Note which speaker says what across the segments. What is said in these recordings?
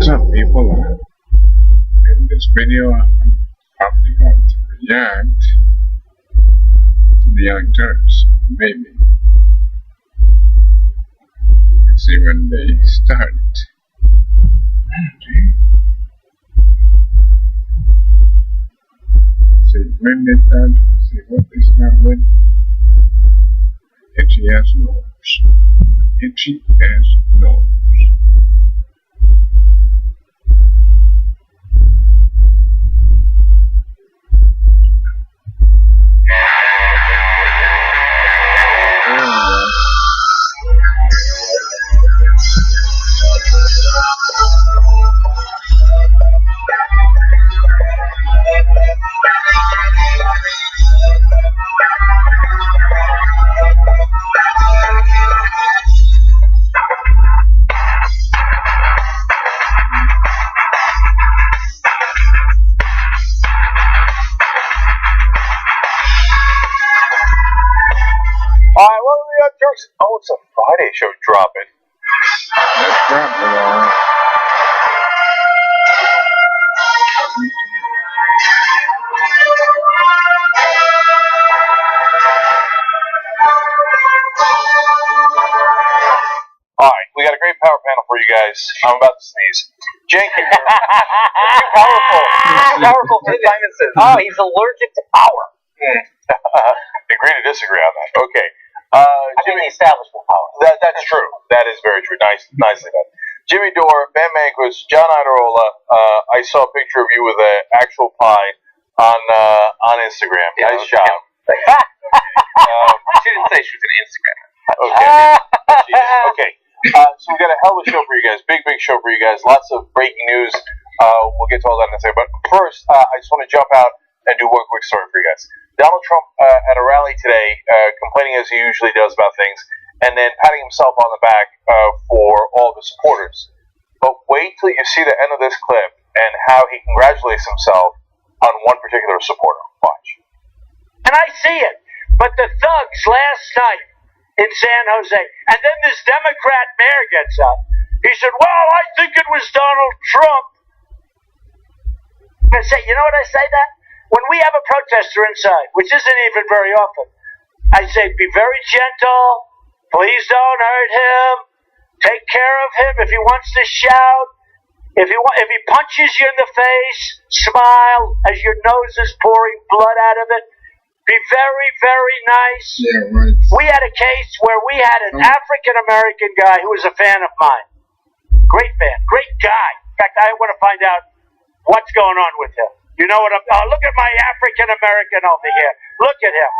Speaker 1: What's up, people? In this video, I'm probably going to react to the Young Turks, maybe. Let's see when they started. See when they start, see what they start with. Itchy ass nose. Itchy ass nose.
Speaker 2: Alright, what are the Young Turks? Oh, it's a Friday show dropping.
Speaker 1: Let's drop it all.
Speaker 2: Alright, we got a great power panel for you guys. I'm about to sneeze. Janky, you're too powerful. Too powerful for sinuses.
Speaker 3: Oh, he's allergic to power.
Speaker 2: Agree to disagree on that. Okay.
Speaker 3: I
Speaker 2: Jimmy,
Speaker 3: mean the establishment power.
Speaker 2: that's true. That is very true. Nicely done. Jimmy Dore, Ben Manquist, John Iderola. I saw a picture of you with an actual pie on Instagram.
Speaker 3: Yeah,
Speaker 2: nice job.
Speaker 3: She didn't say she was an Instagrammer.
Speaker 2: Okay. So we got a hell of a show for you guys. Big show for you guys. Lots of breaking news. We'll get to all that in a second. But first, I just want to jump out and do one quick story for you guys. Donald Trump at a rally today, complaining as he usually does about things, and then patting himself on the back for all of his supporters. But wait till you see the end of this clip and how he congratulates himself on one particular supporter. Watch.
Speaker 4: And I see it. But the thugs last night in San Jose, and then this Democrat mayor gets up. He said, well, I think it was Donald Trump. I say, you know what I say that? When we have a protester inside, which isn't even very often, I say, be very gentle. Please don't hurt him. Take care of him. If he wants to shout, if he punches you in the face, smile as your nose is pouring blood out of it. Be very, very nice.
Speaker 1: Yeah, right.
Speaker 4: We had a case where we had an African-American guy who was a fan of mine. Great fan. Great guy. In fact, I want to find out what's going on with him. You know what I'm... Oh, look at my African-American over here. Look at him.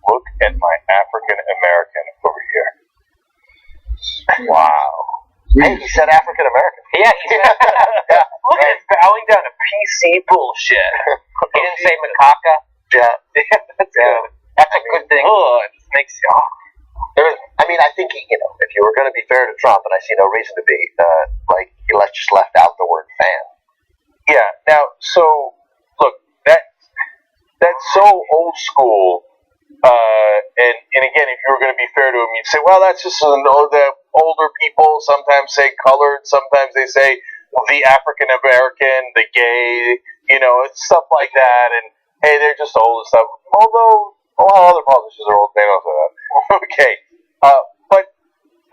Speaker 2: Look at my African-American over here. Wow.
Speaker 3: Hey, he said African-American. Yeah, he said Look at him bowing down to PC bullshit. He didn't say macaca. Yeah. That's good. That's a good thing. Oh, it just makes you... I think, if you were going to be fair to Trump, and I see no reason to be, he just left out the word fan.
Speaker 2: Yeah. Now, so look, that's so old school. And again, if you were going to be fair to him, you'd say, well, that's just the older people. Sometimes say colored. Sometimes they say the African American, the gay. It's stuff like that. And hey, they're just old and stuff. Although a lot of other politicians are old, they don't say that. Okay. But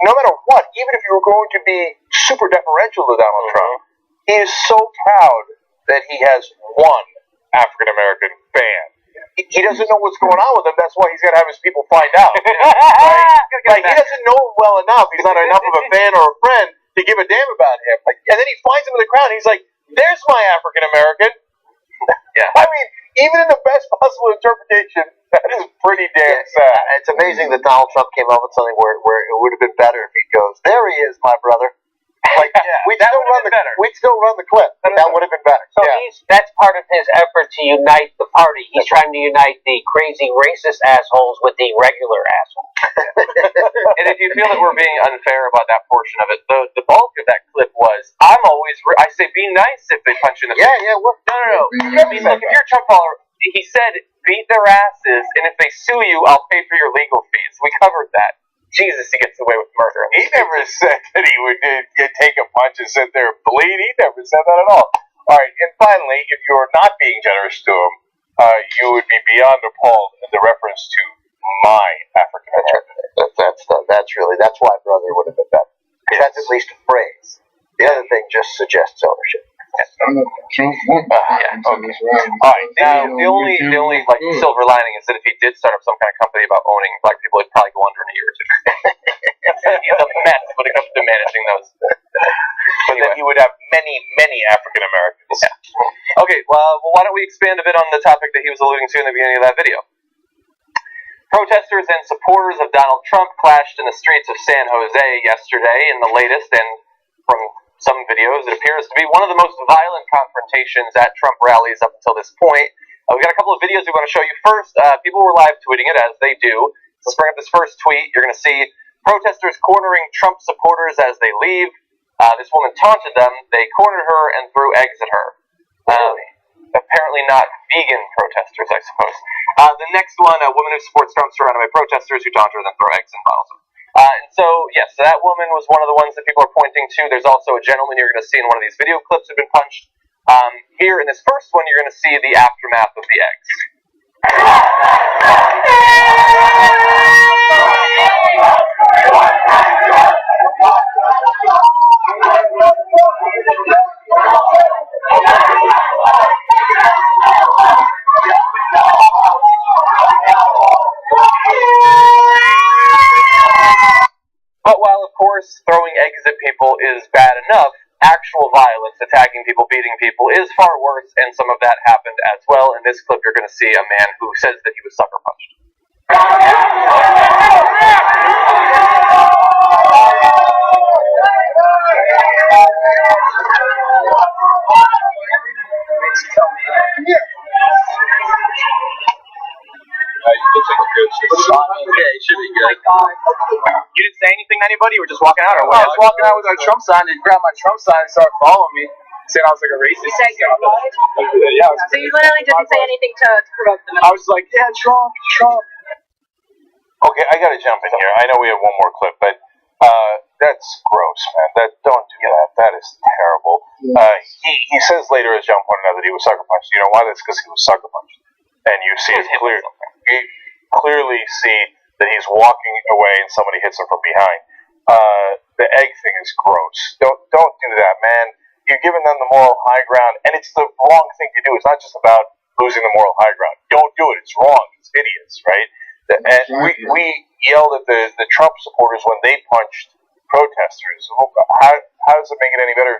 Speaker 2: no matter what, even if you were going to be super deferential to Donald Trump, he is so proud that he has one African American fan. He doesn't know what's going on with him. That's why he's got to have his people find out. Right? He doesn't know him well enough. He's not enough of a fan or a friend to give a damn about him. And then he finds him in the crowd, and he's like, "There's my African American." Yeah. I mean, even in the best possible interpretation, that is pretty damn sad.
Speaker 3: It's amazing that Donald Trump came up with something where it would have been better if he goes, "There he is, my brother." We'd still run the clip. That would have been better. So that's part of his effort to unite the party. He's trying to unite the crazy racist assholes with the regular assholes.
Speaker 5: And if you feel that we're being unfair about that portion of it, the bulk of that clip was, I say be nice if they punch you in the face.
Speaker 3: Yeah.
Speaker 5: No. I mean, look, if you're a Trump follower, he said beat their asses, and if they sue you, I'll pay for your legal fees. We covered that. Jesus, he gets away with murder.
Speaker 2: He never said that he would take a punch and sit there and bleed. He never said that at all. All right, and finally, if you're not being generous to him, you would be beyond appalled at the reference to my African American.
Speaker 6: That's why brother would have been better. That's at least a phrase. The other thing just suggests ownership.
Speaker 1: Trump won't
Speaker 2: All right,
Speaker 5: Now, the only like silver lining is that if he did start up some kind of company about owning black people, it'd probably go under in a year or two. He's a mess when it comes to managing those.
Speaker 2: but then he would have many African Americans.
Speaker 5: Yeah. Okay, well, why don't we expand a bit on the topic that he was alluding to in the beginning of that video? Protesters and supporters of Donald Trump clashed in the streets of San Jose yesterday. In the latest, and from some videos, it appears to be one of the most violent confrontations at Trump rallies up until this point. We got a couple of videos we want to show you. First, people were live tweeting it, as they do. Let's bring up this first tweet. You're going to see protesters cornering Trump supporters as they leave. This woman taunted them. They cornered her and threw eggs at her. Apparently not vegan protesters, I suppose. The next one, a woman who supports Trump surrounded by protesters who taunt her and then throw eggs and bottles of. And so, yes, that woman was one of the ones that people are pointing to. There's also a gentleman you're going to see in one of these video clips who've been punched. Here in this first one, you're going to see the aftermath of the eggs. But while, of course, throwing eggs at people is bad enough, actual violence, attacking people, beating people, is far worse, and some of that happened as well. In this clip, you're going to see a man who says that he was sucker punched.
Speaker 2: Okay, should be good.
Speaker 5: You didn't say anything to anybody? You were just walking out, or what?
Speaker 7: I was walking out with my Trump sign and grabbed my Trump sign and started following me, saying I was like a racist.
Speaker 8: You said you're alive?
Speaker 7: Yeah.
Speaker 8: So you literally didn't say anything to provoke them.
Speaker 7: I was like, yeah, Trump.
Speaker 2: Okay, I gotta jump in here. I know we have one more clip, but that's gross, man. Don't do that. That is terrible. He says later, as John pointed out, that he was sucker punched. You know why? That's because he was sucker punched, and you see it clear. You clearly see that he's walking away and somebody hits him from behind. The egg thing is gross. Don't do that, man. You're giving them the moral high ground, and it's the wrong thing to do. It's not just about losing the moral high ground. Don't do it. It's wrong. It's hideous, right? And we yelled at the Trump supporters when they punched protesters. How does it make it any better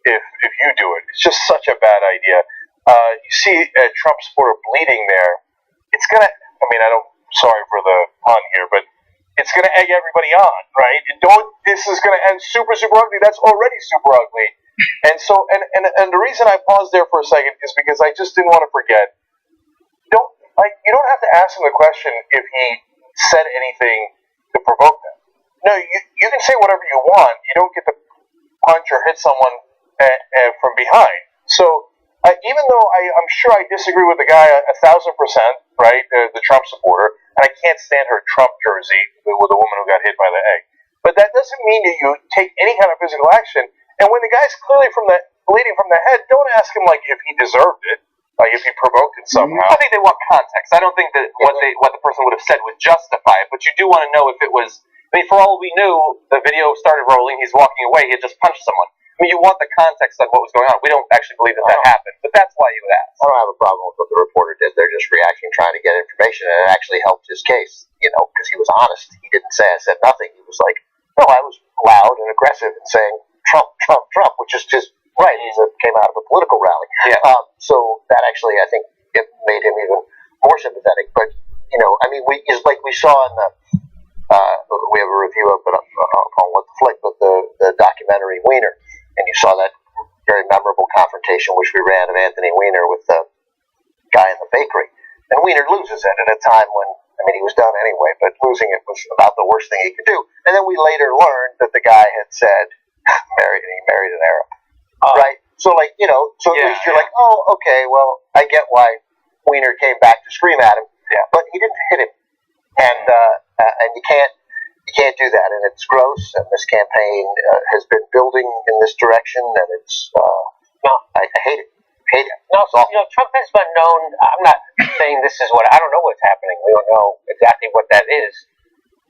Speaker 2: if you do it? It's just such a bad idea. You see a Trump supporter bleeding there. It's gonna. I mean, sorry for the pun here, but it's gonna egg everybody on, right? This is gonna end super ugly. That's already super ugly. And so, and the reason I paused there for a second is because I just didn't want to forget. You don't have to ask him the question if he said anything to provoke them. No, you can say whatever you want. You don't get to punch or hit someone from behind. So even though I'm sure I disagree with the guy 1,000%, right, the Trump supporter, and I can't stand her Trump jersey with a woman who got hit by the egg, but that doesn't mean that you take any kind of physical action. And when the guy's clearly bleeding from the head, don't ask him like if he deserved it. Like if he provoked it somehow.
Speaker 5: I think they want context. I don't think that what the person would have said would justify it, but you do want to know if it was. I mean, for all we knew, the video started rolling. He's walking away. He had just punched someone. I mean, you want the context of what was going on. We don't actually believe that happened, but that's why you would ask.
Speaker 6: I don't have a problem with what the reporter did. They're just reacting, trying to get information, and it actually helped his case. Because he was honest. He didn't say I said nothing. He was like, no, I was loud and aggressive and saying Trump, Trump, Trump, which is just. Right, he came out of a political rally.
Speaker 5: Yeah.
Speaker 6: So that actually, I think, it made him even more sympathetic. But we saw in the, we have a review of it on What the Flick, but the documentary Weiner, and you saw that very memorable confrontation which we ran of Anthony Weiner with the guy in the bakery, and Weiner loses it at a time when he was done anyway, but losing it was about the worst thing he could do. And then we later learned that the guy had said he married an Arab. Right, so at least you're like, oh, okay, well, I get why Weiner came back to scream at him, but he didn't hit him, and you can't You can't do that, and it's gross. And this campaign has been building in this direction, and it's I hate it. Hate it.
Speaker 3: No, so, Trump has been known. I'm not saying this is what I don't know what's happening. We don't know exactly what that is.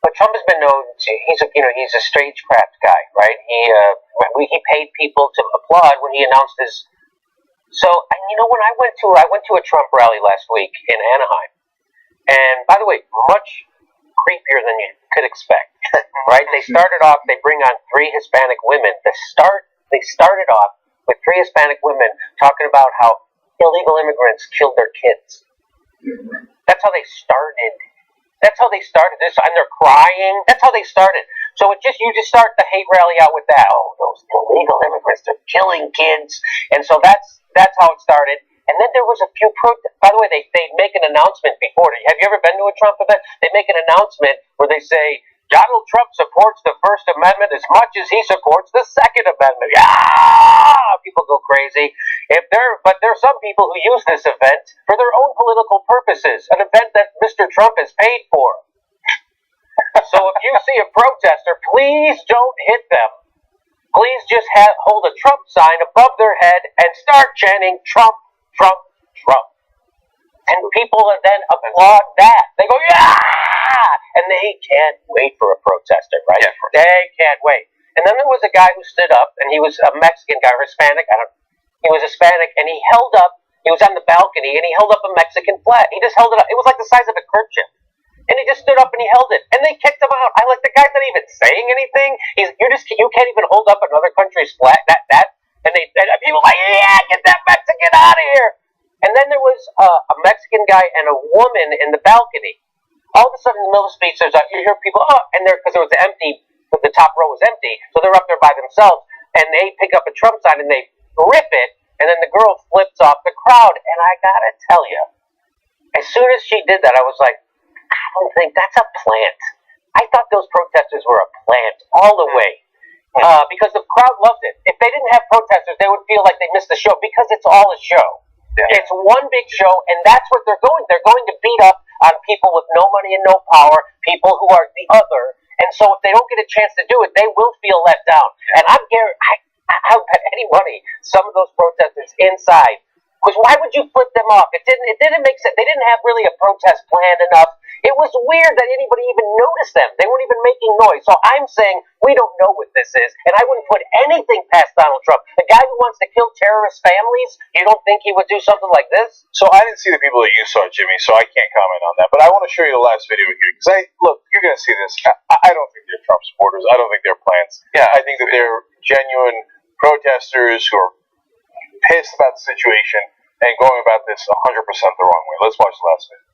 Speaker 3: But Trump has been known to he's a stagecraft guy, right? He paid people to applaud when he announced his. So when I went to a Trump rally last week in Anaheim, and by the way, much creepier than you could expect, right? They started off. They bring on 3 Hispanic women. They started off with 3 Hispanic women talking about how illegal immigrants killed their kids. That's how they started. This, and they're crying. That's how they started. So you just start the hate rally out with that. Oh, those illegal immigrants, they're killing kids. And so that's how it started. And then there was a few protests. By the way, they make an announcement before. Have you ever been to a Trump event? They make an announcement where they say, Donald Trump supports the First Amendment as much as he supports the Second Amendment. Yeah! People go crazy. But there are some people who use this event for their own political purposes, an event that Mr. Trump is paid for. So if you see a protester, please don't hit them. Please just hold a Trump sign above their head and start chanting Trump, Trump, Trump. And people then applaud that. They go, yeah! And they can't wait for a protester, right? Yeah, they can't wait. And then there was a guy who stood up, and he was a Mexican guy, or Hispanic, he was Hispanic, and he was on the balcony, and he held up a Mexican flag. He just held it up. It was like the size of a kerchief. And he just stood up and he held it. And they kicked him out. The guy's not even saying anything. You can't even hold up another country's flag. And people were like, yeah, get that Mexican out of here. And then there was a Mexican guy and a woman in the balcony. All of a sudden, in the middle of the speech, you hear people, because the top row was empty, so they're up there by themselves, and they pick up a Trump sign and they rip it, and then the girl flips off the crowd. And I gotta tell you, as soon as she did that, I was like, I don't think that's a plant. I thought those protesters were a plant all the way. Because the crowd loved it. If they didn't have protesters, they would feel like they missed the show, because it's all a show. Yeah. It's one big show, and that's what they're going. They're going to beat up on people with no money and no power, people who are the other. And so if they don't get a chance to do it, they will feel let down. And I bet any money some of those protesters inside. Because why would you flip them off? It didn't make sense. They didn't have really a protest planned enough. It was weird that anybody even noticed them. They weren't even making noise. So I'm saying we don't know what this is, and I wouldn't put anything past Donald Trump. The guy who wants to kill terrorist families, you don't think he would do something like this?
Speaker 2: So I didn't see the people that you saw, Jimmy, so I can't comment on that. But I want to show you the last video here, because you're going to see this. I don't think they're Trump supporters. I don't think they're plants. Yeah, I think that they're genuine protesters who are pissed about the situation and going about this 100% the wrong way. Let's watch the last video.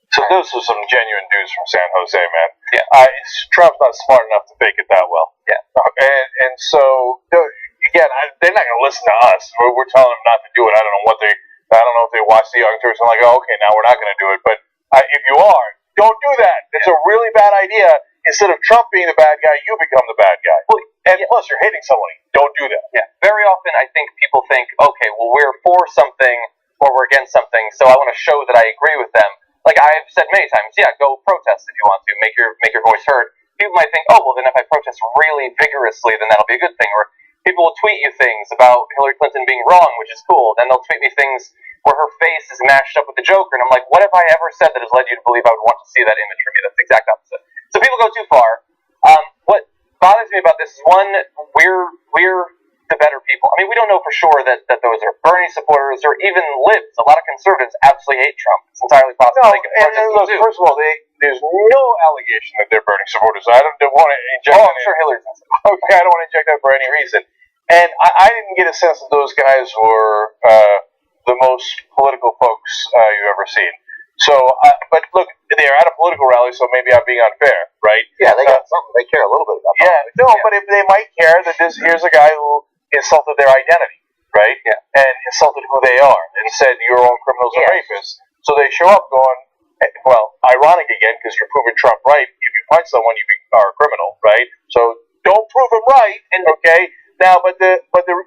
Speaker 2: So those are some genuine dudes from San Jose, man. Yeah. Trump's not smart enough to fake it that well. Yeah. And so again, they're not going to listen to us. We're telling them not to do it. I don't know if they watch the Young Turks and like, oh, okay, now we're not going to do it. But if you are, don't do that. It's a really bad idea. Instead of Trump being the bad guy, you become the bad guy. Well, and plus, you're hitting somebody. Don't do that.
Speaker 5: Yeah. Very often, I think people think, okay, well, we're for something or we're against something, so I want to show that I agree with them. Like I've said many times, yeah, go protest if you want to, make your voice heard. People might think, oh, well, then if I protest really vigorously, then that'll be a good thing. Or people will tweet you things about Hillary Clinton being wrong, which is cool. Then they'll tweet me things where her face is mashed up with the Joker, and I'm like, what have I ever said that has led you to believe I would want to see that image from you? That's the exact opposite. So people go too far. What bothers me about this is, one, we're the better people. I mean, we don't know for sure that those are Bernie supporters or even libs. A lot of conservatives absolutely hate Trump. It's entirely possible.
Speaker 2: No, first of all, there's no allegation that they're Bernie supporters. I don't want to inject.
Speaker 5: Oh, I'm sure Hillary's.
Speaker 2: Okay, I don't want to inject that for any reason. And I didn't get a sense that those guys were the most political folks you've ever seen. So, but look, they're at a political rally, so maybe I'm being unfair, right?
Speaker 6: Yeah, they got something. They care a little bit about
Speaker 2: Yeah,
Speaker 6: politics.
Speaker 2: no, but if they might care that here's a guy who insulted their identity, right?
Speaker 5: Yeah.
Speaker 2: And insulted who they are, and said you're all criminals and rapists. So they show up going, well, ironic again, because you're proving Trump right. If you punch someone, you are a criminal, right? So don't prove him right, okay? Now, but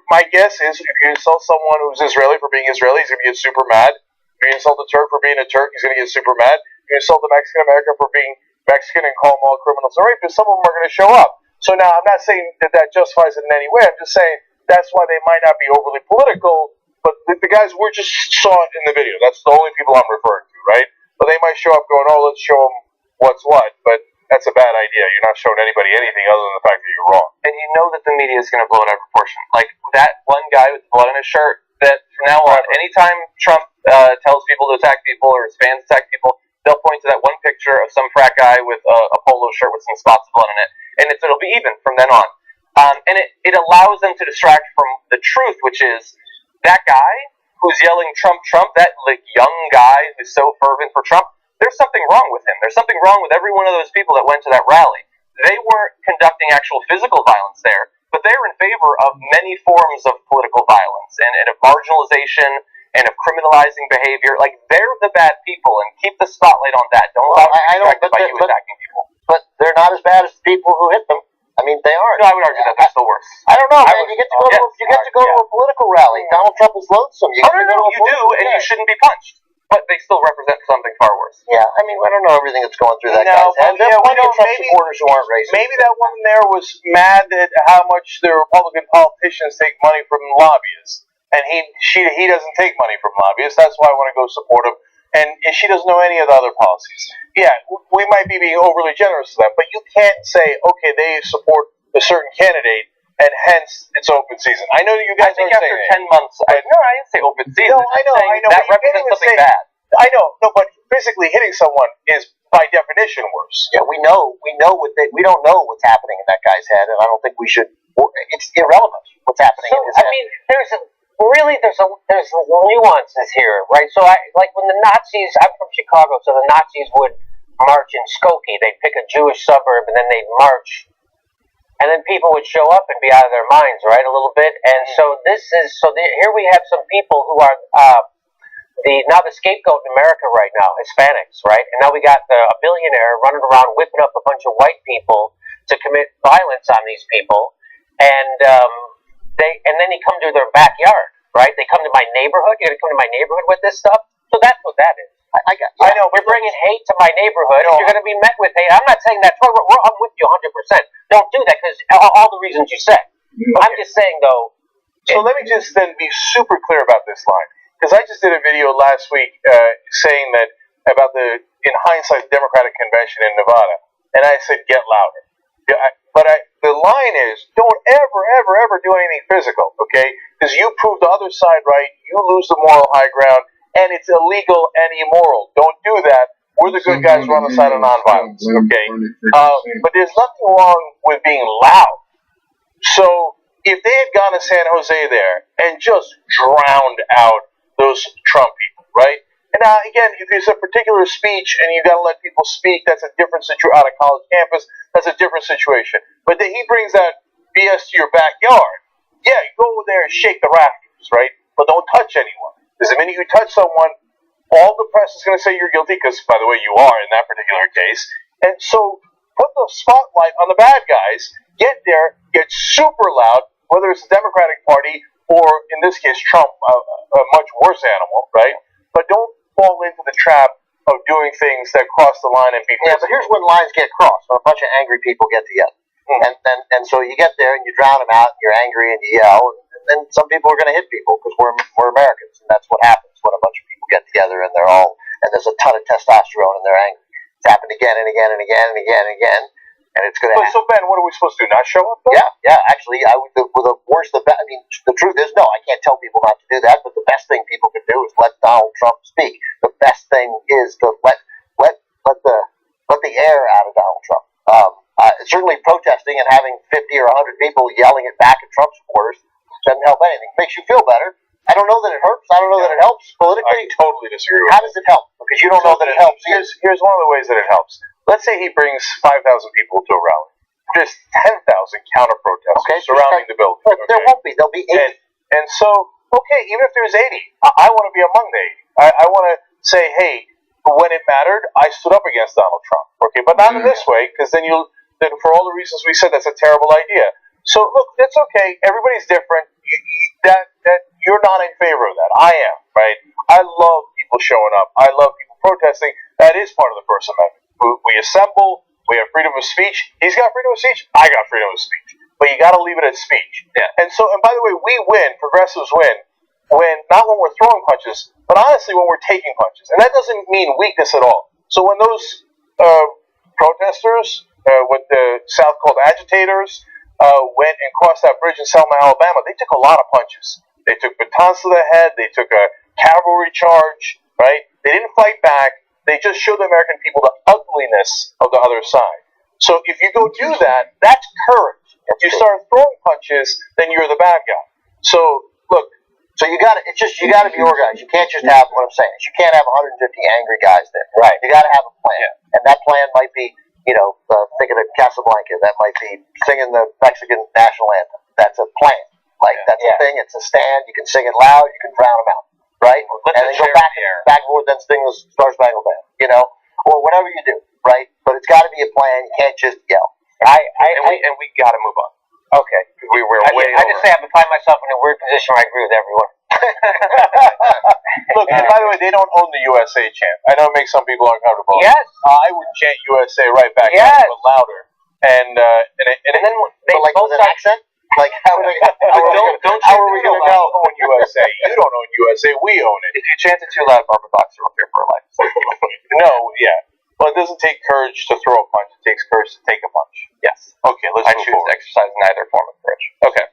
Speaker 2: my guess is if you insult someone who's Israeli for being Israeli, he's going to get super mad. If you insult a Turk for being a Turk, he's going to get super mad. If you insult a Mexican American for being Mexican and call them all criminals and rapists, some of them are going to show up. So now I'm not saying that justifies it in any way. I'm just saying that's why they might not be overly political. But the guys we just saw it in the video. That's the only people I'm referring to, right? But they might show up going, oh, let's show them what's what. But that's a bad idea. You're not showing anybody anything other than the fact that you're wrong.
Speaker 5: And you know that the media is going to blow it out of proportion. Like that one guy with blood on his shirt. That from now on, anytime Trump tells people to attack people or his fans attack people, they'll point to that one picture of some frat guy with a polo shirt with some spots of blood on it, and it'll be even from then on. And it allows them to distract from the truth, which is that guy who's yelling Trump, Trump, that like young guy who's so fervent for Trump. There's something wrong with him. There's something wrong with every one of those people that went to that rally. They weren't conducting actual physical violence there, but they're in favor of many forms of political violence and of marginalization and of criminalizing behavior. Like, they're the bad people, and keep the spotlight on that. Don't allow them to be distracted by you attacking people.
Speaker 6: But they're not as bad as the people who hit them. I mean, they aren't.
Speaker 5: No, I would argue that they're still worse.
Speaker 6: I don't know, man. You get to go to a political rally. Donald Trump is lonesome. You
Speaker 5: do, and you shouldn't be punched. But they still represent something far worse.
Speaker 6: Yeah, I mean, I don't know everything that's going through that guy's head. There are plenty of Trump supporters who aren't racist.
Speaker 2: Maybe that woman there was mad at how much the Republican politicians take money from lobbyists, and he doesn't take money from lobbyists. That's why I want to go support him. And she doesn't know any of the other policies. Yeah, we might be being overly generous to them, but you can't say, okay, they support a certain candidate, and hence it's open season. I know that you guys aren't saying
Speaker 5: after 10 months, I didn't say open season.
Speaker 2: No, I know.
Speaker 5: That represents something bad.
Speaker 2: I know, but physically hitting someone is by definition worse.
Speaker 6: Yeah, we know we don't know what's happening in that guy's head, and I don't think we should. It's irrelevant what's happening in his head.
Speaker 3: I mean, there's nuances here, right? So like when the Nazis, I'm from Chicago, so the Nazis would march in Skokie. They'd pick a Jewish suburb and then they'd march, and then people would show up and be out of their minds, right, a little bit. And so here we have some people who are the scapegoat in America right now, Hispanics, right? And now we got a billionaire running around whipping up a bunch of white people to commit violence on these people, and then he come to their backyard, right? They come to my neighborhood. You're gonna come to my neighborhood with this stuff? So that's what that is. I know we're bringing hate to my neighborhood. You're going to be met with hate. I'm not saying that's right. I'm with you 100%. Don't do that because all the reasons you said. Okay. I'm just saying though.
Speaker 2: So let me just then be super clear about this line, because I just did a video last week saying that about in hindsight, Democratic convention in Nevada, and I said get louder. The line is don't ever do anything physical, okay? Because you prove the other side right, you lose the moral high ground, and it's illegal and immoral. Don't do that. We're the good guys who are on the side of nonviolence, okay? But there's nothing wrong with being loud. So if they had gone to San Jose there and just drowned out those Trump people, right? And now, again, if it's a particular speech and you got to let people speak, that's a different situation. Out of college campus, that's a different situation. But then he brings that BS to your backyard. Yeah, you go over there and shake the rafters, right? But don't touch anyone. Because the minute you touch someone, all the press is going to say you're guilty, because, by the way, you are in that particular case. And so put the spotlight on the bad guys, get there, get super loud, whether it's the Democratic Party or, in this case, Trump, a much worse animal, right? But don't fall into the trap of doing things that cross the line and be physical.
Speaker 6: Yeah, but here's when lines get crossed, when a bunch of angry people get together. And so you get there and you drown them out, and you're angry and you yell, and then some people are going to hit people because we're Americans, and that's what happens when a bunch of people get together and there's a ton of testosterone and they're angry. It's happened again and again and again and again and again, and it's going to happen.
Speaker 2: So Ben, what are we supposed to do? Not show up? Though?
Speaker 6: Yeah. Actually, I would. I mean, the truth is, no, I can't tell people not to do that. But the best thing people can do is let Donald Trump speak. The best thing is to let the air out of Donald Trump. Certainly, protesting and having 50 or 100 people yelling it back at Trump supporters doesn't help anything. It makes you feel better, I don't know that it hurts. I don't know that it helps politically.
Speaker 2: I totally disagree with
Speaker 6: How does it help? Because you don't know that it helps.
Speaker 2: Here's one of the ways that it helps. Let's say he brings 5,000 people to a rally. There's 10,000 counter protesters surrounding the building.
Speaker 6: But there won't be. There'll be 80.
Speaker 2: And so, okay, even if there's 80, I want to be among the 80. I want to say, hey, when it mattered, I stood up against Donald Trump. Okay, but not in this way, because then for all the reasons we said, that's a terrible idea. So look, that's okay. Everybody's different. That you're not in favor of that. I am, right? I love people showing up. I love people protesting. That is part of the First Amendment. We assemble. We have freedom of speech. He's got freedom of speech. I got freedom of speech. But you got to leave it at speech.
Speaker 5: Yeah.
Speaker 2: And by the way, we win. Progressives win not when we're throwing punches, but honestly when we're taking punches. And that doesn't mean weakness at all. So when those protesters, what the South called agitators, went and crossed that bridge in Selma, Alabama, they took a lot of punches. They took batons to the head. They took a cavalry charge, right? They didn't fight back. They just showed the American people the ugliness of the other side. So if you go do that, that's courage. If you start throwing punches, then you're the bad guy. So look,
Speaker 6: So you got to be organized. You can't just have what I'm saying. You can't have 150 angry guys there.
Speaker 2: Right.
Speaker 6: You got to have a plan, and that plan might be, thinking of Casablanca. That might be singing the Mexican national anthem. That's a plan. That's a thing. It's a stand. You can sing it loud. You can drown them out. Right. And then go backboard, then sing the Star Spangled Banner. Or whatever you do. Right. But it's got to be a plan. You can't just yell.
Speaker 5: And we got to move on.
Speaker 2: okay, we were way
Speaker 3: I just say I find myself in a weird position where I agree with everyone.
Speaker 2: Look, and by the way, they don't own the USA chant. I know it makes some people uncomfortable.
Speaker 3: Yes.
Speaker 2: I would chant USA right back,
Speaker 3: Yes.
Speaker 2: but louder. And then
Speaker 3: They
Speaker 6: But
Speaker 3: both
Speaker 6: with an
Speaker 3: sides-
Speaker 6: accent. How are we
Speaker 2: how are we going to know own USA? You don't own USA. We own it.
Speaker 5: If you chant it too loud, Barbara Boxer will fear for her life.
Speaker 2: No, yeah. Well, it doesn't take courage to throw a punch. It takes courage to take a punch.
Speaker 5: Yes.
Speaker 2: Okay, let's
Speaker 5: I
Speaker 2: move
Speaker 5: choose to
Speaker 2: forward.
Speaker 5: exercise neither form of courage. Okay.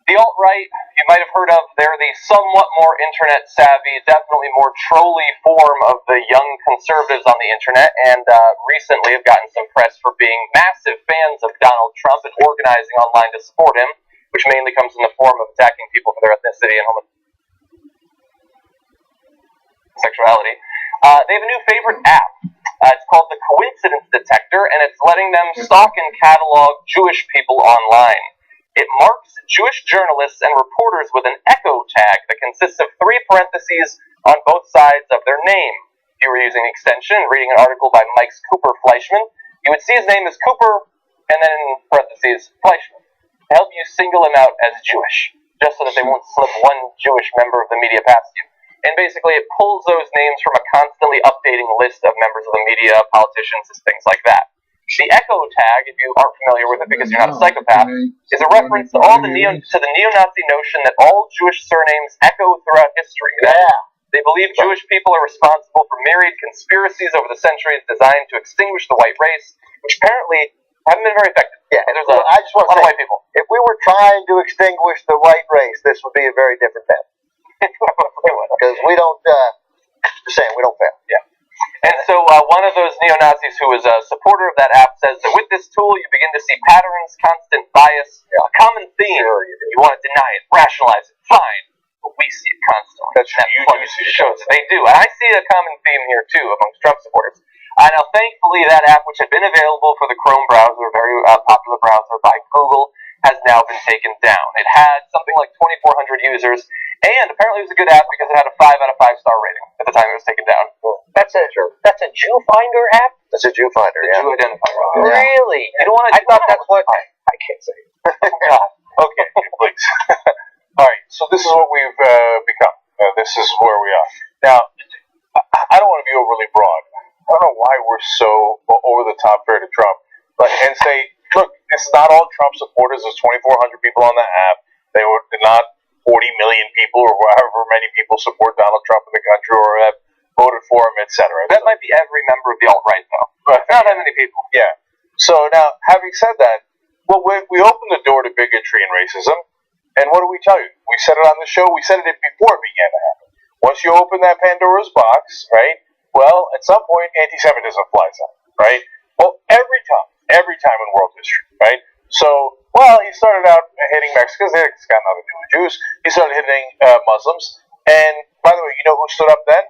Speaker 5: The alt-right, you might have heard of, they're the somewhat more internet-savvy, definitely more trolly form of the young conservatives on the internet, and recently have gotten some press for being massive fans of Donald Trump and organizing online to support him, which mainly comes in the form of attacking people for their ethnicity and homosexuality. They have a new favorite app. It's called the Coincidence Detector, and it's letting them stalk and catalog Jewish people online. It marks Jewish journalists and reporters with an echo tag that consists of 3 parentheses on both sides of their name. If you were using extension and reading an article by Mike's Cooper Fleischman, you would see his name as Cooper, and then in parentheses, Fleischman, to help you single him out as Jewish, just so that they won't slip one Jewish member of the media past you. And basically, it pulls those names from a constantly updating list of members of the media, politicians, and things like that. The echo tag, if you aren't familiar with it because you're not a psychopath, is a reference to the neo-Nazi notion that all Jewish surnames echo throughout history. They believe Jewish people are responsible for myriad conspiracies over the centuries designed to extinguish the white race, which apparently haven't been very effective.
Speaker 6: Yeah,
Speaker 2: there's
Speaker 6: I just want to
Speaker 2: lot of
Speaker 6: say,
Speaker 2: white people.
Speaker 6: if we were trying to extinguish the white race, this would be a very different band. Because we don't, just saying, we don't fail.
Speaker 5: Yeah. And so one of those neo-Nazis who was a supporter of that app says that with this tool you begin to see patterns, constant bias, a common theme. You want to deny it, rationalize it, fine. But we see it constantly.
Speaker 2: That's
Speaker 5: that
Speaker 2: you do see it.
Speaker 5: shows that they do. And I see a common theme here too amongst Trump supporters. Now thankfully that app, which had been available for the Chrome browser, a very popular browser by Google, has now been taken down. It had something like 2,400 users, and apparently it was a good app because it had a 5 out of 5 star rating at the time it was taken down.
Speaker 3: That's a Jew finder app?
Speaker 6: That's a Jew finder,
Speaker 5: The Jew identifier.
Speaker 3: Really?
Speaker 5: You don't want to.
Speaker 3: I thought that's what.
Speaker 2: I can't say it. Okay, please. All right, so this is what we've become. This is where we are. Now, I don't want to be overly broad. I don't know why we're so over the top fair to Trump, and say, look, it's not all Trump supporters. There's 2,400 people on the app. They're not 40 million people or however many people support Donald Trump in the country or have voted for him, etc.
Speaker 5: That might be every member of the alt-right, though.
Speaker 2: Right.
Speaker 5: Not that many people.
Speaker 2: Yeah. So now, having said that, well, we opened the door to bigotry and racism, and what do we tell you? We said it on the show. We said it before it began to happen. Once you open that Pandora's box, right? Well, at some point, anti-Semitism flies out, right? Well, every time in world history, right? So, well, he started out hitting Mexicans. It's got nothing to do with Jews. He started hitting Muslims. And by the way, you know who stood up then?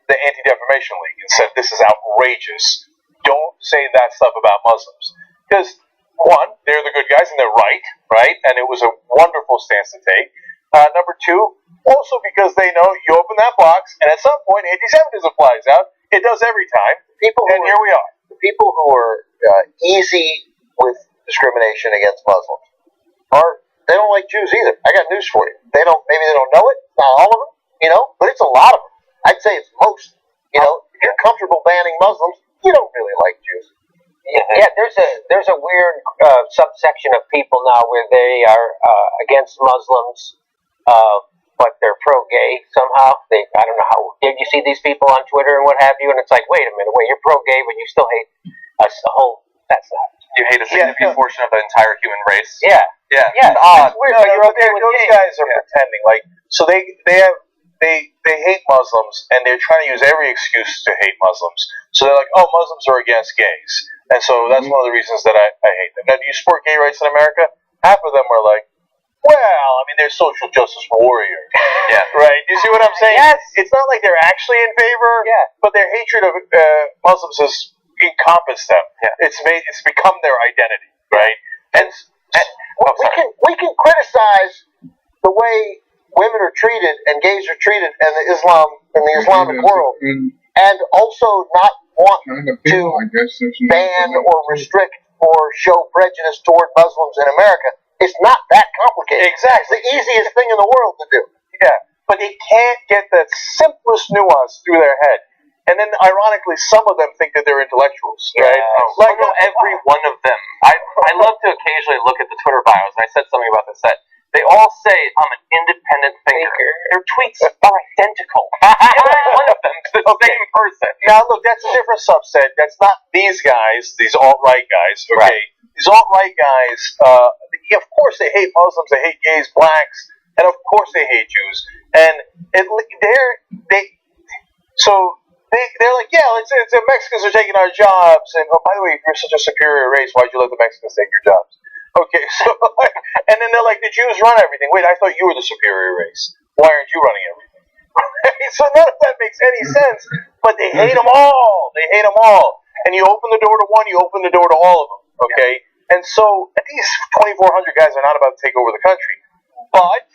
Speaker 2: The Anti-Defamation League, and said, this is outrageous. Don't say that stuff about Muslims. Because, one, they're the good guys and they're right? And it was a wonderful stance to take. Number two, also because they know you open that box, and at some point, anti-Semitism flies out. It does every time. Here we are.
Speaker 6: The people who are easy with discrimination against Muslims they don't like Jews either. I got news for you. Maybe they don't know it. Not all of them, but it's a lot of them. I'd say it's most. If you're comfortable banning Muslims, you don't really like Jews.
Speaker 3: Yeah, there's a weird subsection of people now where they are against Muslims, but they're pro-gay somehow. I don't know how. Did you see these people on Twitter and what have you? And it's like, wait a minute, you're pro-gay, but you still hate us. That's not.
Speaker 5: You hate a significant portion of the entire human race.
Speaker 3: Yeah.
Speaker 2: It's
Speaker 3: odd. It's weird, but you're okay with
Speaker 2: those
Speaker 3: gays.
Speaker 2: guys are pretending. So they hate Muslims, and they're trying to use every excuse to hate Muslims. So they're like, oh, Muslims are against gays. And so that's one of the reasons that I hate them. Now, do you support gay rights in America? Half of them are like, well, they're social justice warriors.
Speaker 5: Yeah.
Speaker 2: Right? Do you see what I'm saying?
Speaker 3: Yes.
Speaker 2: It's not like they're actually in favor, but their hatred of Muslims has encompassed them. Yeah. It's become their identity, right? And
Speaker 6: we can criticize the way women are treated and gays are treated in the Islamic world, and also not want to ban or restrict or show prejudice toward Muslims in America. It's not that complicated.
Speaker 2: Exactly.
Speaker 6: It's the easiest thing in the world to do.
Speaker 2: Yeah, but they can't get that simplest nuance through their head. And then, ironically, some of them think that they're intellectuals, right?
Speaker 5: Every one of them. I love to occasionally look at the Twitter bios, and I said something about this, that they all say, I'm an independent thinker. Their tweets are identical. Every one of them to the same person.
Speaker 2: Now, look, that's a different subset. That's not these guys, these alt-right guys, okay?
Speaker 3: Right.
Speaker 2: These alt-right guys, of course they hate Muslims, they hate gays, blacks, and of course they hate Jews. And they're like, yeah, the Mexicans are taking our jobs. And, oh, by the way, if you're such a superior race, why'd you let the Mexicans take your jobs? Okay, so, and then they're like, the Jews run everything. Wait, I thought you were the superior race. Why aren't you running everything? So none of that makes any sense. But they hate them all. They hate them all. And you open the door to one, you open the door to all of them. Okay? And so these 2,400 guys are not about to take over the country. But,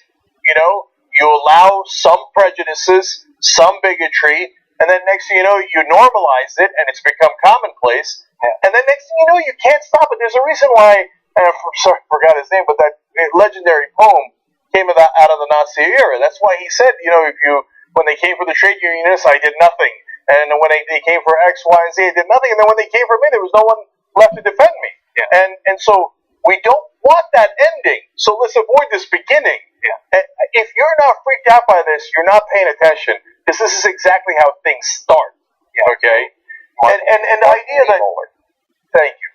Speaker 2: you allow some prejudices, some bigotry, and then next thing you know, you normalize it, and it's become commonplace. And then next thing you know, you can't stop it. There's a reason why, and I forgot his name, but that legendary poem came out of the Nazi era. That's why he said, when they came for the trade unionists, I did nothing. And when they came for X, Y, and Z, I did nothing. And then when they came for me, there was no one left to defend me. Yeah. And so we don't want that ending. So let's avoid this beginning. Yeah. If you're not freaked out by this, you're not paying attention. Because this is exactly how things start. Yeah. Okay? And the idea that... Thank you.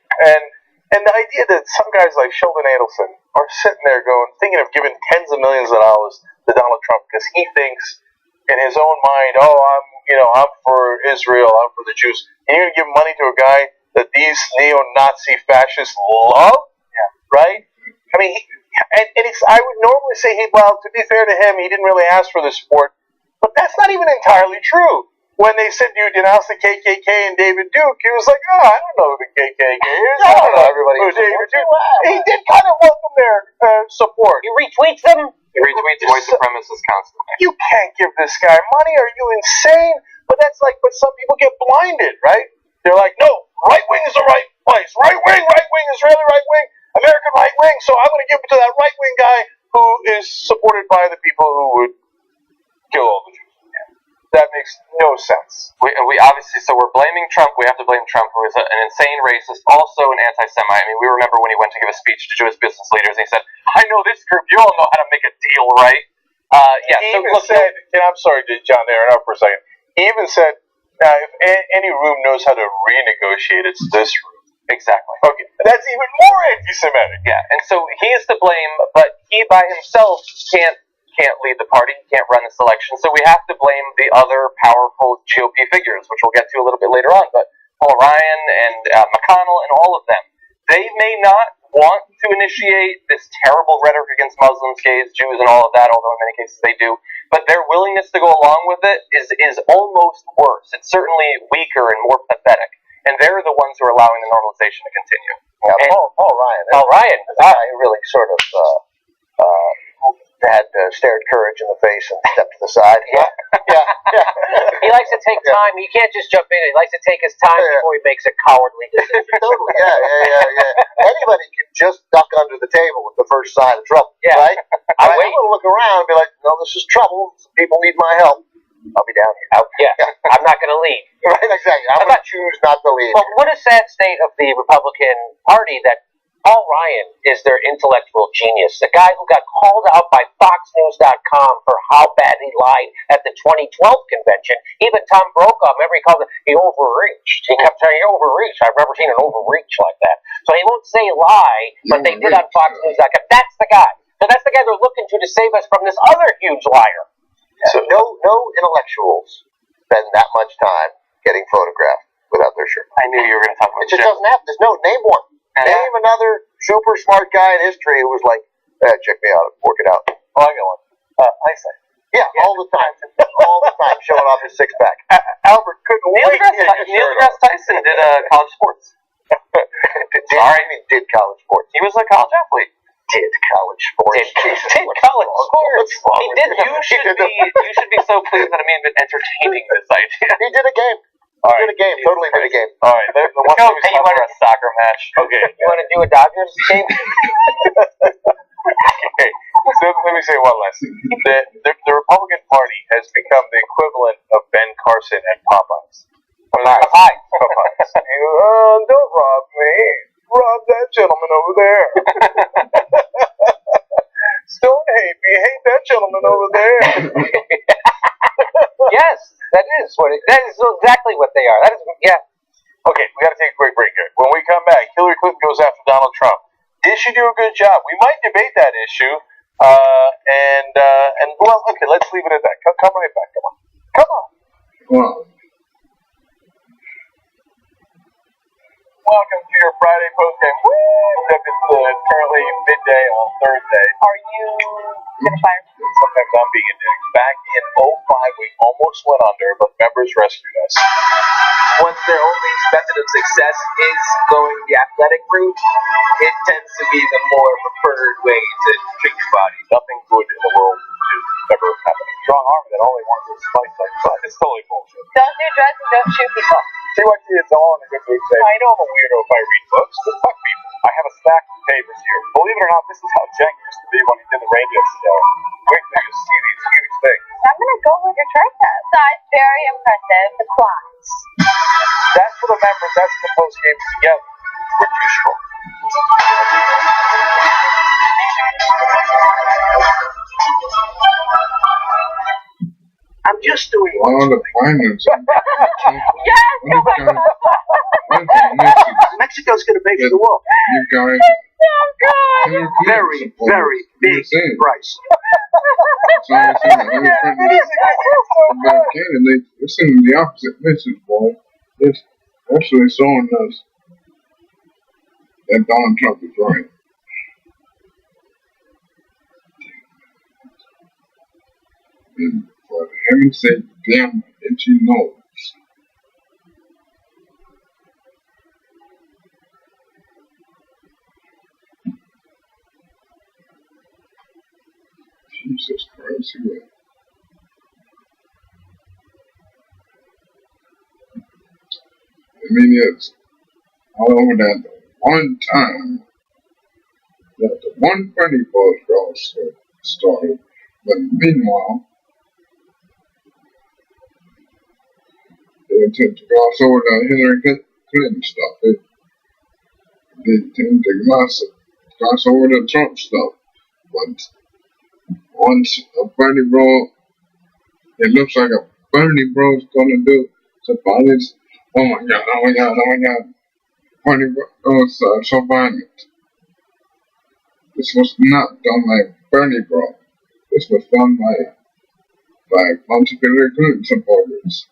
Speaker 2: And the idea that some guys like Sheldon Adelson are sitting there thinking of giving tens of millions of dollars to Donald Trump because he thinks in his own mind, I'm for Israel, I'm for the Jews. And you're going to give money to a guy that these neo-Nazi fascists love? Yeah. Right? I would normally say, to be fair to him, he didn't really ask for the support. But that's not even entirely true. When they said you denounce the KKK and David Duke, he was like, I don't know who the KKK is. I don't know everybody who David Duke. He did kind of welcome their support.
Speaker 3: He retweets them.
Speaker 5: He retweets white supremacists constantly.
Speaker 2: You can't give this guy money. Are you insane? But but some people get blinded, right? They're like, no, right wing is the right place. Right wing, Israeli right wing, American right wing. So I'm going to give it to that right wing guy who is supported by the people who would kill all the Jews. That makes no sense.
Speaker 5: We obviously, so we're blaming Trump. We have to blame Trump, who is an insane racist, also an anti-Semite. We remember when he went to give a speech to Jewish business leaders, and he said, I know this group, you all know how to make a deal, right?
Speaker 2: He even said, I'm sorry, John, to interrupt for a second. He even said, now, if any room knows how to renegotiate, it's this room.
Speaker 5: Exactly.
Speaker 2: Okay, that's even more anti-Semitic.
Speaker 5: Yeah, and so he is to blame, but he by himself can't lead the party, he can't run this election, so we have to blame the other powerful GOP figures, which we'll get to a little bit later on, but Paul Ryan and McConnell and all of them. They may not want to initiate this terrible rhetoric against Muslims, gays, Jews, and all of that, although in many cases they do. But their willingness to go along with it is almost worse. It's certainly weaker and more pathetic. And they're the ones who are allowing the normalization to continue.
Speaker 6: Yeah, Paul Ryan.
Speaker 5: Paul Ryan.
Speaker 6: The guy who really sort of had stared courage in the face and stepped to the side. Yeah.
Speaker 3: He likes to take time. He can't just jump in. He likes to take his time before he makes a cowardly decision.
Speaker 6: Totally. Yeah. Anybody can just duck under the table at the first sign of trouble.
Speaker 3: Yeah.
Speaker 6: Right?
Speaker 3: I'm
Speaker 6: going to look around and be like, no, this is trouble. Some people need my help. I'll be down here.
Speaker 3: I'm not going to lead.
Speaker 6: Right, exactly. I'm going to choose not to lead.
Speaker 3: Well, what a sad state of the Republican Party that Paul Ryan is their intellectual genius. The guy who got called out by FoxNews.com for how bad he lied at the 2012 convention. Even Tom Brokaw, remember he called it, he overreached. He kept saying he overreached. I've never seen an overreach like that. So he won't say lie, but they did on FoxNews.com. That's the guy. So that's the guy they're looking to save us from this other huge liar.
Speaker 6: So no intellectuals spend that much time getting photographed without their shirt.
Speaker 5: I knew you were going to talk about
Speaker 6: it. Just doesn't happen. There's no name one. Name another super smart guy in history who was like, check me out, work it out.
Speaker 5: Oh, I got one. Einstein.
Speaker 6: Yeah, all the time. All the time, showing off his six pack. Albert couldn't
Speaker 5: Neil
Speaker 6: wait to get his
Speaker 5: deGrasse
Speaker 6: shirt off.
Speaker 5: Tyson did college sports.
Speaker 6: Did college sports.
Speaker 5: He was a college athlete.
Speaker 6: Did college sports.
Speaker 5: Did college sports. He did. You should be so pleased that I'm even entertaining this idea.
Speaker 6: He did a game. Did a game. Totally did a game.
Speaker 5: All right. Let's go pay you a soccer match. Okay.
Speaker 3: You want to do a Dodgers game?
Speaker 2: Okay. So let me say one last thing. The Republican Party has become the equivalent of Ben Carson and Popeyes.
Speaker 3: Popeyes.
Speaker 2: Don't rob me. Rob that gentleman over there. Don't hate me. Hate that gentleman over there.
Speaker 3: Yes, that is exactly what they are. That is, yeah.
Speaker 2: Okay, we got to take a quick break here. When we come back, Hillary Clinton goes after Donald Trump. Did she do a good job? We might debate that issue. And well, okay, let's leave it at that. Come right back. Come on.
Speaker 1: Wow.
Speaker 2: Welcome to your Friday postgame. Except it's currently midday on Thursday.
Speaker 8: Are you gonna fire?
Speaker 2: Sometimes I'm being a dick. Back in '05, we almost went under, but members rescued us.
Speaker 7: Once their only method of success is going the athletic route, it tends to be the more preferred way to treat your body.
Speaker 2: Nothing good in the world is ever happening. Strong arm that only wants to spice like fun. It's totally bullshit.
Speaker 8: Don't do drugs and don't shoot people.
Speaker 2: TYT is all in a good mood today. I know I'm a weirdo if I read books, but fuck people. I have a stack of papers here. Believe it or not, this is how Cenk used to be when he did the radio show. Wait till you see these huge things.
Speaker 8: I'm gonna go with your tricep. Size very impressive. The quads.
Speaker 2: That's for the members. That's the post game together. We're too strong.
Speaker 4: I'm just doing
Speaker 1: All the finals.
Speaker 8: Yes! Oh my God!
Speaker 4: Mexico's going to pay for the wall.
Speaker 1: You guys.
Speaker 8: So good!
Speaker 4: Very, very big price.
Speaker 1: So I said, they're sending the opposite message, boy. It's actually showing us that Donald Trump is right. And for heaven's sake, damn itchy nose. Jesus Christ, he will. I mean, it's all over that one time that the one funny buzz started, but meanwhile, they attempt to gloss over the Hillary Clinton stuff. They tend to gloss over the Trump stuff, but once a Bernie bro, it looks like a Bernie bro's gonna do something. Oh my God. Bernie bro was so violent. This was not done by Bernie bro. This was done by a bunch of Hillary Clinton supporters.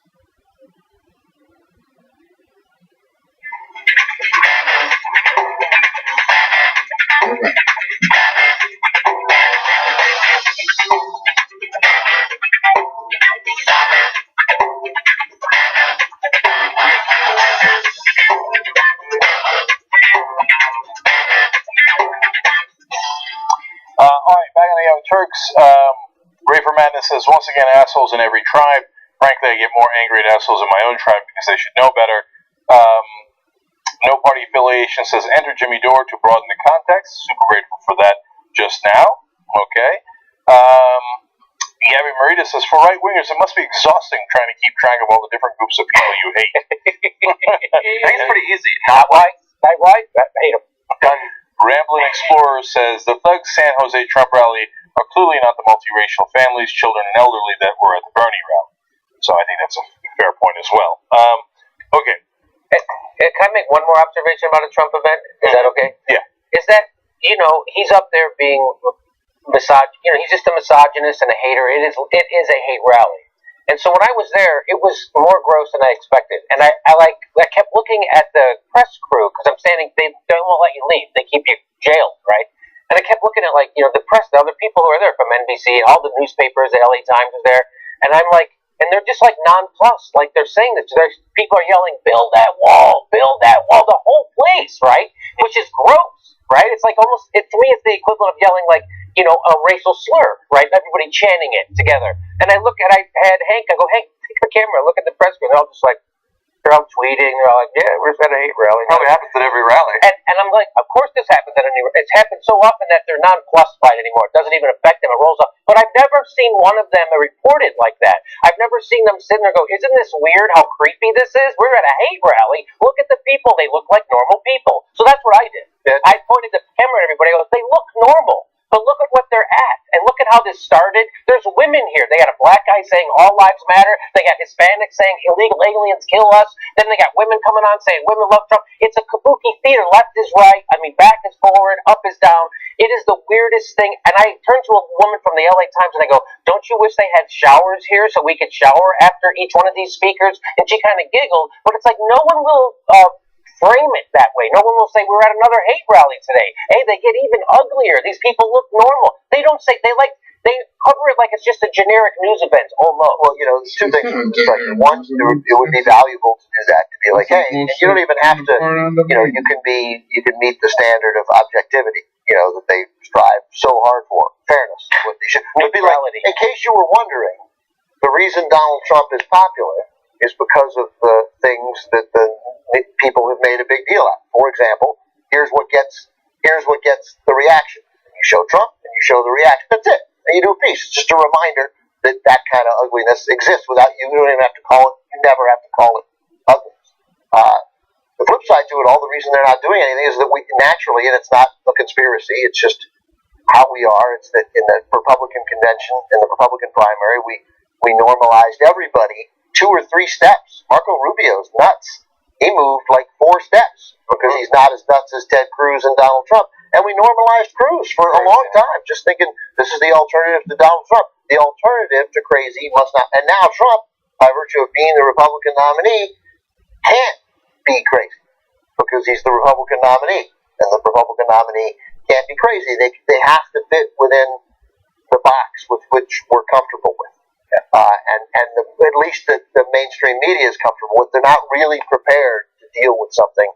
Speaker 2: All right, back on the Young Turks. Rafer Madness says, once again, assholes in every tribe. Frankly, I get more angry at assholes in my own tribe because they should know better. No party affiliation says, enter Jimmy Dore to broaden the context. Super grateful for that just now. Okay. Gabby Marita says, for right-wingers, it must be exhausting trying to keep track of all the different groups of people you hate.
Speaker 5: I think it's pretty easy. Not white, I hate them.
Speaker 2: Done. Rambling Explorer says, the thugs San Jose Trump rally are clearly not the multiracial families, children, and elderly that were at the Bernie rally. So I think that's a fair point as well. Okay.
Speaker 6: Can I make one more observation about a Trump event? Is that okay?
Speaker 2: Yeah.
Speaker 6: Is that, he's up there being he's just a misogynist and a hater. It is a hate rally. And so when I was there, it was more gross than I expected. And I kept looking at the press crew, because I'm standing, they won't let you leave. They keep you jailed, right? And I kept looking at, the press, the other people who are there from NBC, all the newspapers, the LA Times is there. And I'm like, and they're just nonplussed. Like, they're saying that people are yelling, build that wall, the whole place, right? Which is gross, right? It's like almost, to me, it's the equivalent of yelling a racial slur, right? Everybody chanting it together. And I had Hank, I go, Hank, take the camera, look at the press crew. They're all just like, they're all tweeting, they're all like, yeah, we're just at a hate rally.
Speaker 5: Probably happens at every rally.
Speaker 6: And I'm like, of course this happens at any, it's happened so often that they're nonplussed by it anymore. It doesn't even affect them, it rolls off. But I've never seen one of them report it like that. I've never seen them sit there and go, isn't this weird how creepy this is? We're at a hate rally. Look at the people, they look like normal people. So that's what I did. I pointed the camera at everybody, I go, they look normal. But look at what they're at, and look at how this started. There's women here. They got a black guy saying all lives matter. They got Hispanics saying illegal aliens kill us. Then they got women coming on saying women love Trump. It's a kabuki theater. Left is right. Back is forward. Up is down. It is the weirdest thing. And I turned to a woman from the LA Times and I go, don't you wish they had showers here so we could shower after each one of these speakers? And she kind of giggled, but it's like no one will frame it that way. No one will say we're at another hate rally today. Hey, they get even uglier. These people look normal. They don't say they cover it like it's just a generic news event almost.
Speaker 1: Well,
Speaker 6: two things. One, it would be valuable to do that, to be like, hey, and you don't even have to. You can meet the standard of objectivity. That they strive so hard for. Fairness, what they should. It would be like, in case you were wondering, the reason Donald Trump is popular is because of the things that the people have made a big deal out. For example, here's what gets the reaction. You show Trump and you show the reaction. That's it. And you do a piece. It's just a reminder that kind of ugliness exists without you. You don't even have to call it. You never have to call it ugliness. The flip side to it, all the reason they're not doing anything is that we naturally, and it's not a conspiracy. It's just how we are. It's that in the Republican convention, in the Republican primary, we normalized everybody 2 or 3 steps. Marco Rubio's nuts. He moved 4 steps because he's not as nuts as Ted Cruz and Donald Trump. And we normalized Cruz for a long time, just thinking this is the alternative to Donald Trump. The alternative to crazy must not. And now Trump, by virtue of being the Republican nominee, can't be crazy because he's the Republican nominee. And the Republican nominee can't be crazy. They have to fit within the box with which we're comfortable with. At least the mainstream media is comfortable with. They're not really prepared to deal with something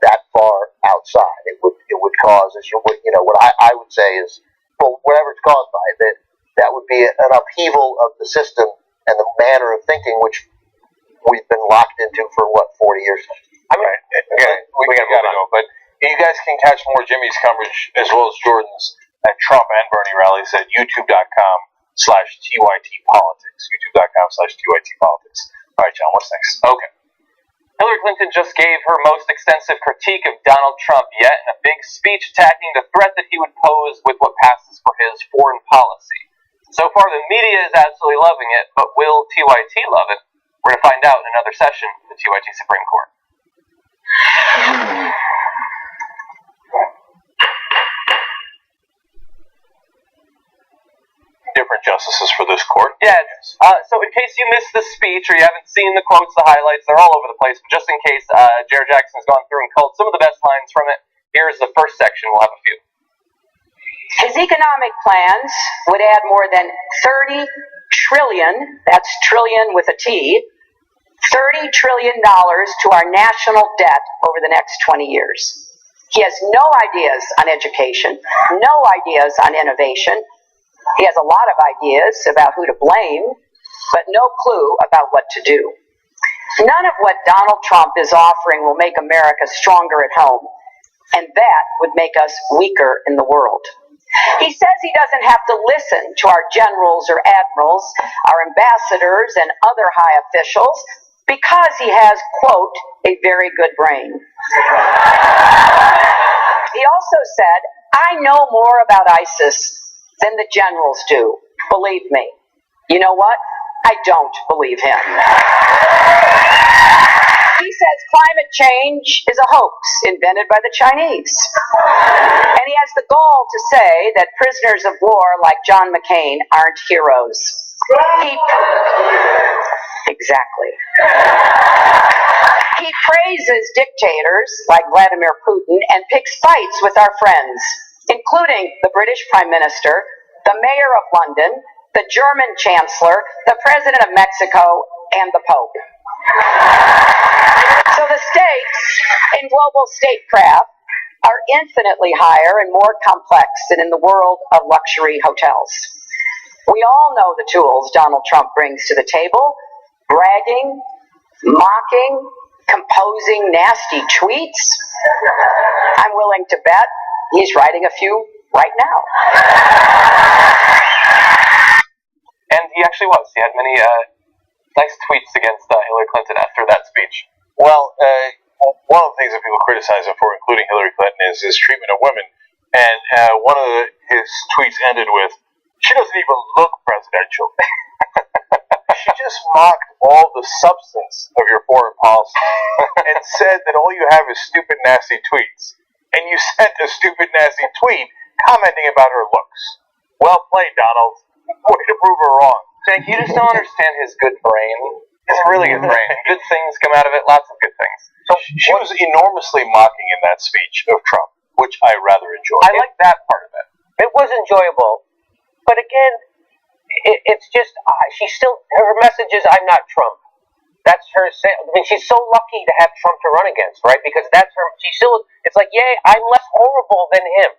Speaker 6: that far outside. It would cause, what I would say is, well, whatever it's caused by, that would be an upheaval of the system and the manner of thinking which we've been locked into for 40 years.
Speaker 2: We gotta go, but you guys can catch more Jimmy's coverage as well as Jordan's at Trump and Bernie rallies at youtube.com/TYT politics. youtube.com/TYT politics. All right, John, what's next?
Speaker 5: Okay. Hillary Clinton just gave her most extensive critique of Donald Trump yet in a big speech attacking the threat that he would pose with what passes for his foreign policy. So far, the media is absolutely loving it, but will TYT love it? We're going to find out in another session of the TYT Supreme Court.
Speaker 2: Different justices for this court.
Speaker 5: Yeah. So in case you missed the speech or you haven't seen the quotes, the highlights, they're all over the place. But just in case, Jared Jackson's gone through and culled some of the best lines from it. Here's the first section. We'll have a few.
Speaker 9: His economic plans would add more than 30 trillion, that's trillion with a T, $30 trillion to our national debt over the next 20 years. He has no ideas on education, no ideas on innovation. He has a lot of ideas about who to blame, but no clue about what to do. None of what Donald Trump is offering will make America stronger at home, and that would make us weaker in the world. He says he doesn't have to listen to our generals or admirals, our ambassadors and other high officials, because he has, quote, a very good brain. He also said, I know more about ISIS than the generals do. Believe me. You know what? I don't believe him. He says climate change is a hoax invented by the Chinese. And he has the gall to say that prisoners of war like John McCain aren't heroes. Exactly. He praises dictators like Vladimir Putin and picks fights with our friends, including the British Prime Minister, the Mayor of London, the German Chancellor, the President of Mexico, and the Pope. So the stakes in global statecraft are infinitely higher and more complex than in the world of luxury hotels. We all know the tools Donald Trump brings to the table: bragging, mocking, composing nasty tweets. I'm willing to bet he's writing a few right now.
Speaker 5: And he actually was. He had many nice tweets against Hillary Clinton after that speech.
Speaker 2: Well, one of the things that people criticize him for, including Hillary Clinton, is his treatment of women. And one of his tweets ended with, "She doesn't even look presidential." She just mocked all the substance of your foreign policy and said that all you have is stupid, nasty tweets. And you sent a stupid, nasty tweet commenting about her looks. Well played, Donald. Way to prove her wrong.
Speaker 5: Jake, you just don't understand his good brain. It's a really good brain. Good things come out of it, lots of good things.
Speaker 2: So she was enormously mocking in that speech of Trump, which I rather enjoyed.
Speaker 5: I like that part of it.
Speaker 3: It was enjoyable, but again, it's just her message is, I'm not Trump. That's her saying. I mean, she's so lucky to have Trump to run against, right? Because that's her. It's like, yay, I'm less horrible than him.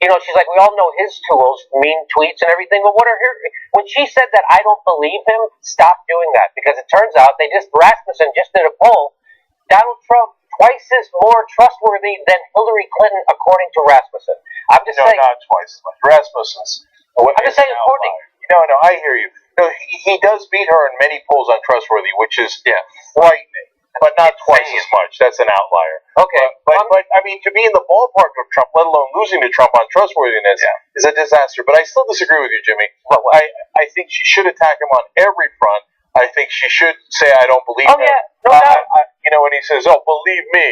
Speaker 3: You know, she's like, we all know his tools, mean tweets and everything, but when she said that I don't believe him, stop doing that, because it turns out Rasmussen just did a poll, Donald Trump twice as more trustworthy than Hillary Clinton, according to Rasmussen. I'm just saying.
Speaker 2: No, not twice as much. Rasmussen's.
Speaker 3: I'm just saying, according.
Speaker 2: No, I hear you. No, he does beat her in many polls on trustworthy, which is frightening, but not twice as much. That's an outlier.
Speaker 3: Okay.
Speaker 2: But I mean, to be in the ballpark of Trump, let alone losing to Trump on trustworthiness, is a disaster. But I still disagree with you, Jimmy. I think she should attack him on every front. I think she should say, I don't believe him.
Speaker 3: Yeah, no doubt.
Speaker 2: When he says, oh, believe me.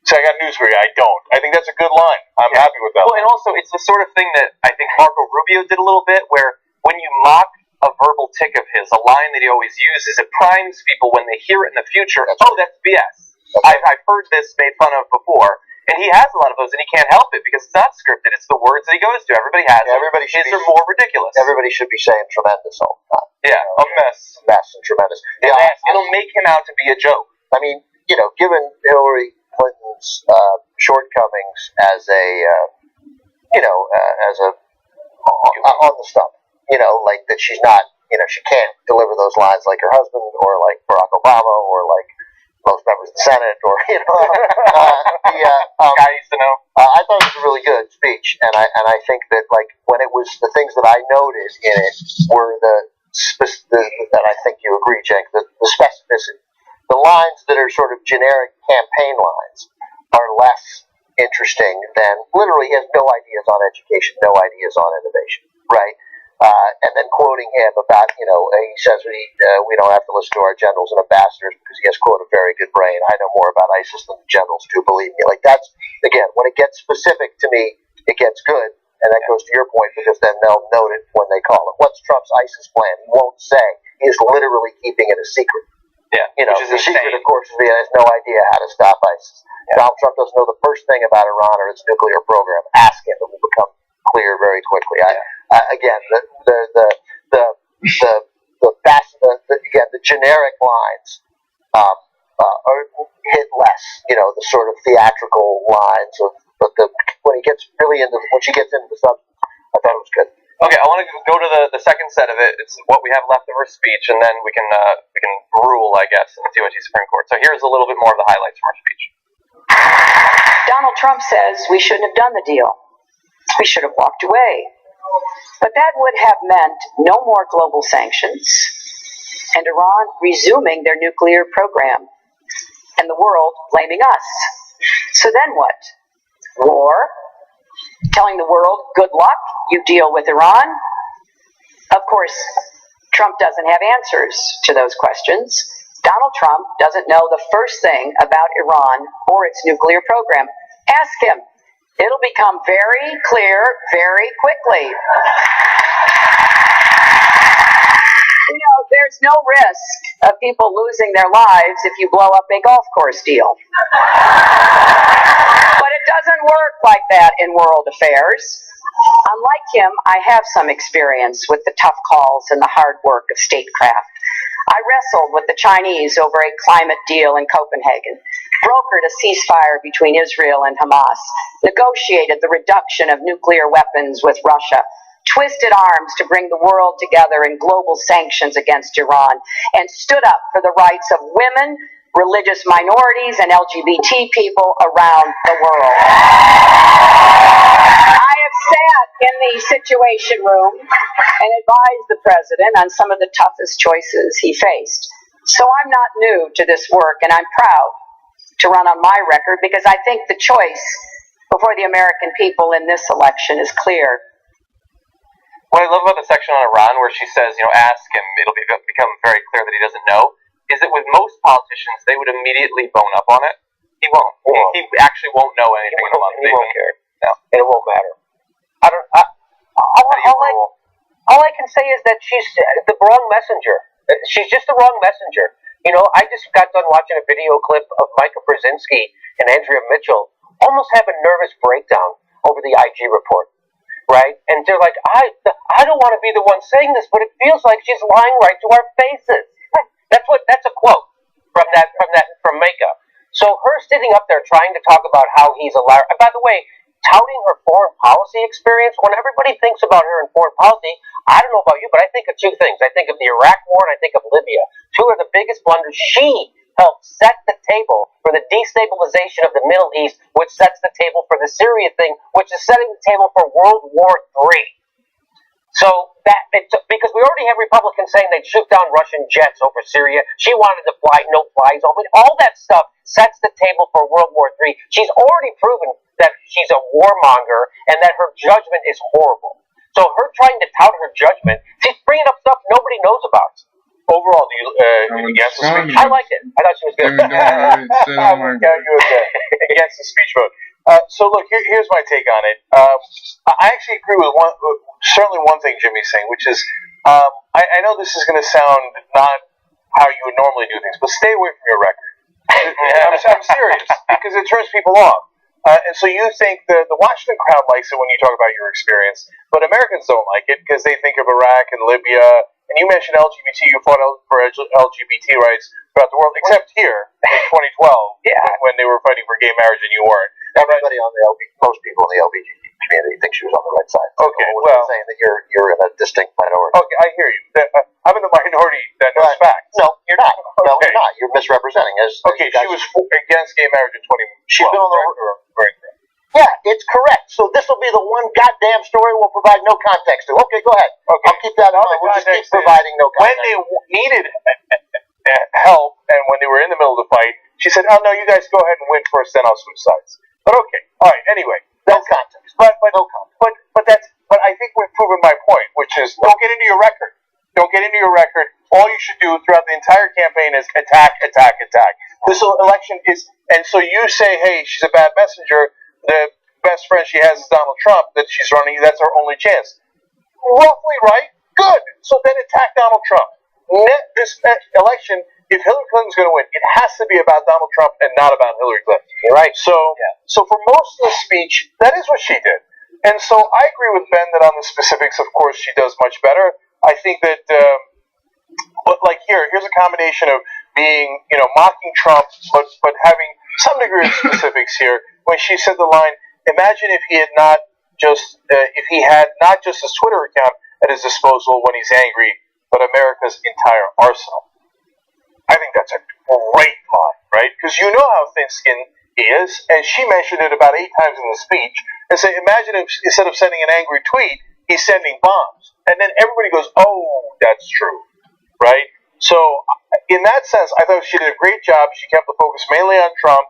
Speaker 2: So I got news for you. I don't. I think that's a good line. I'm happy with that.
Speaker 5: Well, and also, it's the sort of thing that I think Marco Rubio did a little bit, where when you mock a verbal tick of his, a line that he always uses, it primes people when they hear it in the future. That's BS. I've heard this made fun of before, and he has a lot of those, and he can't help it because it's not scripted. It's the words that he goes to. Everybody has them. His are more ridiculous.
Speaker 6: Everybody should be saying tremendous all the time.
Speaker 5: Yeah, a mess.
Speaker 6: Mess and tremendous.
Speaker 5: It'll make him out to be a joke.
Speaker 6: I mean, given Hillary Clinton's shortcomings as on the stump, like that she's not, she can't deliver those lines like her husband or like Barack Obama or like most members of the Senate or
Speaker 5: I used to know.
Speaker 6: I thought it was a really good speech, and I think that like when it was the things that I noted in it were that I think you agree, Cenk, the specificity. The lines that are sort of generic campaign lines are less interesting than literally he has no ideas on education, no ideas on innovation, right? And then quoting him about, he says we don't have to listen to our generals and ambassadors because he has, quote, a very good brain. I know more about ISIS than the generals do, believe me. Like that's, again, when it gets specific to me, it gets good. And that goes to your point because then they'll note it when they call it. What's Trump's ISIS plan? He won't say. He is literally keeping it a secret.
Speaker 5: Yeah,
Speaker 6: which is the secret, of course, is he has no idea how to stop ISIS. Yeah. Donald Trump doesn't know the first thing about Iran or its nuclear program. Ask him; it will become clear very quickly. Again, the generic lines are hit less. The sort of theatrical lines of But when she gets into the substance, I thought it was good.
Speaker 5: Okay, I want to go to the second set of it. It's what we have left of her speech, and then we can rule, I guess, in the TYT Supreme Court. So here's a little bit more of the highlights from her speech.
Speaker 9: Donald Trump says we shouldn't have done the deal. We should have walked away. But that would have meant no more global sanctions and Iran resuming their nuclear program and the world blaming us. So then what? War? Telling the world, good luck, you deal with Iran? Of course, Trump doesn't have answers to those questions. Donald Trump doesn't know the first thing about Iran or its nuclear program. Ask him. It'll become very clear very quickly. There's no risk of people losing their lives if you blow up a golf course deal. But it doesn't work like that in world affairs. Unlike him, I have some experience with the tough calls and the hard work of statecraft. I wrestled with the Chinese over a climate deal in Copenhagen, brokered a ceasefire between Israel and Hamas, negotiated the reduction of nuclear weapons with Russia, twisted arms to bring the world together in global sanctions against Iran, and stood up for the rights of women, religious minorities, and LGBT people around the world. I have sat in the Situation Room and advised the president on some of the toughest choices he faced. So I'm not new to this work, and I'm proud to run on my record because I think the choice before the American people in this election is clear.
Speaker 5: What I love about the section on Iran where she says, ask him, it'll become very clear that he doesn't know, is that with most politicians, they would immediately bone up on it. He won't. He actually won't know anything about it.
Speaker 6: He won't care.
Speaker 5: No.
Speaker 6: And it won't matter.
Speaker 3: All I can say is that she's the wrong messenger. She's just the wrong messenger. I just got done watching a video clip of Micah Brzezinski and Andrea Mitchell almost have a nervous breakdown over the IG report. Right? And they're like, I don't want to be the one saying this, but it feels like she's lying right to our faces. That's a quote from Micah. So her sitting up there trying to talk about how he's a liar. And by the way, touting her foreign policy experience, when everybody thinks about her in foreign policy, I don't know about you, but I think of two things. I think of the Iraq War and I think of Libya. Two are the biggest blunders. She helped set the table for the destabilization of the Middle East, which sets the table for the Syria thing, which is setting the table for World War III. So because we already have Republicans saying they'd shoot down Russian jets over Syria. She wanted to fly no-fly zone. All that stuff sets the table for World War III. She's already proven that she's a warmonger and that her judgment is horrible. So her trying to tout her judgment, she's bringing up stuff nobody knows about.
Speaker 2: Overall, do you against the speech?
Speaker 3: I liked it. I thought she was good.
Speaker 2: You against the speech vote. So look, here's my take on it. I actually agree with certainly one thing Jimmy's saying, which is I know this is going to sound not how you would normally do things, but stay away from your record. I'm serious because it turns people off. And so you think the Washington crowd likes it when you talk about your experience, but Americans don't like it because they think of Iraq and Libya. And you mentioned LGBT. You fought for LGBT rights throughout the world, except here in 2012 when they were fighting for gay marriage and you weren't.
Speaker 6: Everybody on most people in the LGBT community think she was on the right side.
Speaker 2: Okay,
Speaker 6: well, saying that you're in a distinct minority.
Speaker 2: Okay, I hear you. I'm in the minority that knows facts.
Speaker 6: No, you're not. No, you're not. You're misrepresenting.
Speaker 2: Okay, she was against gay marriage in 2012.
Speaker 6: She's been on the Yeah, it's correct. So this will be the one goddamn story we'll provide no context to. Okay, go ahead. Okay. I'll keep that in mind. We'll just keep providing no context.
Speaker 2: When they needed help and when they were in the middle of the fight, she said, "Oh no, you guys go ahead and win first, then I'll switch sides." But okay, all right. Anyway,
Speaker 6: no context.
Speaker 2: But I think we've proven my point, which is don't get into your record. Don't get into your record. All you should do throughout the entire campaign is attack, attack, attack. This election is, and so you say, "Hey, she's a bad messenger." The best friend she has is Donald Trump, that she's running, that's her only chance. Roughly right? Good. So then attack Donald Trump. This election, if Hillary Clinton's going to win, it has to be about Donald Trump and not about Hillary Clinton.
Speaker 6: Right.
Speaker 2: So for most of the speech, that is what she did. And so I agree with Ben that on the specifics, of course, she does much better. I think that, but like here's a combination of being, mocking Trump, but having some degree of specifics here. When she said the line, imagine if he had not just his Twitter account at his disposal when he's angry, but America's entire arsenal. I think that's a great line, right? Because you know how thin-skinned he is, and she mentioned it about 8 times in the speech, and say, imagine if instead of sending an angry tweet, he's sending bombs. And then everybody goes, oh, that's true, right? So, in that sense, I thought she did a great job. She kept the focus mainly on Trump.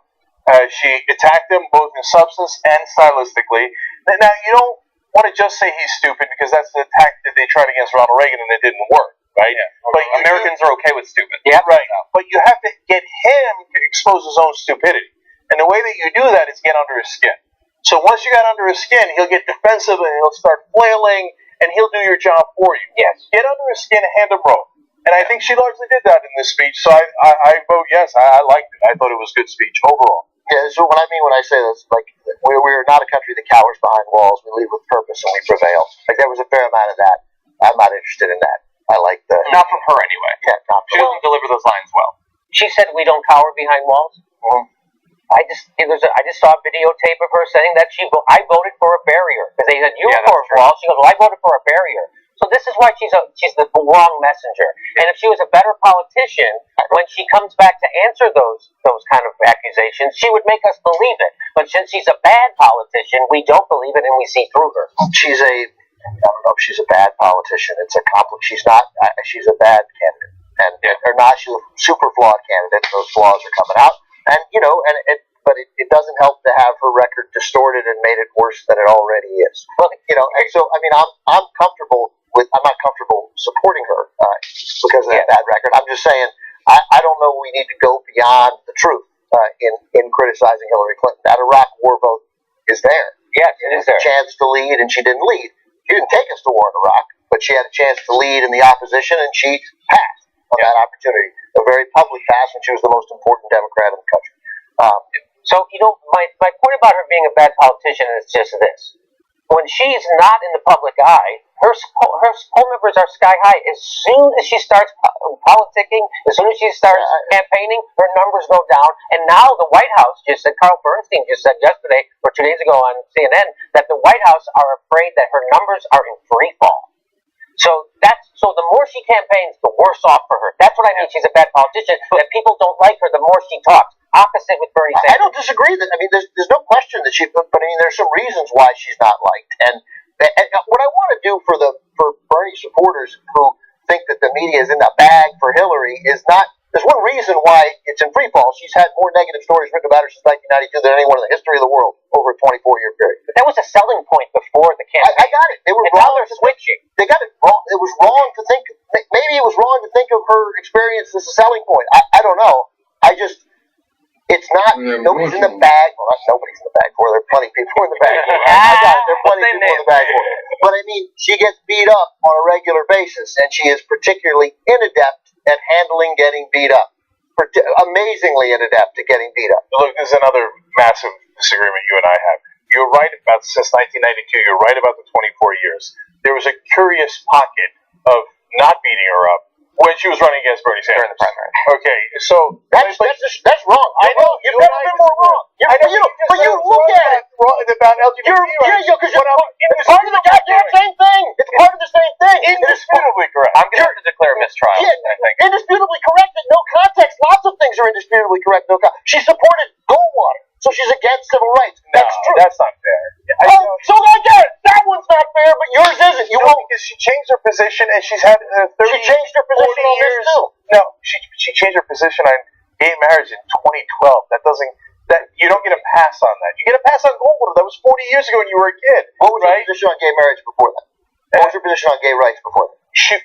Speaker 2: She attacked him both in substance and stylistically. Now, you don't want to just say he's stupid, because that's the attack that they tried against Ronald Reagan, and it didn't work. Right?
Speaker 5: Yeah. But Americans are okay with stupid.
Speaker 2: Yeah, right. But you have to get him to expose his own stupidity. And the way that you do that is get under his skin. So once you got under his skin, he'll get defensive and he'll start flailing and he'll do your job for you. Yes. Get under his skin and hand him rope. And I think she largely did that in this speech. So I vote yes. I liked it. I thought it was a good speech overall.
Speaker 6: Yeah, so what I mean when I say this, like, we're not a country that cowers behind walls. We lead with purpose and we prevail. Like, there was a fair amount of that. I'm not interested in that. I like the...
Speaker 5: Not from her, anyway.
Speaker 6: Yeah, not from
Speaker 5: She doesn't deliver those lines well.
Speaker 3: She said we don't cower behind walls.
Speaker 6: Mm-hmm.
Speaker 3: I just saw a videotape of her saying that I voted for a barrier, because they said you were for a wall. She goes, well, I voted for a barrier. So this is why she's the wrong messenger. And if she was a better politician, when she comes back to answer those kind of accusations, she would make us believe it. But since she's a bad politician, we don't believe it and we see through her.
Speaker 6: I don't know if she's a bad politician. It's a she's not. She's a bad candidate, and or not. She's a super flawed candidate. Those flaws are coming out, and but it doesn't help to have her record distorted and made it worse than it already is. Well, and so I mean, I'm comfortable with. I'm not comfortable supporting her because of that bad record. I'm just saying I don't know. We need to go beyond the truth in criticizing Hillary Clinton. That Iraq War vote is there.
Speaker 3: Yes, it is there.
Speaker 6: A chance to lead, and she didn't lead. She didn't take us to war in Iraq, but she had a chance to lead in the opposition, and she passed on that opportunity. A very public pass, and she was the most important Democrat in the country.
Speaker 3: So, my point about her being a bad politician is just this. When she's not in the public eye, her poll numbers are sky high. As soon as she starts politicking, as soon as she starts campaigning, her numbers go down. And now the White House just said, Carl Bernstein just said yesterday or 2 days ago on CNN, that the White House are afraid that her numbers are in free fall. So the more she campaigns, the worse off for her. That's what I mean. She's a bad politician. That people don't like her the more she talks. Opposite with Bernie Sanders.
Speaker 6: I don't disagree. There's no question that but there's some reasons why she's not liked. And what I want to do for Bernie supporters who think that the media is in the bag for Hillary is not. There's one reason why it's in free fall. She's had more negative stories written about her since 1992 than anyone in the history of the world over a 24-year period.
Speaker 3: But that was a selling point before the campaign.
Speaker 6: I got it. They were wrong.
Speaker 3: They're switching.
Speaker 6: They got it wrong. It was wrong to think. Maybe it was wrong to think of her experience as a selling point. I don't know. It's not. Nobody's in the bag. Well, nobody's in the bag for her. There are plenty of people in the bag for her. I got it. There are plenty of people in the bag for her. But I mean, she gets beat up on a regular basis, and she is particularly inadept at handling getting beat up. Amazingly inadept at getting beat up.
Speaker 2: Look, there's another massive disagreement you and I have. You're right about since 1992. You're right about the 24 years. There was a curious pocket of not beating her up when she was running against Bernie Sanders
Speaker 5: during the primary.
Speaker 2: Okay, so
Speaker 6: that's wrong. I know you've never been more wrong. But you look at it
Speaker 2: about LGBT rights.
Speaker 6: Because it's part of the goddamn same thing. It's part of the same thing.
Speaker 2: Indisputably correct.
Speaker 5: I'm going to have to declare a mistrial.
Speaker 6: Yeah,
Speaker 5: I think.
Speaker 6: Indisputably correct in no context. Lots of things are indisputably correct in no context. She supported Goldwater, so she's against civil rights. That's true.
Speaker 2: That's not fair.
Speaker 6: So I get it. That one's not fair, but yours isn't. You won't.
Speaker 2: Because she changed her position, and she's had 30
Speaker 6: She changed her position on this too.
Speaker 2: No, she changed her position on gay marriage in 2012. You don't get a pass on that. You get a pass on Goldwater. That was 40 years ago when you were a kid.
Speaker 6: What was your position on gay marriage before that? What was your position on gay rights before that?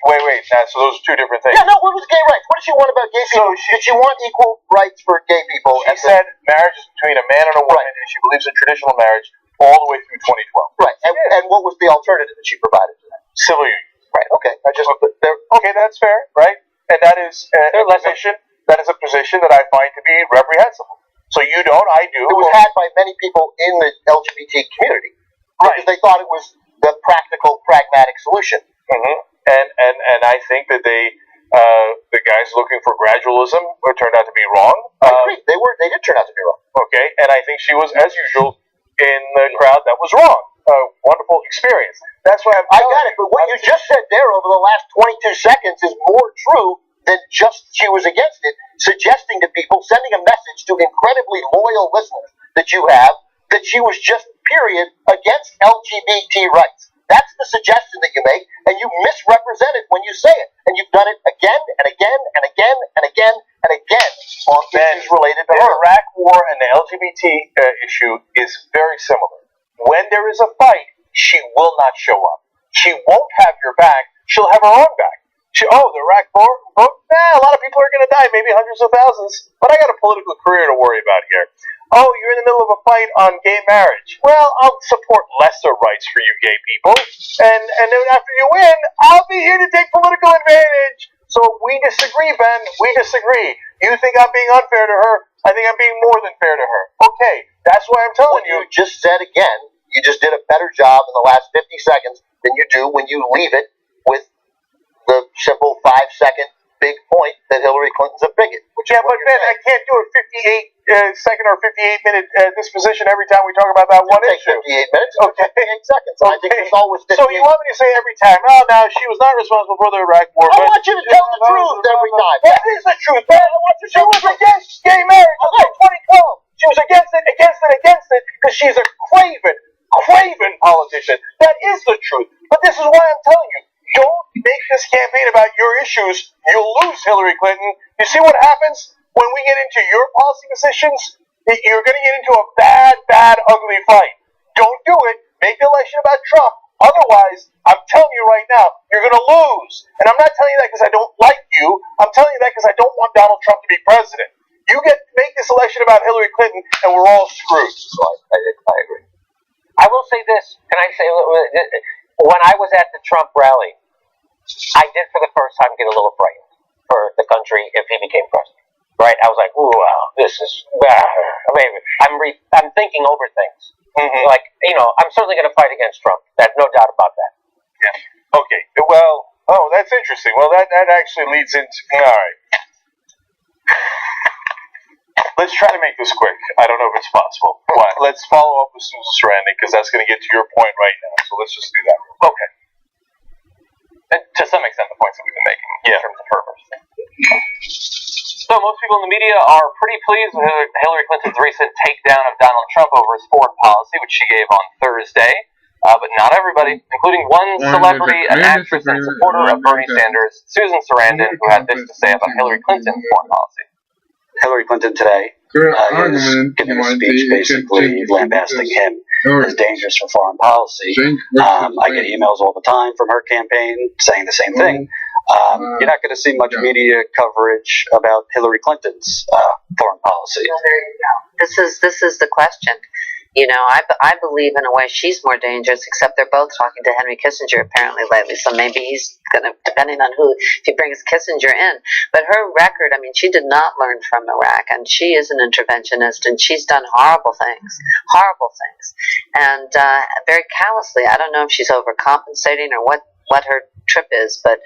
Speaker 2: Wait. So those are two different things.
Speaker 6: Yeah, no. What was gay rights? What did she want about gay people? Did she want equal rights for gay people?
Speaker 2: She said marriage is between a man and a woman, and she believes in traditional marriage all the way through 2012.
Speaker 6: Right. And what was the alternative that she provided to that?
Speaker 2: Civil union.
Speaker 6: Right. Okay.
Speaker 2: Okay, that's fair, right? And that is a position. That is a position that I find to be reprehensible. So you don't, I do.
Speaker 6: It was had by many people in the LGBT community because they thought it was the practical, pragmatic solution.
Speaker 2: Mm-hmm. And I think that the guys looking for gradualism turned out to be wrong.
Speaker 6: I agree. They did turn out to be wrong.
Speaker 2: Okay, and I think she was, as usual, in the crowd was wrong. Wonderful experience. That's why
Speaker 6: I got it, but what you just said there over the last 22 seconds is more true than just she was against it, suggesting to people, sending a message to incredibly loyal listeners that you have, that she was just, period, against LGBT rights. That's the suggestion that you make, and you misrepresent it when you say it. And you've done it again and again and again and again and again on issues related to
Speaker 2: the
Speaker 6: her.
Speaker 2: Iraq War and the LGBT issue is very similar. When there is a fight, she will not show up. She won't have your back. She'll have her own back. The Iraq War, a lot of people are going to die, maybe hundreds of thousands, but I got a political career to worry about here. Oh, you're in the middle of a fight on gay marriage. Well, I'll support lesser rights for you gay people, and then after you win, I'll be here to take political advantage. So we disagree, Ben. We disagree. You think I'm being unfair to her. I think I'm being more than fair to her. Okay, that's why I'm telling you.
Speaker 6: You just said again, you just did a better job in the last 50 seconds than you do when you leave it with the simple 5-second big point that Hillary Clinton's a bigot.
Speaker 2: Yeah, but Ben, I can't do a 58-second or 58-minute disposition every time we talk about that one issue.
Speaker 6: 58 minutes.
Speaker 2: Okay.
Speaker 6: 58 seconds. I think it's always 58.
Speaker 2: So you want me to say every time, oh, no, she was not responsible for the Iraq War.
Speaker 6: I want you to tell the truth every time.
Speaker 2: What is the truth, Ben? She was against gay marriage until 2012. She was against it, because she's a craven politician. That is the truth. But this is why I'm telling you, don't make this campaign about your issues. You'll lose, Hillary Clinton. You see what happens when we get into your policy positions? You're going to get into a bad, ugly fight. Don't do it. Make the election about Trump. Otherwise, I'm telling you right now, you're going to lose. And I'm not telling you that because I don't like you. I'm telling you that because I don't want Donald Trump to be president. You make this election about Hillary Clinton, and we're all screwed.
Speaker 6: So I agree.
Speaker 3: I will say this. Can I say, when I was at the Trump rally, I did for the first time get a little frightened for the country if he became president. Right? I was like, ooh, this is. I'm thinking over things. Mm-hmm. Like, I'm certainly going to fight against Trump. There's no doubt about that.
Speaker 2: Yeah. Okay. Well, that's interesting. Well, that actually leads into. All right. Let's try to make this quick. I don't know if it's possible. Let's follow up with Susan Sarandon because that's going to get to your point right now. So let's just do that.
Speaker 5: Okay. And to some extent, the points that we've been making in terms of her versus. So most people in the media are pretty pleased with Hillary Clinton's recent takedown of Donald Trump over his foreign policy, which she gave on Thursday. But not everybody, including one celebrity, an actress and supporter of Bernie Sanders, Susan Sarandon, who had this to say about Hillary Clinton's foreign policy.
Speaker 10: Hillary Clinton today is giving a speech basically lambasting him as dangerous for foreign policy. I get emails all the time from her campaign saying the same thing. You're not going to see much media coverage about Hillary Clinton's foreign policy.
Speaker 9: Well, there you go. This is the question. I believe in a way she's more dangerous, except they're both talking to Henry Kissinger apparently lately, so maybe he's going to, depending on if he brings Kissinger in. But her record, she did not learn from Iraq, and she is an interventionist, and she's done horrible things, and very callously. I don't know if she's overcompensating or what her trip is, but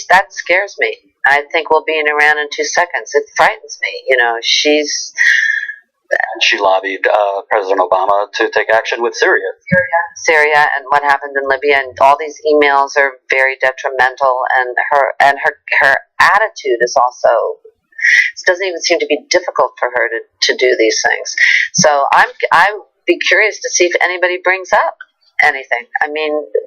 Speaker 9: that scares me. I think we'll be in Iran in 2 seconds. It frightens me.
Speaker 10: She lobbied President Obama to take action with Syria.
Speaker 9: Syria, and what happened in Libya, and all these emails are very detrimental. And her attitude is also. It doesn't even seem to be difficult for her to do these things. So I'd be curious to see if anybody brings up anything.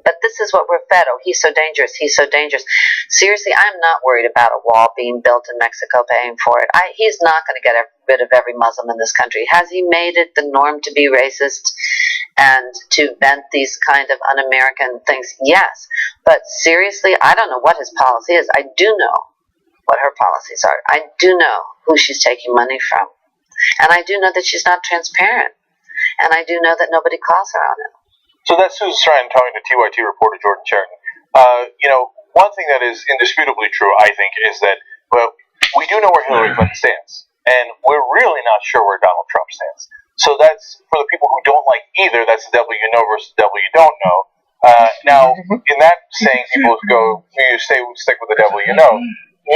Speaker 9: But this is what we're fed. Oh, he's so dangerous. He's so dangerous. Seriously, I'm not worried about a wall being built in Mexico paying for it. He's not going to get rid of every Muslim in this country. Has he made it the norm to be racist and to vent these kind of un-American things? Yes. But seriously, I don't know what his policy is. I do know what her policies are. I do know who she's taking money from. And I do know that she's not transparent. And I do know that nobody calls her on it.
Speaker 2: So that's Susan Sarandon talking to TYT reporter Jordan Sheridan. One thing that is indisputably true, I think, is that, we do know where Hillary Clinton stands. And we're really not sure where Donald Trump stands. So that's, for the people who don't like either, that's the devil you know versus the devil you don't know. Now, in that saying, people go, you stick with the devil you know.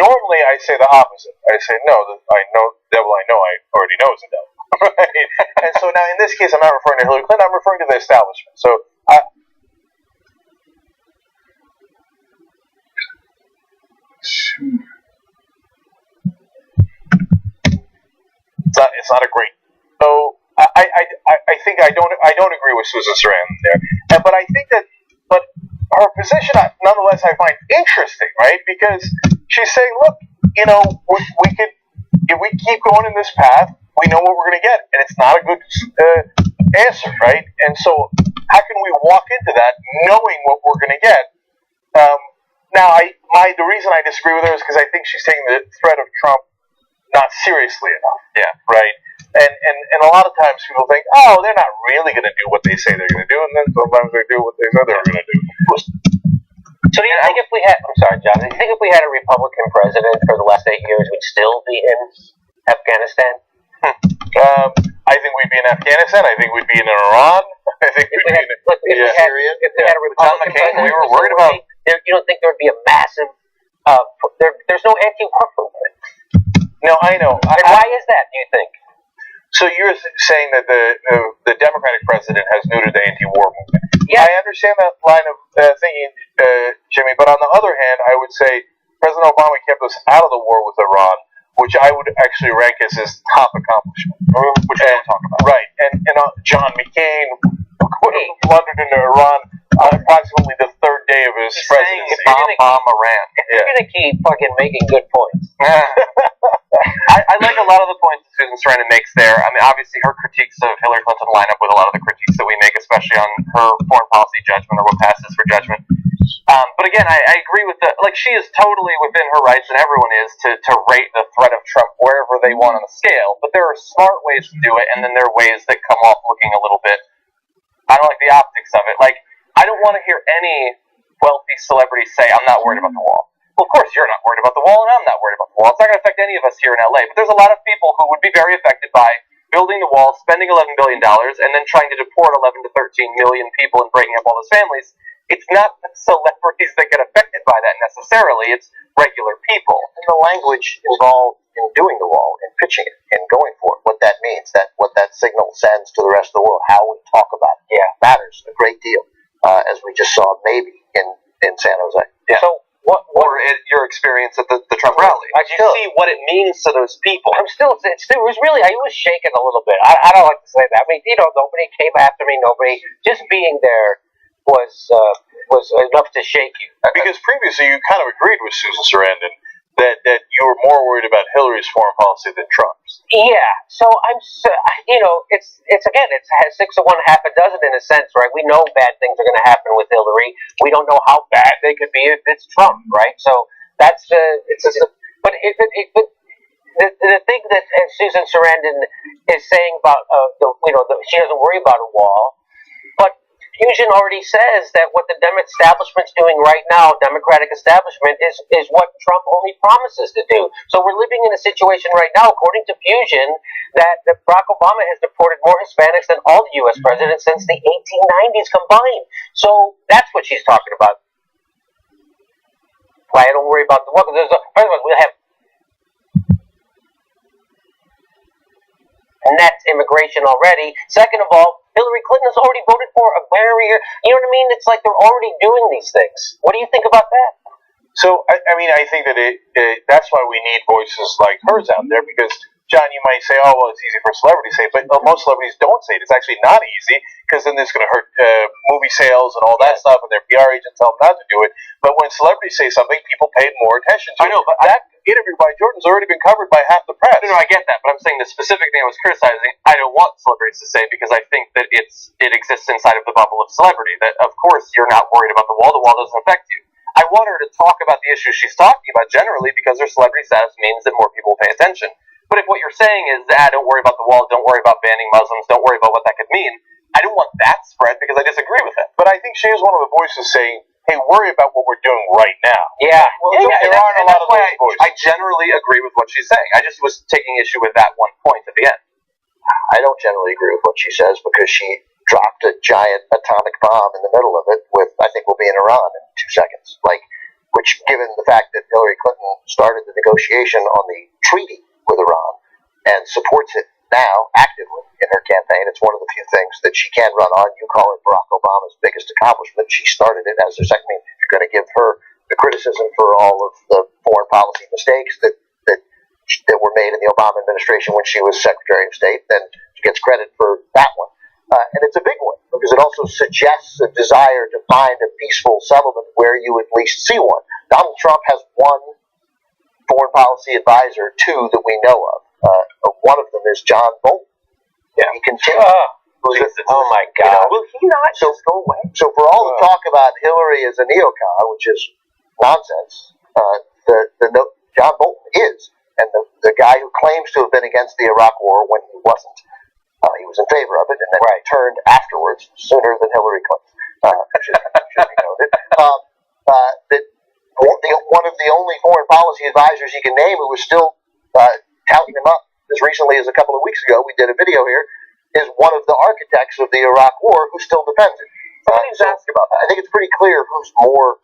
Speaker 2: Normally, I say the opposite. I say, no, the devil I know I already know is the devil. Right. And so now in this case, I'm not referring to Hillary Clinton. I'm referring to the establishment. So it's not a great. So I think I don't agree with Susan Sarandon there, but I think that her position nonetheless I find interesting, right? Because she's saying, look, we could if we keep going in this path, we know what we're going to get, and it's not a good answer, right? And so how can we walk into that knowing what we're going to get? Now, the reason I disagree with her is because I think she's taking the threat of Trump not seriously enough. Yeah, right. And a lot of times people think, oh, they're not really going to do what they say they're going to do, and then sometimes they do what they said they were going to do.
Speaker 3: So do you think if we had, I'm sorry, John, do you think if we had a Republican president for the last 8 years, we'd still be in Afghanistan?
Speaker 2: I think we'd be in Afghanistan. I think we'd be in Iran. I think we'd be in Syria.
Speaker 3: If we had a Republican president,
Speaker 2: we were worried about.
Speaker 3: You don't think there would be a massive? There's no anti-war movement.
Speaker 2: No, I know.
Speaker 3: And why is that? Do you think?
Speaker 2: So you're saying that the Democratic president has neutered the anti-war movement?
Speaker 3: Yeah.
Speaker 2: I understand that line of thinking, Jimmy. But on the other hand, I would say President Obama kept us out of the war with Iran, which I would actually rank as his top accomplishment, which we don't talk about. Right, and John McCain blundered into Iran on approximately the third day of his presidency.
Speaker 3: Bomb Iran. You're going to keep fucking making good points.
Speaker 5: I like a lot of the points that Susan Sarandon makes there. I mean, obviously, her critiques of Hillary Clinton line up with a lot of the critiques that we make, especially on her foreign policy judgment or what passes for judgment. But again, I agree with she is totally within her rights, and everyone is, to rate the threat of Trump wherever they want on the scale. But there are smart ways to do it, and then there are ways that come off looking a little bit, I don't like the optics of it. Like, I don't want to hear any wealthy celebrity say, I'm not worried about the wall. Well, of course you're not worried about the wall, and I'm not worried about the wall. It's not going to affect any of us here in LA. But there's a lot of people who would be very affected by building the wall, spending $11 billion, and then trying to deport 11 to 13 million people and breaking up all those families. It's not the celebrities that get affected by that necessarily. It's regular people.
Speaker 6: And the language involved in doing the wall and pitching it and going for it, what that means, what that signal sends to the rest of the world, how we talk about it, matters a great deal, as we just saw maybe in San Jose.
Speaker 5: Yeah. So or your experience at the Trump rally. You see what it means to those people.
Speaker 3: It was really, I was shaken a little bit. I don't like to say that. I mean, nobody came after me, just being there was enough to shake you.
Speaker 2: Because previously you kind of agreed with Susan Sarandon that you were more worried about Hillary's foreign policy than Trump's.
Speaker 3: Yeah. So it's again, it's 6 of one, half a dozen in a sense, right? We know bad things are going to happen with Hillary. We don't know how bad they could be if it's Trump, right? So that's but the thing that Susan Sarandon is saying about she doesn't worry about a wall, but Fusion already says that what the establishment's doing right now, Democratic establishment, is what Trump only promises to do. So we're living in a situation right now, according to Fusion, that Barack Obama has deported more Hispanics than all the U.S. presidents since the 1890s combined. So that's what she's talking about. Why I don't worry about the first of all, we'll have net immigration already. Second of all, Hillary Clinton has already voted for a barrier. You know what I mean? It's like they're already doing these things. What do you think about that?
Speaker 2: So, I think that that's why we need voices like hers out there, because, John, you might say, oh, well, it's easy for celebrities to say it, but most celebrities don't say it. It's actually not easy, because then it's going to hurt movie sales and all that stuff, and their PR agents tell them not to do it. But when celebrities say something, people pay more attention to it. I know, but that interview by Jordan's already been covered by half the press.
Speaker 5: No, I get that, but I'm saying the specific thing I was criticizing, I don't want celebrities to say, because I think that it exists inside of the bubble of celebrity, that of course you're not worried about the wall doesn't affect you. I want her to talk about the issues she's talking about generally, because her celebrity status means that more people pay attention. But if what you're saying is, don't worry about the wall, don't worry about banning Muslims, don't worry about what that could mean, I don't want that spread, because I disagree with it.
Speaker 2: But I think she is one of the voices saying, hey, worry about what we're doing right now.
Speaker 3: Yeah.
Speaker 2: There aren't a lot of those voices.
Speaker 5: I generally agree with what she's saying. I just was taking issue with that one point at the end.
Speaker 6: I don't generally agree with what she says, because she dropped a giant atomic bomb in the middle of it I think we'll be in Iran in 2 seconds. Which, given the fact that Hillary Clinton started the negotiation on the treaty with Iran and supports it now actively in her campaign. It's one of the few things that she can run on. You call it Barack Obama's biggest accomplishment. She started it as her second. I mean, you're going to give her the criticism for all of the foreign policy mistakes that were made in the Obama administration when she was Secretary of State. Then she gets credit for that one. And it's a big one because it also suggests a desire to find a peaceful settlement where you at least see one. Donald Trump has one foreign policy advisor, two that we know of. One of them is John Bolton. Yeah. He continues.
Speaker 3: Oh my God! Will he not just go away?
Speaker 6: So for all the talk about Hillary as a neocon, which is nonsense, John Bolton is, and the guy who claims to have been against the Iraq War when he wasn't. He was in favor of it, and then turned afterwards sooner than Hillary Clinton. Should be noted. That one of the only foreign policy advisors he can name who was still touting him up as recently as a couple of weeks ago, we did a video here, is one of the architects of the Iraq War who still defends it.
Speaker 3: Somebody's asked about that.
Speaker 6: I think it's pretty clear who's more,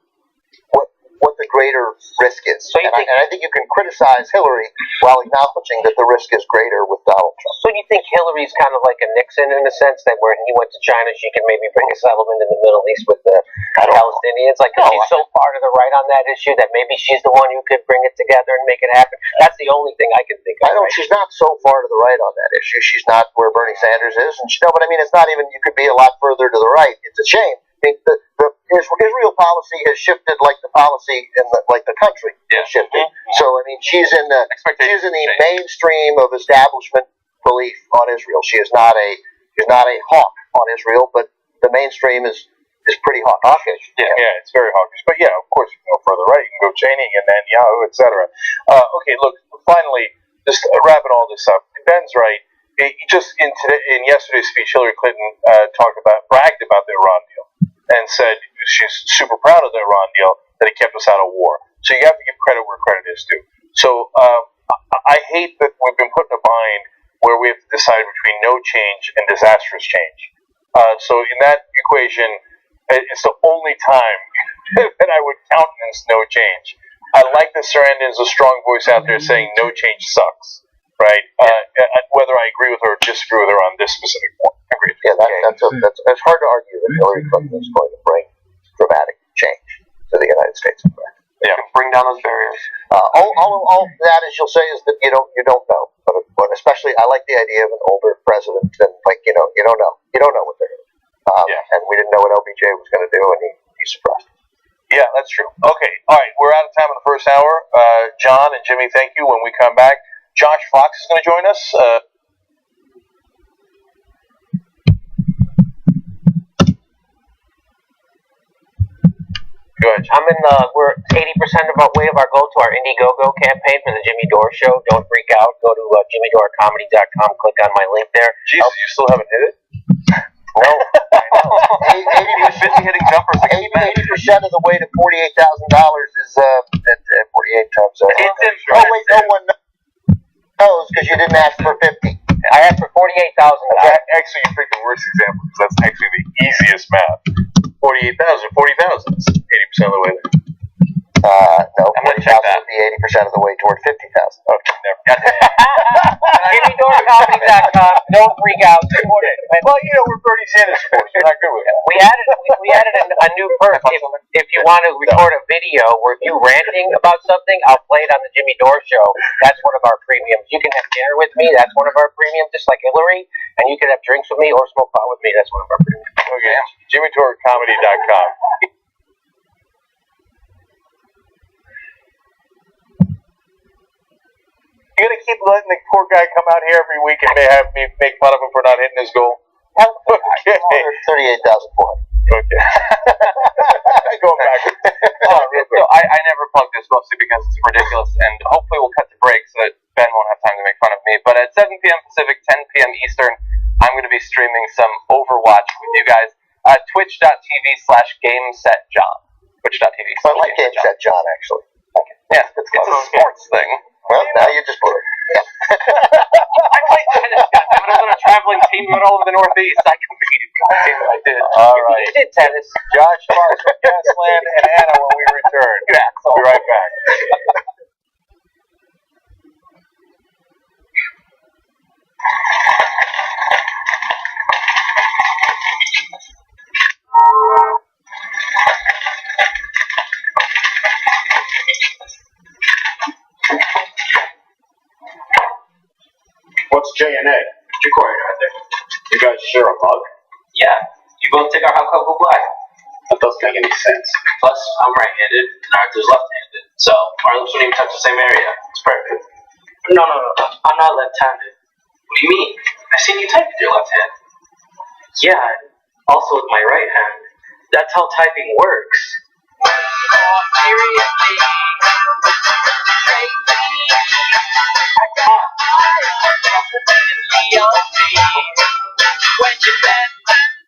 Speaker 6: what the greater risk is.
Speaker 3: So
Speaker 6: and I think you can criticize Hillary while acknowledging that the risk is greater with Donald Trump.
Speaker 3: So you think Hillary's kind of like a Nixon in a sense, that when he went to China, she can maybe bring a settlement in the Middle East with the Palestinians? Like, she's so far to the right on that issue that maybe she's the one who could bring it together and make it happen. That's the only thing I can think of.
Speaker 6: She's not so far to the right on that issue. She's not where Bernie Sanders is. And but I mean, it's not even, you could be a lot further to the right. It's a shame. I mean, the Israel policy has shifted like the policy in the country has shifted. Mm-hmm. So I mean, she's in the mainstream of establishment belief on Israel. She is not a hawk on Israel, but the mainstream is pretty hawkish.
Speaker 2: Yeah, it's very hawkish. But yeah, of course, you can go further right. You can go Cheney and then Yahoo, etc. Okay, look. Finally, just wrapping all this up. Ben's right. In yesterday's speech, Hillary Clinton bragged about the Iran deal and said she's super proud of the Iran deal, that it kept us out of war. So you have to give credit where credit is due. So I hate that we've been put in a bind where we have to decide between no change and disastrous change. So in that equation, it's the only time that I would countenance no change. I like that Sarandon's a strong voice out there saying no change sucks. Right? Whether I agree with her or disagree with her on this specific point. Agreed.
Speaker 6: Yeah, that's hard to argue that Hillary Clinton is going to bring dramatic change to the United States of America.
Speaker 3: Yeah, bring down those barriers.
Speaker 6: All that, as you'll say, is that you don't know. But especially, I like the idea of an older president, and you don't know what they're doing. And we didn't know what LBJ was going to do, and he surprised us.
Speaker 2: Yeah, that's true. Okay, all right, we're out of time in the first hour. John and Jimmy, thank you. When we come back, Josh Fox is going to join us. Go ahead.
Speaker 3: We're 80% of our way of our goal to our Indiegogo campaign for the Jimmy Dore Show. Don't freak out. Go to JimmyDoreComedy.com. Click on my link there.
Speaker 2: Jesus, you still haven't hit it?
Speaker 6: No. I know.
Speaker 2: 80 hitting jumpers.
Speaker 6: 80% of the way to $48,000 is at 48 times. No one knows because you didn't ask for 50.
Speaker 3: I asked for 48,000.
Speaker 2: Actually, you picked the worst example because that's actually the easiest math. 40,000 is 80% of the way there.
Speaker 6: No, 40,000 would be 80% of the way toward 50,000.
Speaker 2: Okay, never.
Speaker 3: JimmyDoreComedy.com. Don't freak out. Support it.
Speaker 2: Well, we're Bernie Sanders supporters. We're not good with that.
Speaker 3: We added a new perk. If you want to record a video where you ranting about something, I'll play it on the Jimmy Dore Show. That's one of our premiums. You can have dinner with me. That's one of our premiums, just like Hillary. And you can have drinks with me or smoke pot with me. That's one of our premiums.
Speaker 2: Okay, JimmyDoreComedy.com. You're going to keep letting the poor guy come out here every week and have me make fun of him for not hitting his goal?
Speaker 6: Okay. 38,400.
Speaker 2: Okay. Going back.
Speaker 5: So I never plug this mostly because it's ridiculous, and hopefully we'll cut the break so that Ben won't have time to make fun of me. But at 7 p.m. Pacific, 10 p.m. Eastern, I'm going to be streaming some Overwatch with you guys. Twitch.tv/GameSetJohn. Twitch.tv.
Speaker 6: I like GameSetJohn, actually.
Speaker 5: Okay. Yeah, it's a sports thing.
Speaker 6: Well, now you just put it. Yeah.
Speaker 5: I played tennis, goddammit. I was on a traveling team all over the Northeast. I competed. Goddammit, I did.
Speaker 2: All right.
Speaker 3: You did tennis.
Speaker 2: Josh Fox from Gasland and Anna when we return. We'll be right back.
Speaker 3: What's J&A? You're quiet right there. You guys share a mug? Yeah. You both take our hot cocoa black. That doesn't make any sense. Plus, I'm right-handed and Arthur's left-handed. So, our lips wouldn't even touch the same area. It's perfect. No. I'm not left-handed. What do you mean? I seen you type with your left hand. Yeah, also with my right hand. That's how typing works.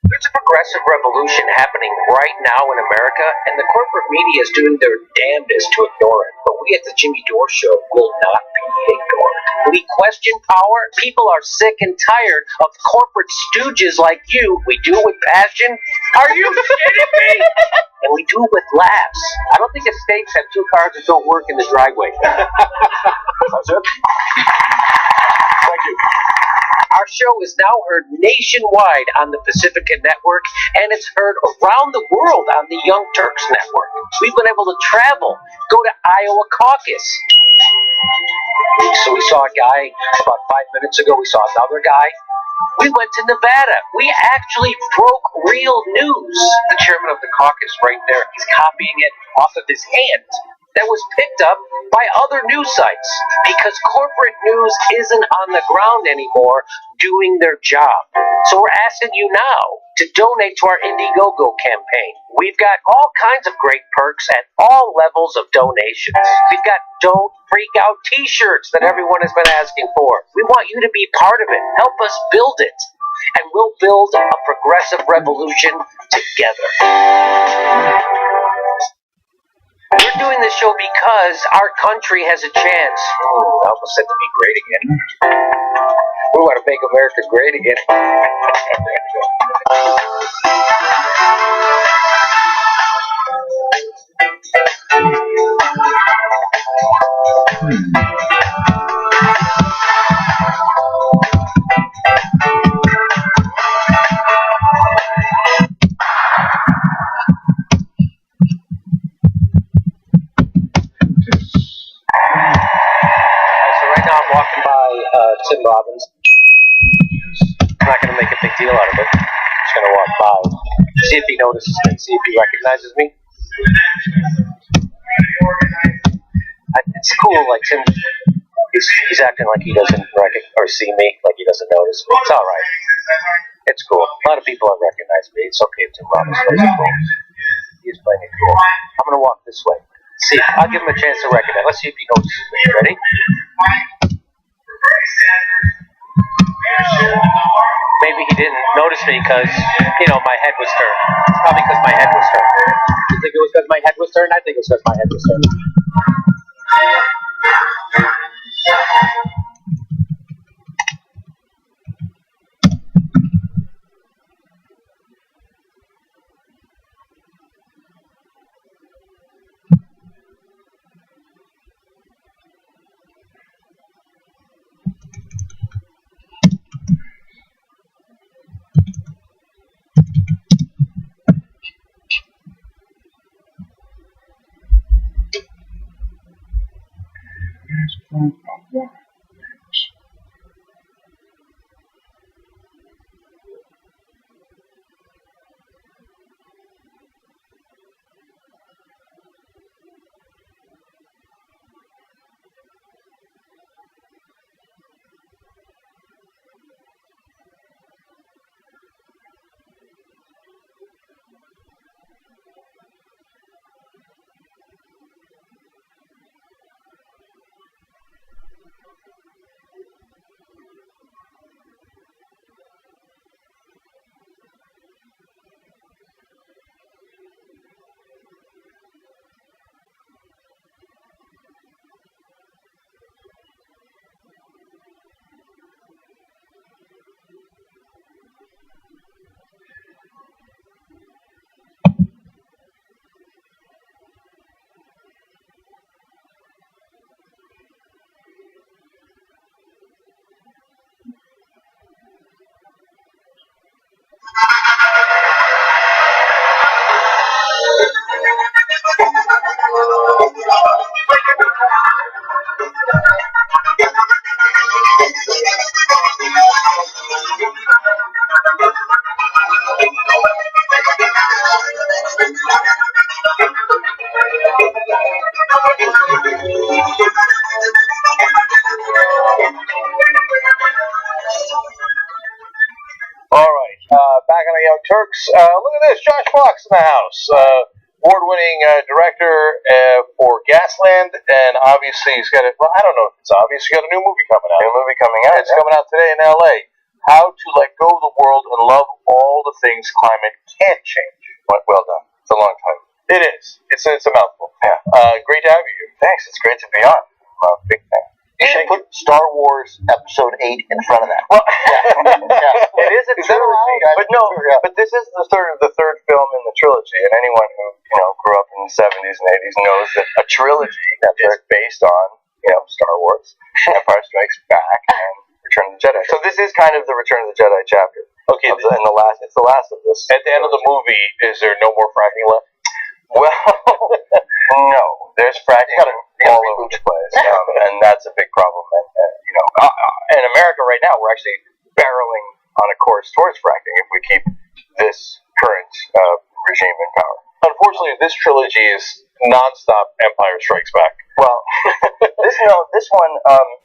Speaker 3: There's a progressive revolution happening right now in America, and the corporate media is doing their damnedest to ignore it. But we at the Jimmy Dore Show will not be ignored. We question power. People are sick and tired of corporate stooges like you. We do it with passion. Are you kidding me? And we do it with laughs. I don't think estates have two cars that don't work in the driveway. That's it. Thank you. Our show is now heard nationwide on the Pacifica Network, and it's heard around the world on the Young Turks Network. We've been able to travel, go to Iowa caucus. So we saw a guy about 5 minutes ago. We saw another guy. We went to Nevada. We actually broke real news. The chairman of the caucus right there, he's copying it off of his hand. That was picked up by other news sites because corporate news isn't on the ground anymore doing their job. So we're asking you now to donate to our Indiegogo campaign. We've got all kinds of great perks at all levels of donations. We've got Don't Freak Out t-shirts that everyone has been asking for. We want you to be part of it. Help us build it. And we'll build a progressive revolution together. We're doing this show because our country has a chance. I almost said to be great again. We want to make America great again. Walking by Tim Robbins. I'm not going to make a big deal out of it. I'm just going to walk by, see if he notices me, see if he recognizes me. It's cool, like Tim, he's acting like he doesn't or see me, like he doesn't notice me. It's alright. It's cool. A lot of people have recognized me. It's okay if Tim Robbins plays it cool. He's playing it cool. I'm going to walk this way. See, I'll give him a chance to recognize. Let's see if he notices me. Ready? Maybe he didn't notice me because, my head was turned. It's probably because my head was turned. You think it was because my head was turned? I think it was because my head was turned.
Speaker 2: All right, back on the Young Turks. Look at this, Josh Fox in the house. Award-winning director for Gasland, and obviously he's got well, I don't know if it's obvious, he's got a new movie coming out. It's coming out today in L.A. How to Let Go of the World and Love All the Things Climate Can't Change. Well done. It's a long time. It is. It's a mouthful. Yeah. Great to have you here.
Speaker 6: Thanks. It's great to be on. Big fan. You should put Star Wars Episode 8 in front of that.
Speaker 2: Well,
Speaker 6: it is a trilogy.
Speaker 2: But this is the third film in the trilogy, and anyone who grew up in the 70s and 80s knows that a trilogy is based on Star Wars, Empire Strikes Back, and Return of the Jedi. So this is kind of the Return of the Jedi chapter. Okay, it's the last of this. At the end of the movie, is there no more fracking left? Well, no. There's fracking all over the place, and that's a big problem. And in America right now, we're actually barreling on a course towards fracking if we keep this current regime in power. Unfortunately, this trilogy is nonstop Empire Strikes Back. Well, this one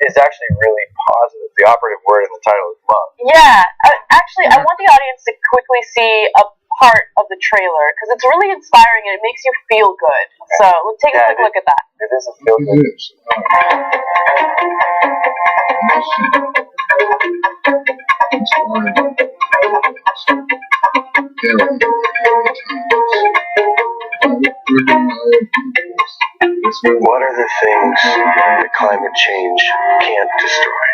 Speaker 2: is actually really positive. The operative word in the title is love.
Speaker 11: Yeah, actually, I want the audience to quickly see a part of the trailer because it's really inspiring and it makes you feel good. So let's take a quick look at that.
Speaker 2: It is a feel good.
Speaker 1: It is.
Speaker 6: What are the things that climate change can't destroy?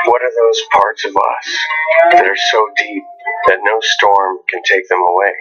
Speaker 6: What are those parts of us that are so deep that no storm can take them away?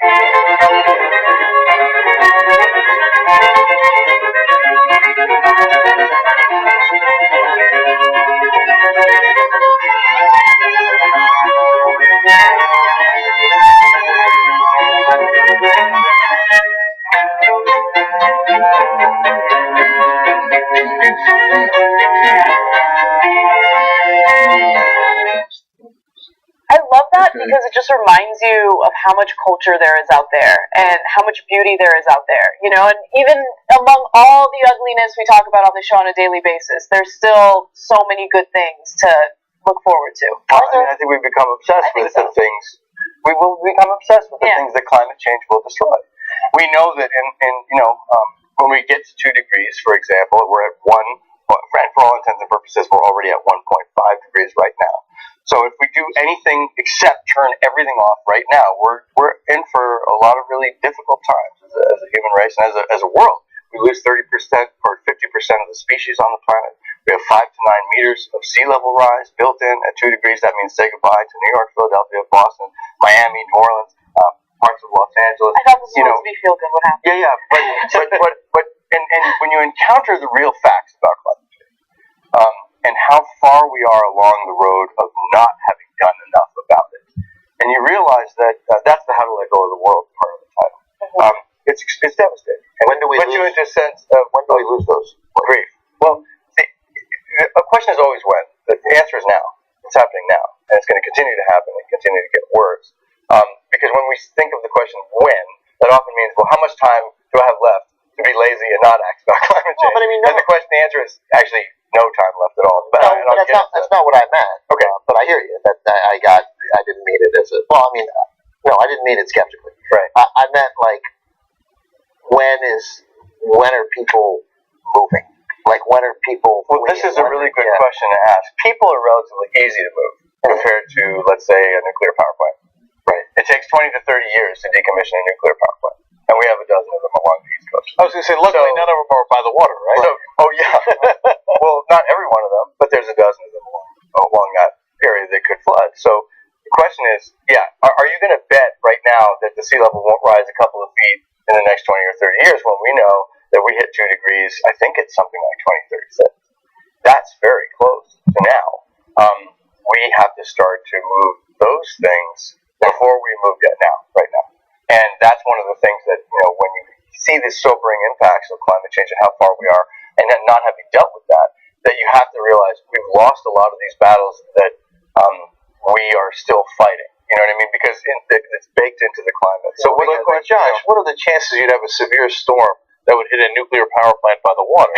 Speaker 11: I love that because it just reminds you of how much culture there is out there and how much beauty there is out there, and even among all the ugliness we talk about on the show on a daily basis, there's still so many good things to look forward to.
Speaker 2: I think we've become obsessed with the things. We will become obsessed with the things that climate change will destroy. We know that when we get to 2 degrees, for example, we're at 1, for all intents and purposes, we're already at 1.5 degrees right now. So if we do anything except turn everything off right now, we're in for a lot of really difficult times as a human race and as a world. We lose 30% or 50% of the species on the planet. We have 5 to 9 meters of sea level rise built in at 2 degrees. That means say goodbye to New York, Philadelphia, Boston, Miami, New Orleans, parts of Los Angeles.
Speaker 11: I thought this was supposed to be feel good. What happened?
Speaker 2: Yeah, but when you encounter the real facts about climate change, and how far we are along the road of not having done enough about it, and you realize that that's the how to let go of the world part of the title. It's devastating. And when do we lose those grief? Well, the question is always when. The answer is now. It's happening now, and it's going to continue to happen and continue to get worse. Because when we think of the question when, that often means, well, how much time do I have left to be lazy and not act about climate change? And the answer is actually no time left at all. But
Speaker 6: that's not what I meant. Okay, but I hear you. I didn't mean it as I didn't mean it skeptically.
Speaker 2: Right.
Speaker 6: I meant when are people moving? When are people?
Speaker 2: Well, this is a really good question to ask. People are relatively easy to move compared to, let's say, a nuclear power plant. Right. It takes 20 to 30 years to decommission a nuclear power plant, and we have a dozen of them along the East Coast. I was going to say, luckily, none of them are by the water, right? So, well, not every one of them, but there's a dozen of them along that area that could flood. So the question is, are you going to bet right now that the sea level won't rise a couple of feet in the next 20 or 30 years when we know that we hit 2 degrees, I think it's something like 2036. That's very close to now. We have to start to move those things before we move right now. And that's one of the things that, when you see the sobering impacts of climate change and how far we are, and then not having dealt with that you have to realize we've lost a lot of these battles that we are still fighting. You know what I mean? Because it's baked into the climate. So, Josh, what are the chances you'd have a severe storm that would hit a nuclear power plant by the water.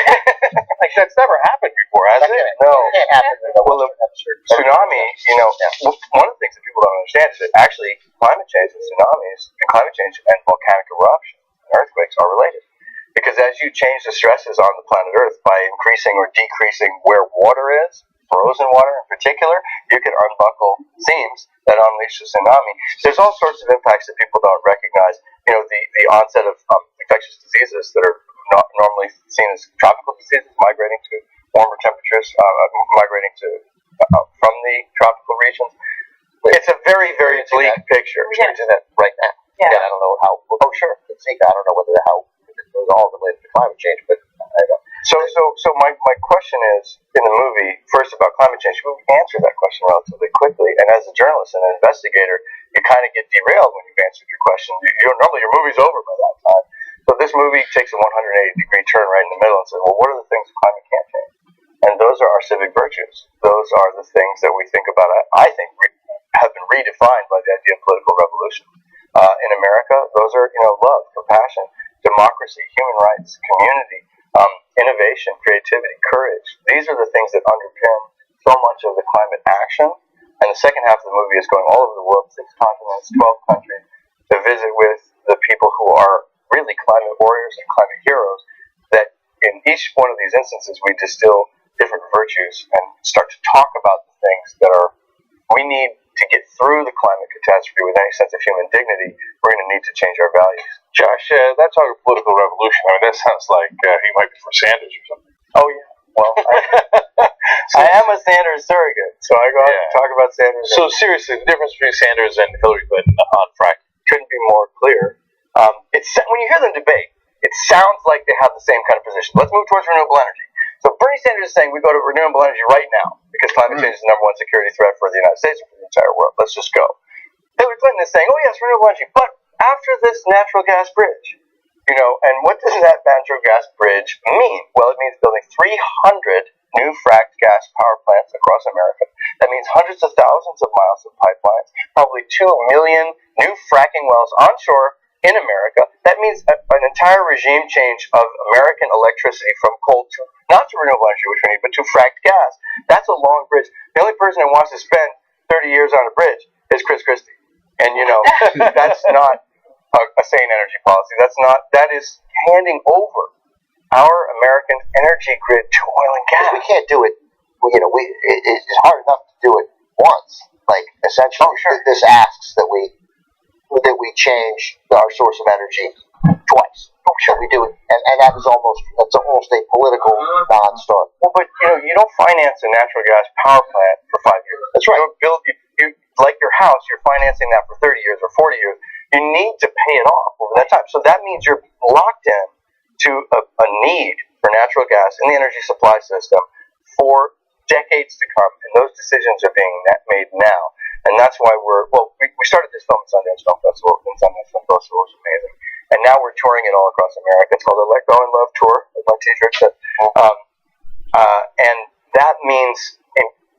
Speaker 2: Like, that's never happened before, has it?
Speaker 6: No. It can't happen in the
Speaker 2: Well, tsunami, one of the things that people don't understand is that actually climate change and tsunamis and climate change and volcanic eruption and earthquakes are related. Because as you change the stresses on the planet Earth by increasing or decreasing where water is, frozen water in particular, you can unbuckle seams that unleash a tsunami. There's all sorts of impacts that people don't recognize. The onset of infectious diseases that are not normally seen as tropical diseases, migrating to warmer temperatures, migrating to from the tropical regions. It's a very, very bleak picture.
Speaker 6: We're going to do that right now.
Speaker 11: Yeah.
Speaker 6: I don't know how. Oh, sure. I don't know how it was all related to climate change, but I don't.
Speaker 2: So my question is, in the movie, first about climate change, we answer that question relatively quickly. And as a journalist and an investigator, you kind of get derailed when you've answered your question. Normally your movie's over by that time. So this movie takes a 180-degree turn right in the middle and says, well, what are the things climate can't change? And those are our civic virtues. Those are the things that we think about, I think, have been redefined by the idea of political revolution. In America, those are, love, compassion, democracy, human rights, community, innovation, creativity, courage. These are the things that underpin so much of the climate action. And the second half of the movie is going all over the world, 6 continents, 12 countries, to visit with the people who are really climate warriors and climate heroes, that in each one of these instances we distill different virtues and start to talk about the things that we need to get through the climate catastrophe with any sense of human dignity. We're going to need to change our values. Josh, that talk of political revolution, that sounds like he might be for Sanders or something. Oh, yeah. Well, I am a Sanders surrogate, so I go out and talk about Sanders. So seriously, the difference between Sanders and Hillary Clinton on fracking couldn't be more clear. When you hear them debate, it sounds like they have the same kind of position. Let's move towards renewable energy. So Bernie Sanders is saying we go to renewable energy right now because climate change is the #1 security threat for the United States and for the entire world. Let's just go. Hillary Clinton is saying, oh yes, renewable energy, but after this natural gas bridge. And what does that natural gas bridge mean? Well, it means building 300 new fracked gas power plants across America. That means hundreds of thousands of miles of pipelines, probably 2 million new fracking wells onshore in America. That means an entire regime change of American electricity from coal to, not to renewable energy, which we need, but to fracked gas. That's a long bridge. The only person who wants to spend 30 years on a bridge is Chris Christie. And, that's not a sane energy policy. That is handing over our American energy grid to oil and gas.
Speaker 6: We can't do it. It's hard enough to do it once. Like, essentially, this asks that we change our source of energy twice. We do it, and that's almost a political non-starter.
Speaker 2: Well, but you don't finance a natural gas power plant for 5 years.
Speaker 6: That's right.
Speaker 2: You like your house, you're financing that for 30 years or 40 years. You need to pay it off over that time. So that means you're locked in to a need for natural gas in the energy supply system for decades to come, and those decisions are being made now. And that's why we started this film at Sundance Film Festival, and Sundance Film Festival was amazing. And now we're touring it all across America. It's called the Let Go and Love Tour, like my t-shirt said. And that means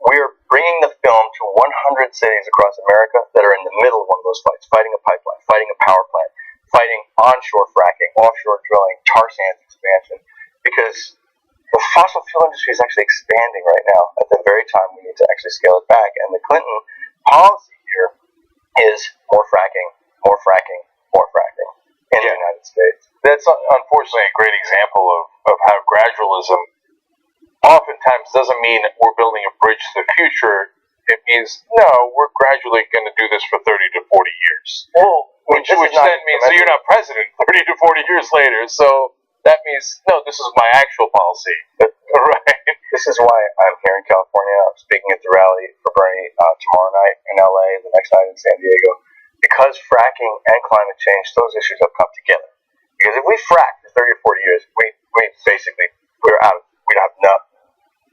Speaker 2: we're bringing the film to 100 cities across America that are in the middle of one of those fights, fighting a pipeline, fighting a power plant, fighting onshore fracking, offshore drilling, tar sands expansion, because the fossil fuel industry is actually expanding right now at the very time we need to actually scale it back. And the Clinton policy here is more fracking, more fracking, more fracking in the United States. That's unfortunately a great example of how gradualism oftentimes doesn't mean we're building a bridge to the future. It means, no, we're gradually going to do this for 30 to 40 years. Well, which then means that you're not president 30 to 40 years later. So that means, no, this is my actual policy. Right? This is why I'm here in California. I'm speaking at the rally for Bernie tomorrow night in LA, the next night in San Diego. Because fracking and climate change, those issues have come together. Because if we frack for 30 or 40 years, we're out. We don't have enough.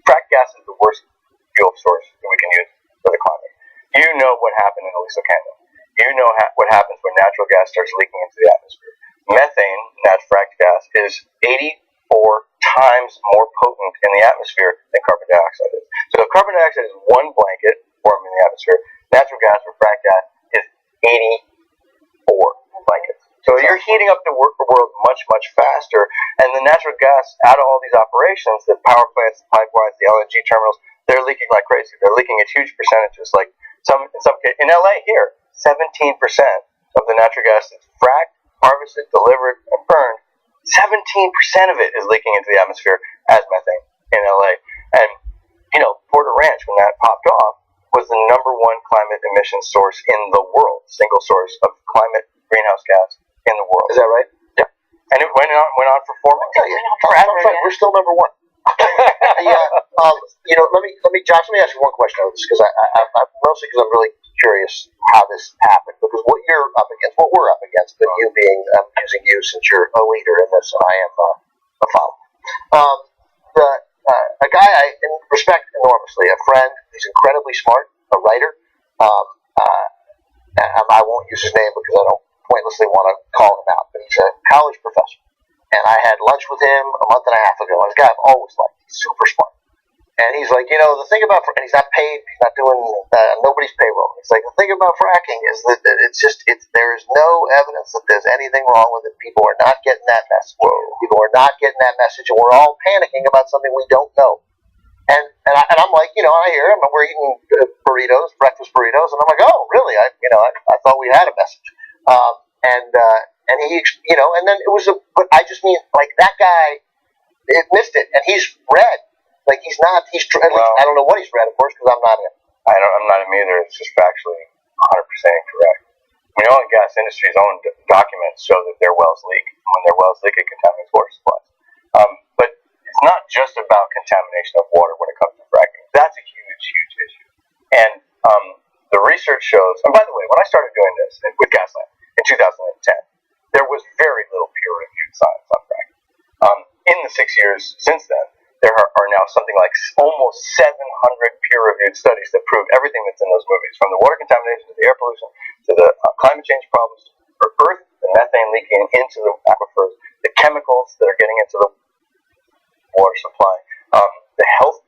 Speaker 2: Frack gas is the worst fuel source that we can use for the climate. You know what happened in Aliso Canyon. You know what happens when natural gas starts leaking into the atmosphere. Methane, nat fracked gas, is 84 times more potent in the atmosphere than carbon dioxide is. So if carbon dioxide is one blanket forming in the atmosphere, natural gas or fracked gas is 84 blankets. So you're heating up the world much, much faster, and the natural gas out of all these operations, the power plants, the pipelines, the LNG terminals, they're leaking like crazy. They're leaking at huge percentages. Like in some cases, in LA here, 17% of the natural gas that's fracked, harvested, delivered, and burned, 17% of it is leaking into the atmosphere as methane in LA. And Porter Ranch, when that popped off, was the number one climate emission source in the world, single source of climate greenhouse gas in the world.
Speaker 6: Is that right?
Speaker 2: Yeah. And it went on for 4 months.
Speaker 6: We're still number one. Let me, Josh. Let me ask you one question on this because I'm mostly because I'm really curious how this happened because what you're up against, what we're up against, but you being using you since you're a leader in this and I am a follower. A guy I respect enormously, a friend. He's incredibly smart, a writer. I won't use his name because I don't pointlessly want to call him out, but he's a college professor. And I had lunch with him a month and a half ago. And this guy I've always liked. He's super smart. And he's like, the thing about, and he's not paid, he's not doing nobody's payroll. He's like, the thing about fracking is that there is no evidence that there's anything wrong with it. People are not getting that message. People are not getting that message, and we're all panicking about something we don't know. And I'm like, I hear him, and we're eating burritos, breakfast burritos, and I'm like, oh, really? I thought we had a message. And he, and then it was but I just mean, like, that guy, missed it, and he's read. Like, he's not, at least, I don't know what he's read, of course, because I'm not him.
Speaker 2: I'm not him either. It's just factually 100% incorrect. I mean, oil and gas industry's own documents show that their wells leak. When their wells leak, it contaminates water supplies. But it's not just about contamination of water when it comes to fracking. That's a huge, huge issue. And the research shows, and by the way, when I started doing this with Gasland in 2010, there was very little peer-reviewed science on fracking. In the 6 years since then, there are now something like almost 700 peer-reviewed studies that prove everything that's in those movies, from the water contamination to the air pollution to the climate change problems, for Earth, the methane leaking into the aquifers, the chemicals that are getting into the water supply, the health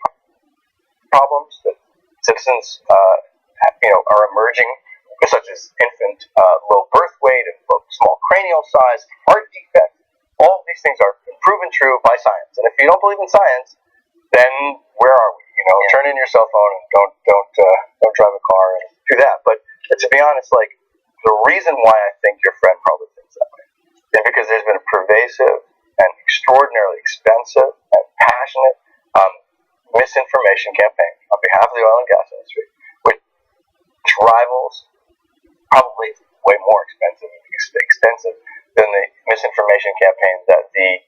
Speaker 2: problems that citizens are emerging, such as infant low birth weight and small cranial size, heart defects. All of these things are proven true by science. And if you don't believe in science, then where are we? Turn in your cell phone and don't drive a car and do that. But to be honest, like, the reason why I think your friend probably thinks that way is because there's been a pervasive and extraordinarily expensive and passionate misinformation campaign on behalf of the oil and gas industry, which rivals probably way more extensive than the misinformation campaign that the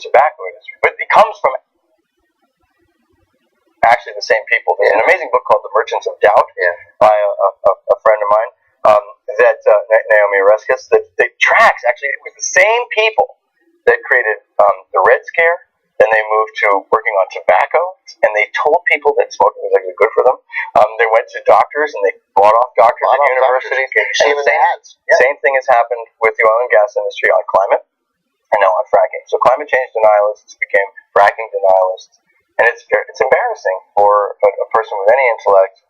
Speaker 2: tobacco industry. But it comes from actually the same people. There's an amazing book called The Merchants of Doubt by a friend of mine, Naomi Oreskes, that tracks, actually, it was the same people that created the Red Scare. Then they moved to working on tobacco, and they told people that smoking was actually good for them. They went to doctors, and they bought off doctors at universities. Same thing has happened with the oil and gas industry on climate, and now on fracking. So climate change denialists became fracking denialists, and it's embarrassing for a person with any intellect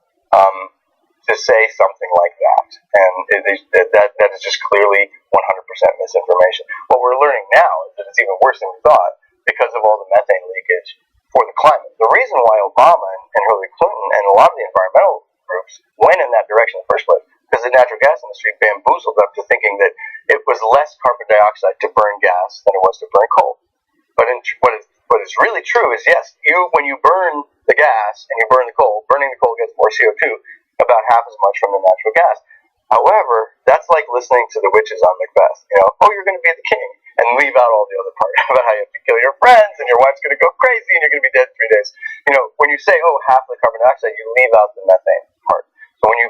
Speaker 2: to say something like that. And that is just clearly 100% misinformation. What we're learning now is that it's even worse than we thought, because of all the methane leakage for the climate. The reason why Obama and Hillary Clinton and a lot of the environmental groups went in that direction in the first place, because the natural gas industry bamboozled them to thinking that it was less carbon dioxide to burn gas than it was to burn coal. But what is really true is, yes, when you burn the gas and you burn the coal, burning the coal gets more CO2, about half as much from the natural gas. However, that's like listening to the witches on Macbeth. You're going to be the king, and leave out all the other part about how you have to kill your friends, and your wife's going to go crazy, and you're going to be dead in 3 days. When you say, half the carbon dioxide, you leave out the methane part. So when you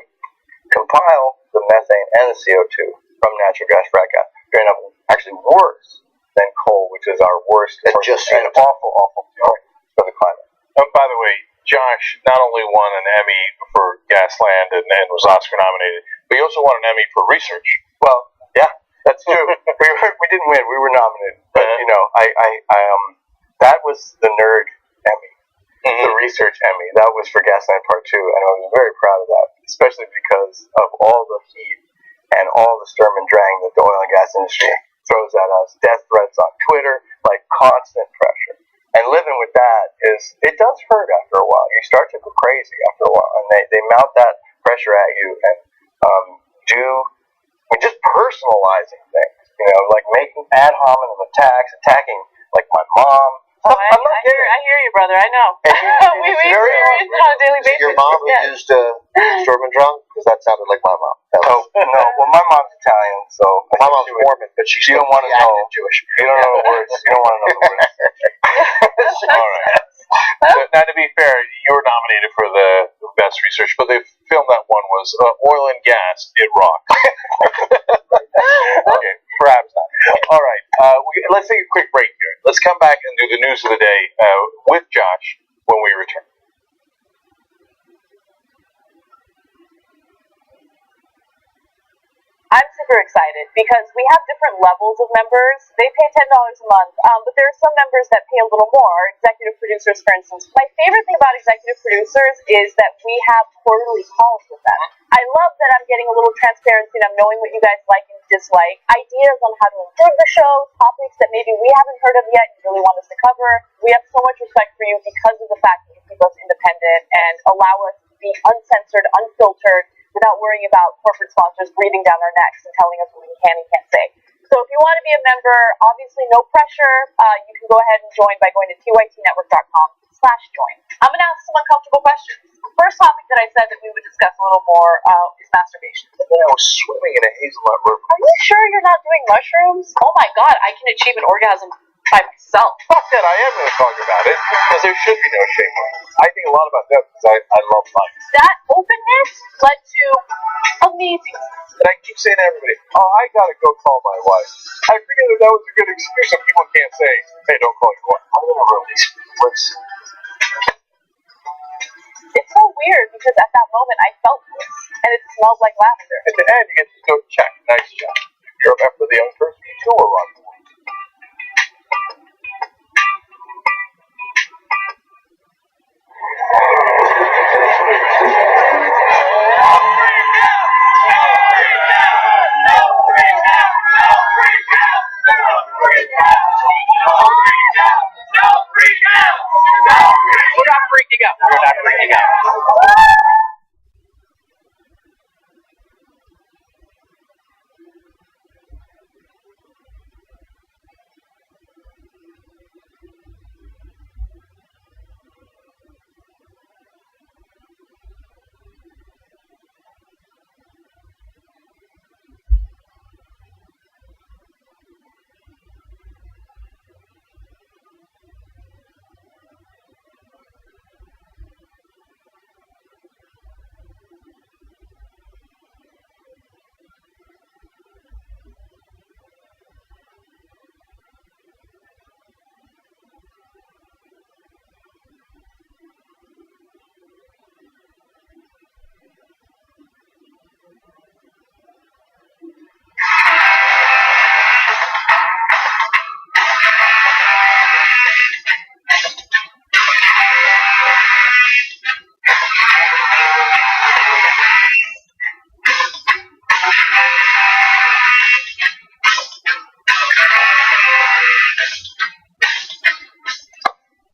Speaker 2: compile the methane and the CO2 from natural gas frac gas, you're going to have actually worse than coal, which is our worst and awful for the climate.
Speaker 12: And by the way, Josh not only won an Emmy for Gasland and was Oscar nominated, but he also won an Emmy for research.
Speaker 2: Well, yeah, that's true. we didn't win. We were nominated, but that was the nerd Emmy, the research Emmy. That was for Gasland Part 2, and I was very proud of that, especially because of all the heat and all the sturm and drang that the oil and gas industry throws at us, death threats on Twitter, like constant pressure. And living with that it does hurt after a while. You start to go crazy after a while, and they mount that pressure at you and just personalizing things, like making ad hominem attacks, attacking like my mom.
Speaker 11: I hear you, brother. I know. We experience it on a daily basis.
Speaker 6: Your mom who used Sturm and Drang? Because that sounded like my mom.
Speaker 2: Oh, no. Well, my mom's Italian, so...
Speaker 6: My mom's Mormon, but she's
Speaker 2: you don't want to know.
Speaker 6: Jewish.
Speaker 2: You don't know the words. You don't want to know the words. All right. Now, to be fair, you were nominated for the best research, but the film that won was Oil and Gas, It Rocks. Okay, perhaps not. All right, let's take a quick break here. Let's come back and do the news of the day with Josh when we return.
Speaker 11: I'm super excited because we have different levels of members. They pay $10 a month, but there are some members that pay a little more. Executive producers, for instance. My favorite thing about executive producers is that we have quarterly calls with them. I love that I'm getting a little transparency and I'm knowing what you guys like and dislike, ideas on how to improve the show, topics that maybe we haven't heard of yet and really want us to cover. We have so much respect for you because of the fact that you keep us independent and allow us to be uncensored, unfiltered, without worrying about corporate sponsors breathing down our necks and telling us what we can and can't say. So if you want to be a member, obviously no pressure. You can go ahead and join by going to tytnetwork.com/join. I'm going to ask some uncomfortable questions. The first topic that I said that we would discuss a little more is masturbation.
Speaker 2: I was swimming in a hazelnut river.
Speaker 11: Are you sure you're not doing mushrooms? Oh my God, I can achieve an orgasm by myself.
Speaker 2: Fuck that, I am going to talk about it because there should be no shame on it. I think a lot about that because I love life.
Speaker 11: That openness led to amazing.
Speaker 2: And I keep saying to everybody, I got to go call my wife. I figured that was a good excuse so people can't say, hey, don't call your wife. I'm going to ruin these words.
Speaker 11: It's so weird because at that moment I felt this and it smelled like lavender.
Speaker 2: At the end, you get to go check. Nice job. If you're up for the Young Turks, you too are on.
Speaker 3: We're not freaking out. We're not freaking out.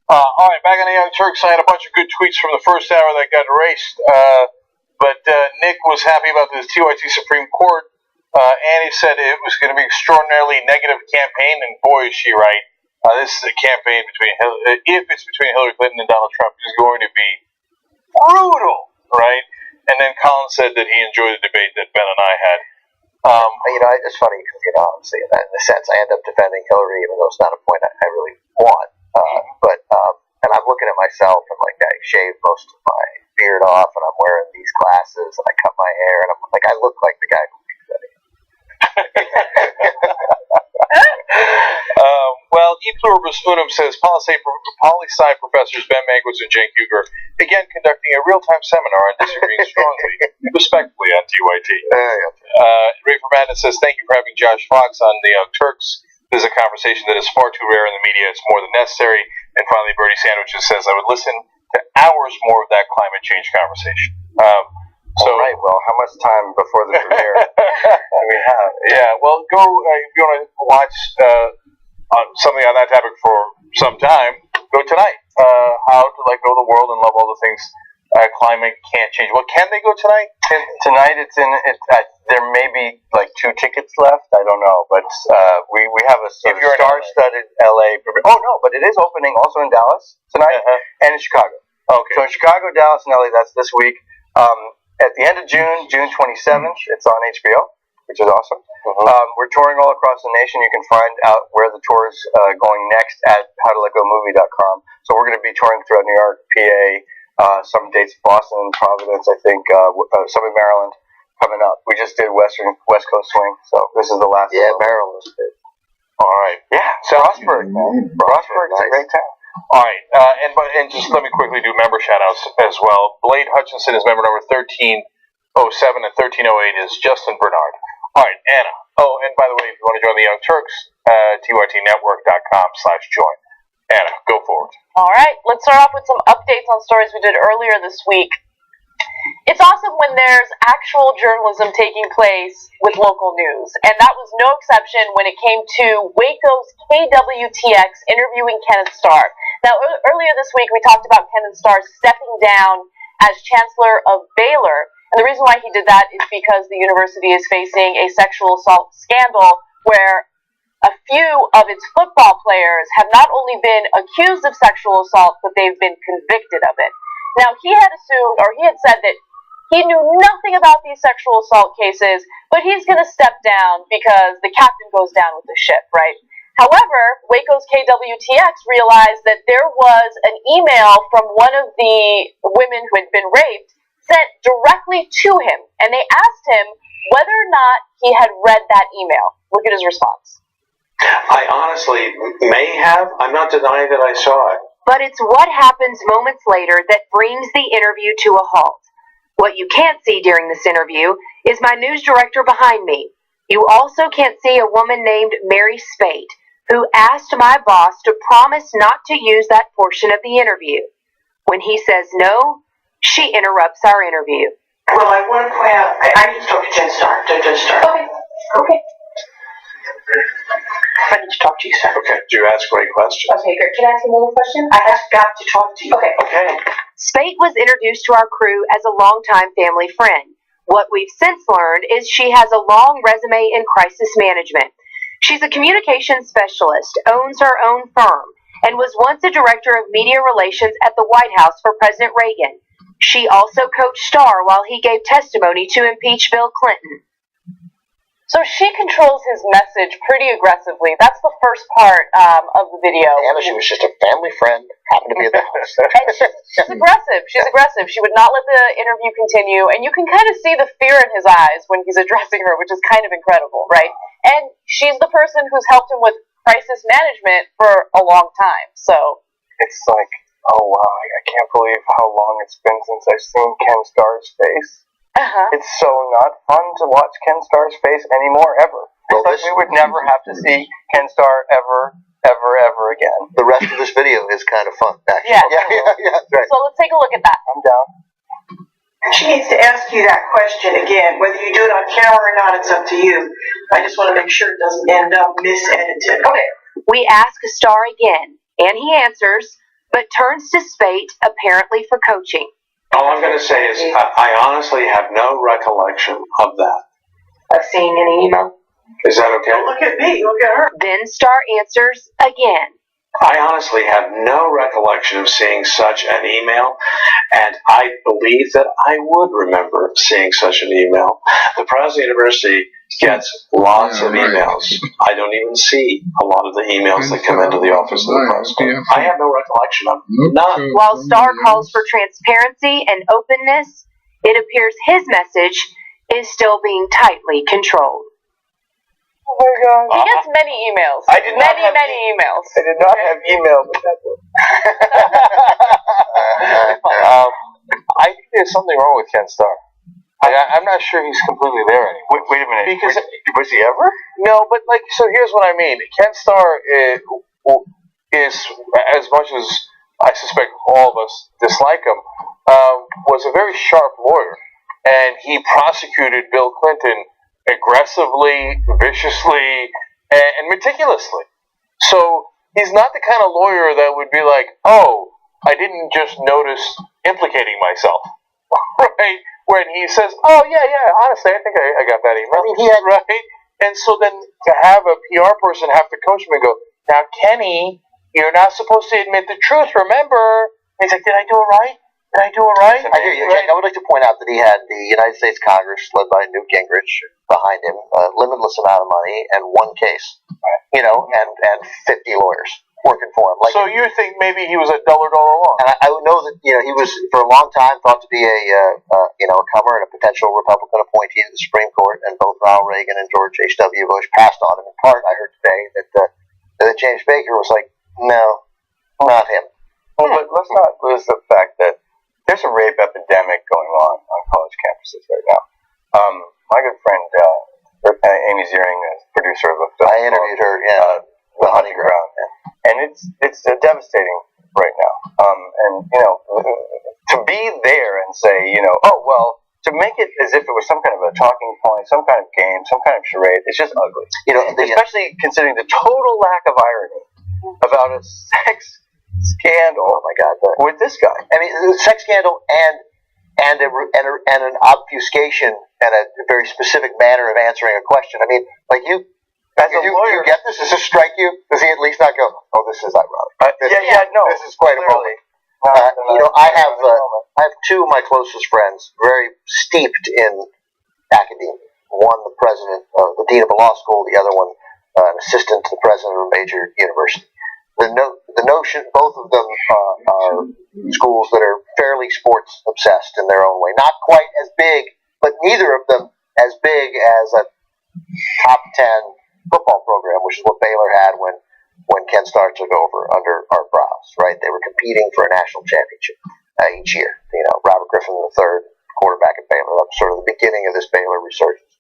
Speaker 12: All right, back on the Young Turks, I had a bunch of good tweets from the first hour that got erased. But Nick was happy about the TYT Supreme Court. Annie said it was going to be extraordinarily negative campaign, and boy, is she right. This is a campaign if it's between Hillary Clinton and Donald Trump, is going to be brutal, right? And then Colin said that he enjoyed the debate that Ben and I had.
Speaker 6: It's funny because, obviously, in a sense, I end up defending Hillary, even though it's not a point I really want. And I'm looking at myself, and like I shaved most of my beard off, and I'm wearing these glasses, and I cut my hair, and I'm like, I look like the guy who thinks that.
Speaker 12: Well, E pluribus unum says poli-sci professors Ben Mankiewicz and Cenk Uygur again conducting a real-time seminar on disagreeing strongly, respectfully on TYT. Ray for Madness says, thank you for having Josh Fox on the Young Turks. This is a conversation that is far too rare in the media. It's more than necessary. And finally, Birdie Sandwiches says, I would listen to hours more of that climate change conversation.
Speaker 2: So,
Speaker 6: all right. Well, how much time before the premiere do we have?
Speaker 2: Yeah. Well, go if you want to watch something on that topic for some time. Go tonight. How to let go of the world and love all the things climate can't change. Well, can they go tonight?
Speaker 6: Tonight it's in. There may be like 2 tickets left. I don't know, but we have a sort of star-studded LA. Oh no, but it is opening also in Dallas tonight and in Chicago.
Speaker 2: Okay.
Speaker 6: So in Chicago, Dallas, and LA, that's this week. At the end of June, June 27th, it's on HBO, which is awesome. We're touring all across the nation. You can find out where the tour is going next at howtoletgomovie.com. So we're going to be touring throughout New York, PA, some dates Boston, Providence, I think, some in Maryland coming up. We just did West Coast Swing, so this is the last. Yeah, Maryland's good.
Speaker 2: All right.
Speaker 6: Yeah, Frostburg, man. Frostburg's a great town.
Speaker 2: All right, and just let me quickly do member shout-outs as well. Blade Hutchinson is member number 1307 and 1308 is Justin Bernard. All right, Anna. Oh, and by the way, if you want to join the Young Turks, tytnetwork.com/join. Anna, go forward.
Speaker 11: All right, let's start off with some updates on stories we did earlier this week. It's awesome when there's actual journalism taking place with local news, and that was no exception when it came to Waco's KWTX interviewing Kenneth Starr. Now, earlier this week, we talked about Kenneth Starr stepping down as Chancellor of Baylor, and the reason why he did that is because the university is facing a sexual assault scandal where a few of its football players have not only been accused of sexual assault, but they've been convicted of it. Now, he had assumed, or he had said that he knew nothing about these sexual assault cases, but he's going to step down because the captain goes down with the ship, right? However, Waco's KWTX realized that there was an email from one of the women who had been raped sent directly to him, and they asked him whether or not he had read that email. Look at his response.
Speaker 13: I honestly may have. I'm not denying that I saw it.
Speaker 14: But it's what happens moments later that brings the interview to a halt. What you can't see during this interview is my news director behind me. You also can't see a woman named Mary Spate, who asked my boss to promise not to use that portion of the interview. When he says no, she interrupts our interview.
Speaker 15: Well, I want to point out, I need to talk to Jen Starr. Okay. I need to talk to you, sir.
Speaker 13: Okay, you ask great questions.
Speaker 15: Okay, great. Can I ask you one more question? I have got to talk to you.
Speaker 13: Okay.
Speaker 14: Spate was introduced to our crew as a longtime family friend. What we've since learned is she has a long resume in crisis management. She's a communications specialist, owns her own firm, and was once a director of media relations at the White House for President Reagan. She also coached Starr while he gave testimony to impeach Bill Clinton.
Speaker 11: So she controls his message pretty aggressively. That's the first part of the video.
Speaker 6: Anna, she was just a family friend, happened to be at the house.
Speaker 11: And she's aggressive. She would not let the interview continue, and you can kind of see the fear in his eyes when he's addressing her, which is kind of incredible, right? And she's the person who's helped him with crisis management for a long time, so.
Speaker 6: It's like, oh wow, I can't believe how long it's been since I've seen Ken Starr's face. It's so not fun to watch Ken Starr's face anymore, ever. Well, it's like we would never have to see Ken Starr ever again. The rest of this video is kind of fun, actually. Yeah, right.
Speaker 11: So let's take a look at that.
Speaker 6: I'm down.
Speaker 15: She needs to ask you that question again. Whether you do it on camera or not, it's up to you. I just want to make sure it doesn't end up misedited. Okay.
Speaker 14: We ask Starr again, and he answers, but turns to Spate, apparently for coaching.
Speaker 13: All I'm going to say is I honestly have no recollection of that.
Speaker 15: Of seeing an email?
Speaker 13: Is that okay?
Speaker 15: Don't look at me, look at her.
Speaker 14: Then Starr answers again.
Speaker 13: I honestly have no recollection of seeing such an email, and I believe that I would remember seeing such an email. The president of the university gets lots of emails. I don't even see a lot of the emails that come into the office of the president. I have no recollection of none.
Speaker 14: While Starr calls for transparency and openness, it appears his message is still being tightly controlled.
Speaker 11: Oh my God. He gets many emails.
Speaker 6: I did not have
Speaker 11: many emails.
Speaker 6: I did not have email, but that's it.
Speaker 2: I think there's something wrong with Ken Starr. I'm not sure he's completely there anymore.
Speaker 6: Wait a minute.
Speaker 2: Because
Speaker 6: was he ever?
Speaker 2: No, but so here's what I mean. Ken Starr is, as much as I suspect all of us dislike him, was a very sharp lawyer, and and he prosecuted Bill Clinton aggressively, viciously, and meticulously. So he's not the kind of lawyer that would be like, oh, I didn't just notice implicating myself, right? When he says, oh, yeah, honestly, I think I got that email. I mean, he had, right? And so then to have a PR person have to coach him and go, now, Kenny, you're not supposed to admit the truth, remember? He's like, did I do it right? I
Speaker 6: hear you, Jack. I would like to point out that he had the United States Congress, led by Newt Gingrich, behind him, a limitless amount of money, and one case, and 50 lawyers working for him. Like,
Speaker 2: so you think maybe he was a dullard all along?
Speaker 6: And I would know that he was for a long time thought to be a comer and a potential Republican appointee to the Supreme Court, and both Ronald Reagan and George H.W. Bush passed on him. In part, I heard today that James Baker was like, no, not him.
Speaker 16: Well, but let's not lose the fact that there's a rape epidemic going on college campuses right now. My good friend Amy Ziering, producer of a film,
Speaker 6: I interviewed her.
Speaker 16: The Honey Ground, and it's devastating right now. And to be there and say, oh well, to make it as if it was some kind of a talking point, some kind of game, some kind of charade, it's just ugly. Especially considering the total lack of irony about a sex scandal.
Speaker 6: Oh my God!
Speaker 16: With this guy,
Speaker 6: I mean, the sex scandal and an obfuscation and a very specific manner of answering a question. I mean, like you.
Speaker 16: As a lawyer,
Speaker 6: you get this? Does this strike you? Does he at least not go, oh, this is ironic?
Speaker 16: No.
Speaker 6: This is quite
Speaker 16: clearly.
Speaker 6: I have two of my closest friends, very steeped in academia. One, the president, the dean of a law school. The other one, an assistant to the president of a major university. The notion, both of them are schools that are fairly sports obsessed in their own way. Not quite as big, but neither of them as big as a top 10 football program, which is what Baylor had when Ken Starr took over under Art Browse, right? They were competing for a national championship each year. Robert Griffin III, quarterback at Baylor. That was sort of the beginning of this Baylor resurgence.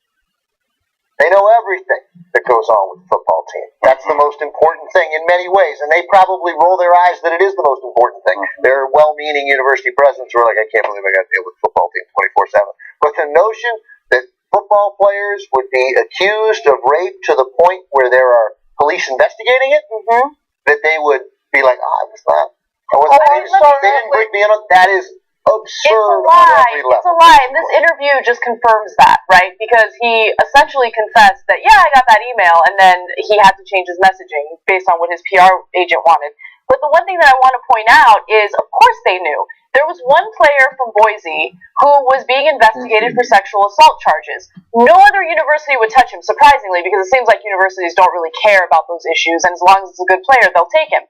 Speaker 6: They know everything that goes on with the football team. That's the most important thing in many ways, and they probably roll their eyes that it is the most important thing. There are well-meaning university presidents who are like, I can't believe I got to deal with the football team 24/7. But the notion that football players would be accused of rape to the point where there are police investigating it, that they would be like, they didn't bring me in. That is absurd.
Speaker 11: It's a lie. And this interview just confirms that, right? Because he essentially confessed that, I got that email, and then he had to change his messaging based on what his PR agent wanted. But the one thing that I want to point out is, of course they knew. There was one player from Boise who was being investigated for sexual assault charges. No other university would touch him, surprisingly, because it seems like universities don't really care about those issues, and as long as it's a good player, they'll take him.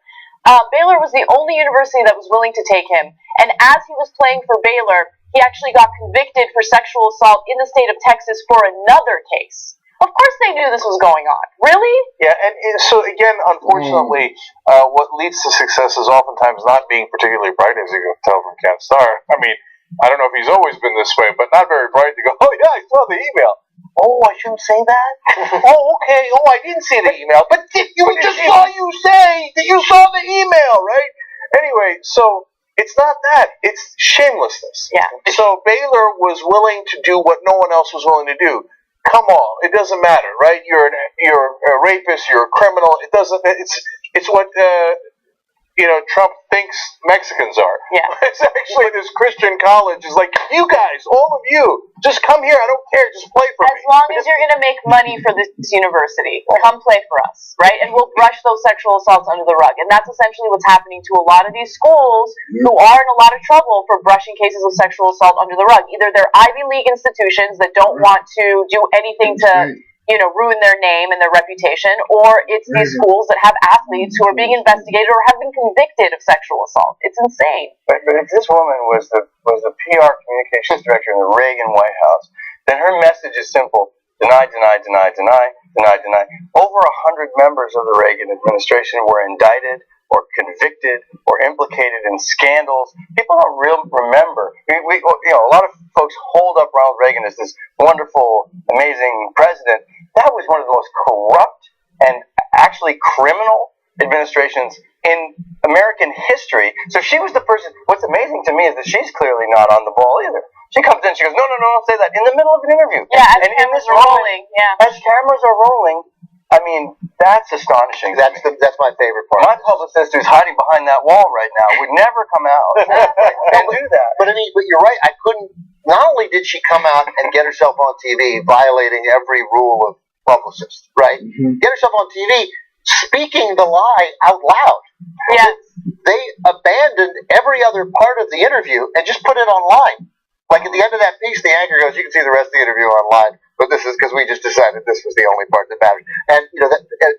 Speaker 11: Baylor was the only university that was willing to take him, and as he was playing for Baylor, he actually got convicted for sexual assault in the state of Texas for another case. Of course they knew this was going on. Really?
Speaker 2: Yeah, and so again, unfortunately, what leads to success is oftentimes not being particularly bright, as you can tell from Ken Starr. I mean, I don't know if he's always been this way, but not very bright to go, oh yeah, I saw the email. Oh, I shouldn't say that? Oh, okay. Oh, I didn't see the email. But we just saw you say that you saw the email, right? Anyway, so it's not that. It's shamelessness.
Speaker 11: Yeah.
Speaker 2: So Baylor was willing to do what no one else was willing to do. Come on, it doesn't matter, right? You're a rapist, you're a criminal. It doesn't. It's what Trump thinks Mexicans are.
Speaker 11: Yeah.
Speaker 2: It's actually this Christian college is like, you guys, all of you, just come here. I don't care. Just play for me.
Speaker 11: As long as you're going to make money for this university, come play for us, right? And we'll brush those sexual assaults under the rug. And that's essentially what's happening to a lot of these schools who are in a lot of trouble for brushing cases of sexual assault under the rug. Either they're Ivy League institutions that don't want to do anything to ruin their name and their reputation, or it's these schools that have athletes who are being investigated or have been convicted of sexual assault. It's insane.
Speaker 16: But if this woman was the PR communications director in the Reagan White House, then her message is simple: deny, deny, deny, deny, deny, deny. Over 100 members of the Reagan administration were indicted or convicted or implicated in scandals. People don't remember. A lot of folks hold up Ronald Reagan as this wonderful, amazing president. That was one of the most corrupt and actually criminal administrations in American history. So she was the person. What's amazing to me is that she's clearly not on the ball either. She comes in, she goes, no, don't say that. In the middle of an interview.
Speaker 11: Yeah, as
Speaker 16: and
Speaker 11: cameras are rolling. Yeah.
Speaker 16: As cameras are rolling, I mean, that's astonishing.
Speaker 6: That's my favorite part.
Speaker 16: My publicist, who's hiding behind that wall right now, would never come out and do that.
Speaker 6: But you're right. I couldn't. Not only did she come out and get herself on TV, violating every rule of publicist, right? Mm-hmm. Get herself on TV, speaking the lie out loud.
Speaker 11: Yes.
Speaker 6: They abandoned every other part of the interview and just put it online. Like at the end of that piece, the anchor goes, "You can see the rest of the interview online, but this is because we just decided this was the only part that mattered." And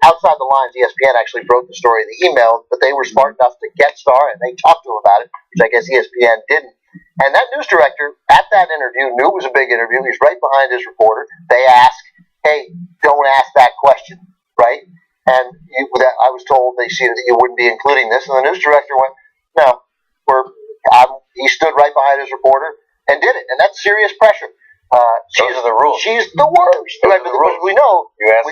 Speaker 6: outside the lines, ESPN actually broke the story in the email, but they were smart enough to get Star and they talked to him about it, which I guess ESPN didn't. And that news director at that interview knew it was a big interview. He's right behind his reporter. They ask, "Hey, don't ask that question," right? And I was told they see that you wouldn't be including this, and the news director went, "No, he stood right behind his reporter and did it," and that's serious pressure.
Speaker 16: Those are the rules.
Speaker 6: She's the worst. Right, but we know.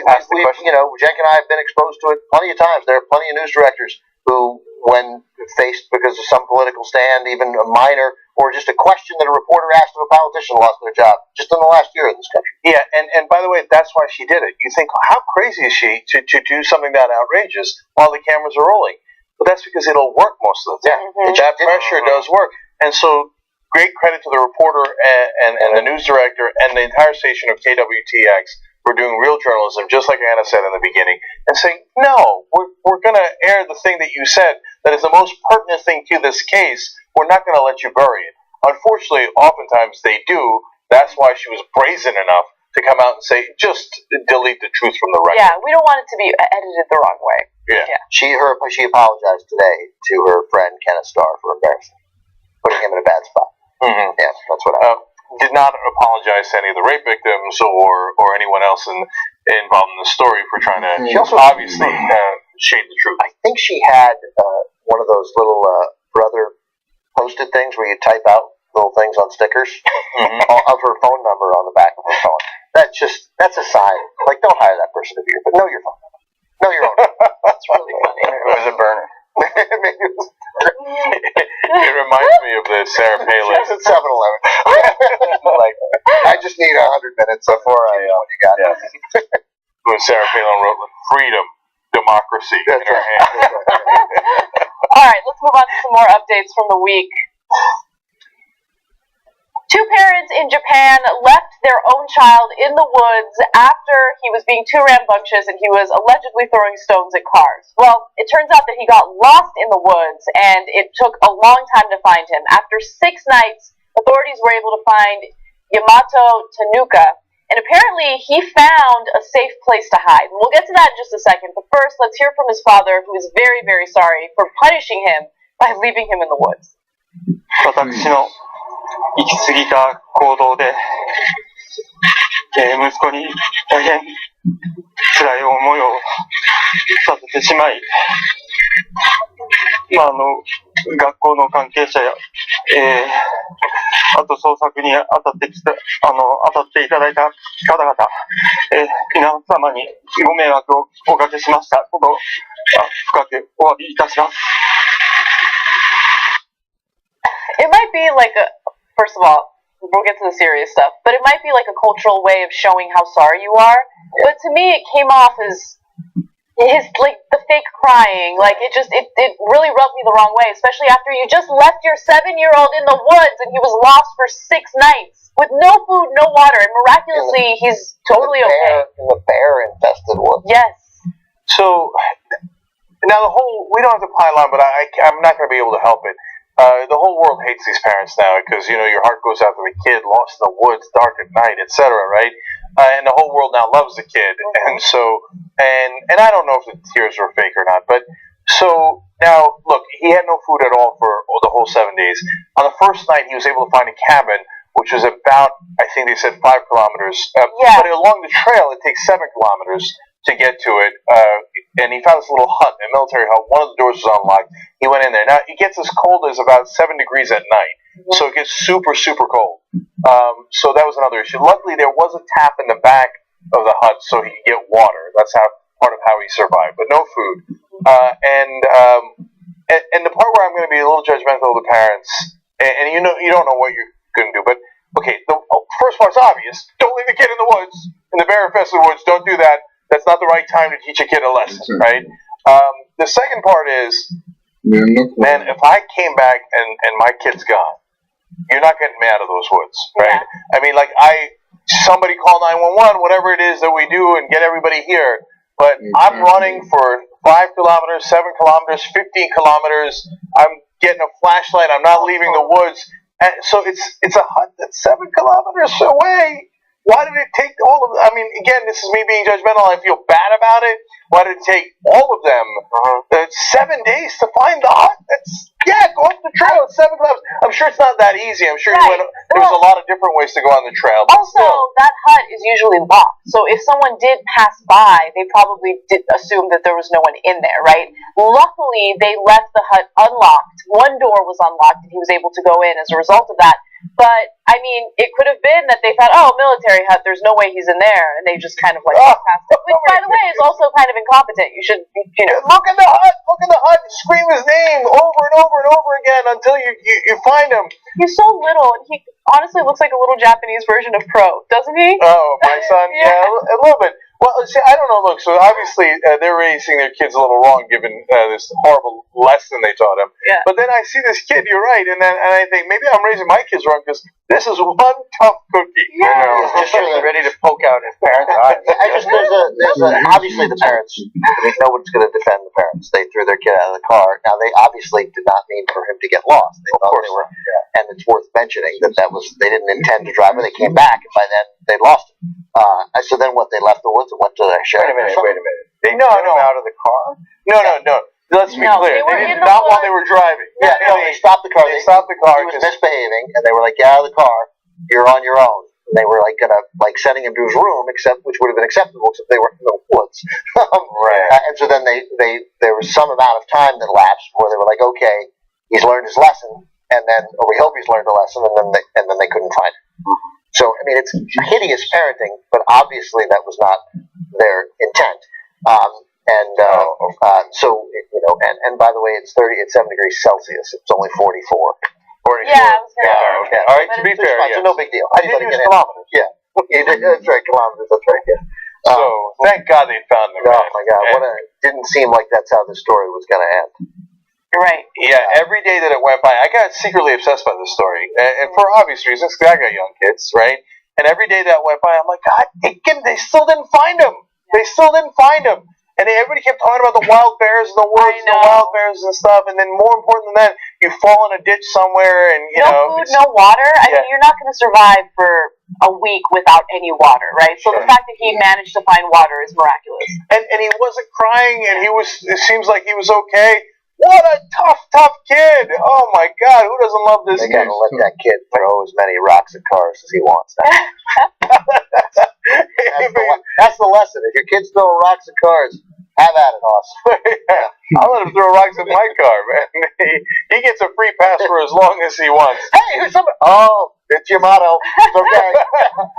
Speaker 16: Ask the question.
Speaker 6: Cenk and I have been exposed to it plenty of times. There are plenty of news directors who, when faced because of some political stand, even a minor, or just a question that a reporter asked of a politician, lost their job just in the last year in this country.
Speaker 12: Yeah, and by the way, that's why she did it. You think, how crazy is she to do something that outrageous while the cameras are rolling? But that's because it'll work most of the time.
Speaker 6: Mm-hmm.
Speaker 12: That pressure does work. And so, great credit to the reporter and the news director and the entire station of KWTX for doing real journalism, just like Anna said in the beginning, and saying, no, we're going to air the thing that you said that is the most pertinent thing to this case. We're not going to let you bury it. Unfortunately, oftentimes they do. That's why she was brazen enough to come out and say, just delete the truth from the record.
Speaker 11: Yeah, we don't want it to be edited the wrong way.
Speaker 12: Yeah.
Speaker 6: She apologized today to her friend Kenneth Starr for putting him in a bad spot.
Speaker 12: Mm-hmm.
Speaker 6: Yeah, that's what happened.
Speaker 12: Did not apologize to any of the rape victims or anyone else involved in the story for trying to obviously shade the truth.
Speaker 6: I think she had one of those little brother Post-it things where you type out little things on stickers of her phone number on the back of her phone. That's a sign. Like, don't hire that person to be here, but know your phone number. Know your own number. That's really funny.
Speaker 16: It was a burner.
Speaker 12: It reminds me of the Sarah Palin.
Speaker 6: It's at 7-Eleven. Like, I just need 100 minutes before you got it.
Speaker 12: When Sarah Palin wrote freedom, democracy in her hand.
Speaker 11: All right, let's move on to some more updates from the week. Two parents in Japan left their own child in the woods after he was being too rambunctious and he was allegedly throwing stones at cars. Well, it turns out that he got lost in the woods and it took a long time to find him. After 6 nights, authorities were able to find Yamato Tanuka, and apparently he found a safe place to hide. And we'll get to that in just a second, but first let's hear from his father, who is very, very sorry for punishing him by leaving him in the woods.
Speaker 17: 私の行き過ぎた行動で、息子に大変辛い思いをさせてしまい、学校の関係者や、あと捜索に当たっていただいた方々、皆様にご迷惑をおかけしましたことを深くお詫びいたします。
Speaker 11: It might be like first of all, we'll get to the serious stuff, but it might be like a cultural way of showing how sorry you are. But to me, it came off as like the fake crying. Like it really rubbed me the wrong way, especially after you just left your 7-year-old in the woods and he was lost for 6 nights with no food, no water, and miraculously he's totally okay.
Speaker 6: In the bear-infested woods.
Speaker 11: Yes.
Speaker 12: So now we don't have to pile on, but I'm not going to be able to help it. The whole world hates these parents now because, your heart goes out to the kid lost in the woods, dark at night, etc., right? And the whole world now loves the kid. And so, and I don't know if the tears were fake or not, but so now, look, he had no food at all for the whole 7 days. On the first night, he was able to find a cabin, which was about, I think they said 5 kilometers. But along the trail, it takes 7 kilometers to get to it, and he found this little hut, a military hut. One of the doors was unlocked. He went in there. Now, it gets as cold as about 7 degrees at night, so it gets super, super cold. So that was another issue. Luckily, there was a tap in the back of the hut so he could get water. That's part of how he survived, but no food. And the part where I'm going to be a little judgmental of the parents, and you don't know what you're going to do, but kids. Don't leave the kid in the woods, in the bear infested woods. Don't do that. That's not the right time to teach a kid a lesson, right? The second part is, man, if I came back and my kid's gone, you're not getting me out of those woods, right? I mean, like, somebody call 911, whatever it is that we do, and get everybody here. But I'm running for 5 kilometers, 7 kilometers, 15 kilometers. I'm getting a flashlight. I'm not leaving the woods. And so it's a hut that's 7 kilometers away. Why did it take all of them? I mean, again, this is me being judgmental. I feel bad about it. Why did it take all of them 7 days to find the hut? Go up the trail. It's 7 kilometers. I'm sure it's not that easy. I'm sure there was a lot of different ways to go on the trail.
Speaker 11: Also, that hut is usually locked. So if someone did pass by, they probably did assume that there was no one in there, right? Luckily, they left the hut unlocked. One door was unlocked, and he was able to go in as a result of that. But, I mean, it could have been that they thought, oh, military hut, there's no way he's in there. And they just kind of, like, passed it. Which, by the way, is also kind of incompetent. You should,
Speaker 12: Look in the hut, scream his name over and over and over again until you find him.
Speaker 11: He's so little, and he honestly looks like a little Japanese version of Pro, doesn't he?
Speaker 12: Oh, my son? Yeah, a little bit. Well, see, I don't know. Look, so obviously they're raising their kids a little wrong, given this horrible lesson they taught him.
Speaker 11: Yeah.
Speaker 12: But then I see this kid. You're right, and I think maybe I'm raising my kids wrong because this is one tough cookie.
Speaker 6: Yeah. Just really ready to poke out his parents' eyes. Obviously the parents. I mean, no one's going to defend the parents. They threw their kid out of the car. Now they obviously did not mean for him to get lost. They thought they were, and it's worth mentioning that they didn't intend to drive, but they came back, and by then they lost him. So then what? They left the woods and went to their sheriff.
Speaker 16: Wait a minute. They threw him out of the car?
Speaker 12: No. Let's be clear. They didn't, not while they were driving.
Speaker 6: They stopped the car.
Speaker 12: They stopped the car.
Speaker 6: He was misbehaving, and they were like, "Get out of the car. You're on your own." And they were like gonna sending him to his room, which would have been acceptable, except they were in the woods. And so then there was some amount of time that elapsed before they were like, "Okay, he's learned his lesson," or we hope he's learned a lesson, and then they couldn't find him. So I mean, it's hideous parenting, but obviously that was not their intent. And by the way, it's 7 degrees Celsius. It's only 44.
Speaker 12: 44.
Speaker 11: Yeah.
Speaker 6: Okay.
Speaker 12: All right. To be fair,
Speaker 6: so no big deal.
Speaker 12: I did use kilometers.
Speaker 6: Yeah. That's right. Kilometers. That's right. Yeah.
Speaker 12: So thank God they found them.
Speaker 6: Oh my God! Didn't seem like that's how the story was going to end.
Speaker 11: You're right.
Speaker 12: Yeah. Every day that it went by, I got secretly obsessed by this story, and for obvious reasons. Because I got young kids, right? And every day that went by, I'm like, God, they still didn't find him. They still didn't find him. And everybody kept talking about the wild bears in the woods, the wild bears and stuff. And then more important than that, you fall in a ditch somewhere and,
Speaker 11: no food, no water. I mean, you're not going to survive for a week without any water, right? So the fact that he managed to find water is miraculous.
Speaker 12: And he wasn't crying, and it seems like he was okay. What a tough kid! Oh my God, who doesn't love this kid?
Speaker 6: They gotta let that kid throw as many rocks at cars as he wants. That's the lesson. If your kid's throwing rocks at cars, have at it, Austin.
Speaker 12: I'll let him throw rocks at my car, man. He gets a free pass for as long as he wants.
Speaker 6: Hey, here's somebody. Oh, it's your motto. It's okay.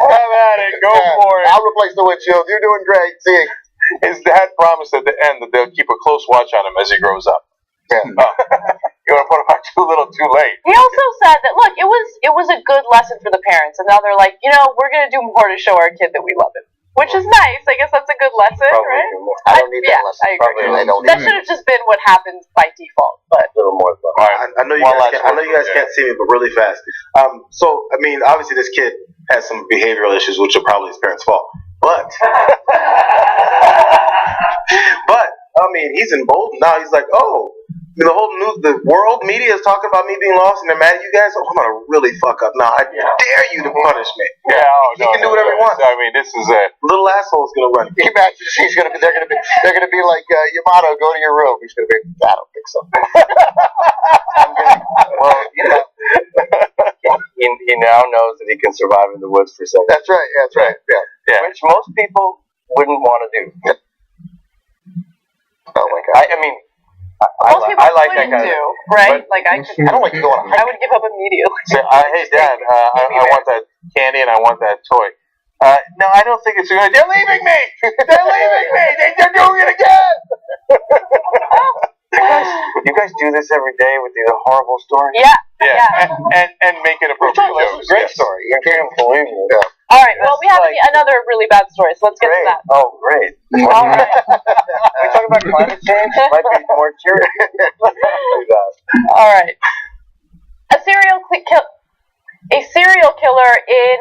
Speaker 12: Have at it. Go for it.
Speaker 6: I'll replace the windshield. You're doing great. See you.
Speaker 12: His dad promised at the end that they'll keep a close watch on him as he grows up.
Speaker 6: Yeah.
Speaker 12: You want to put him out too little, too late.
Speaker 11: He also said that look, it was a good lesson for the parents, and now they're like, we're gonna do more to show our kid that we love him, which is nice. I guess that's a good lesson, right?
Speaker 6: I don't need that lesson.
Speaker 11: I agree. That should have just been what happens by default, but
Speaker 6: a little more.
Speaker 18: All right, I know you guys can't see me, but really fast. So I mean, obviously this kid has some behavioral issues, which are probably his parents' fault, but I mean, he's emboldened now. He's like, oh. The world media is talking about me being lost, and they're mad at you guys. Oh, I'm gonna really fuck up now. I dare you to punish me.
Speaker 12: Yeah,
Speaker 18: he can do whatever he wants.
Speaker 12: I mean, this is a
Speaker 18: little asshole's gonna run.
Speaker 6: He imagines they're gonna be like Yamato, go to your room. He's gonna be. I don't think so.
Speaker 16: He now knows that he can survive in the woods for 7
Speaker 6: That's right. Yeah.
Speaker 16: Which most people wouldn't want to do.
Speaker 6: Yeah. Oh my God.
Speaker 16: I mean.
Speaker 11: Most people
Speaker 16: I like that
Speaker 11: wouldn't
Speaker 16: kind
Speaker 11: do,
Speaker 16: of
Speaker 11: right? Like I
Speaker 6: don't like to go on a hike.
Speaker 11: I would give up immediately.
Speaker 12: So, hey, Dad, I want that candy and I want that toy. No, I don't think it's good. They're leaving me! They're leaving me! They're doing it again!
Speaker 16: You guys do this every day with these horrible stories?
Speaker 11: Yeah.
Speaker 12: And make it appropriate
Speaker 6: This is a great story. You can't believe it. Yeah.
Speaker 11: All right. Well, we have another really bad story, so let's get to that.
Speaker 16: Oh, great.
Speaker 11: All right.
Speaker 16: We talk about climate change. It might be more curious.
Speaker 11: All right. A serial killer in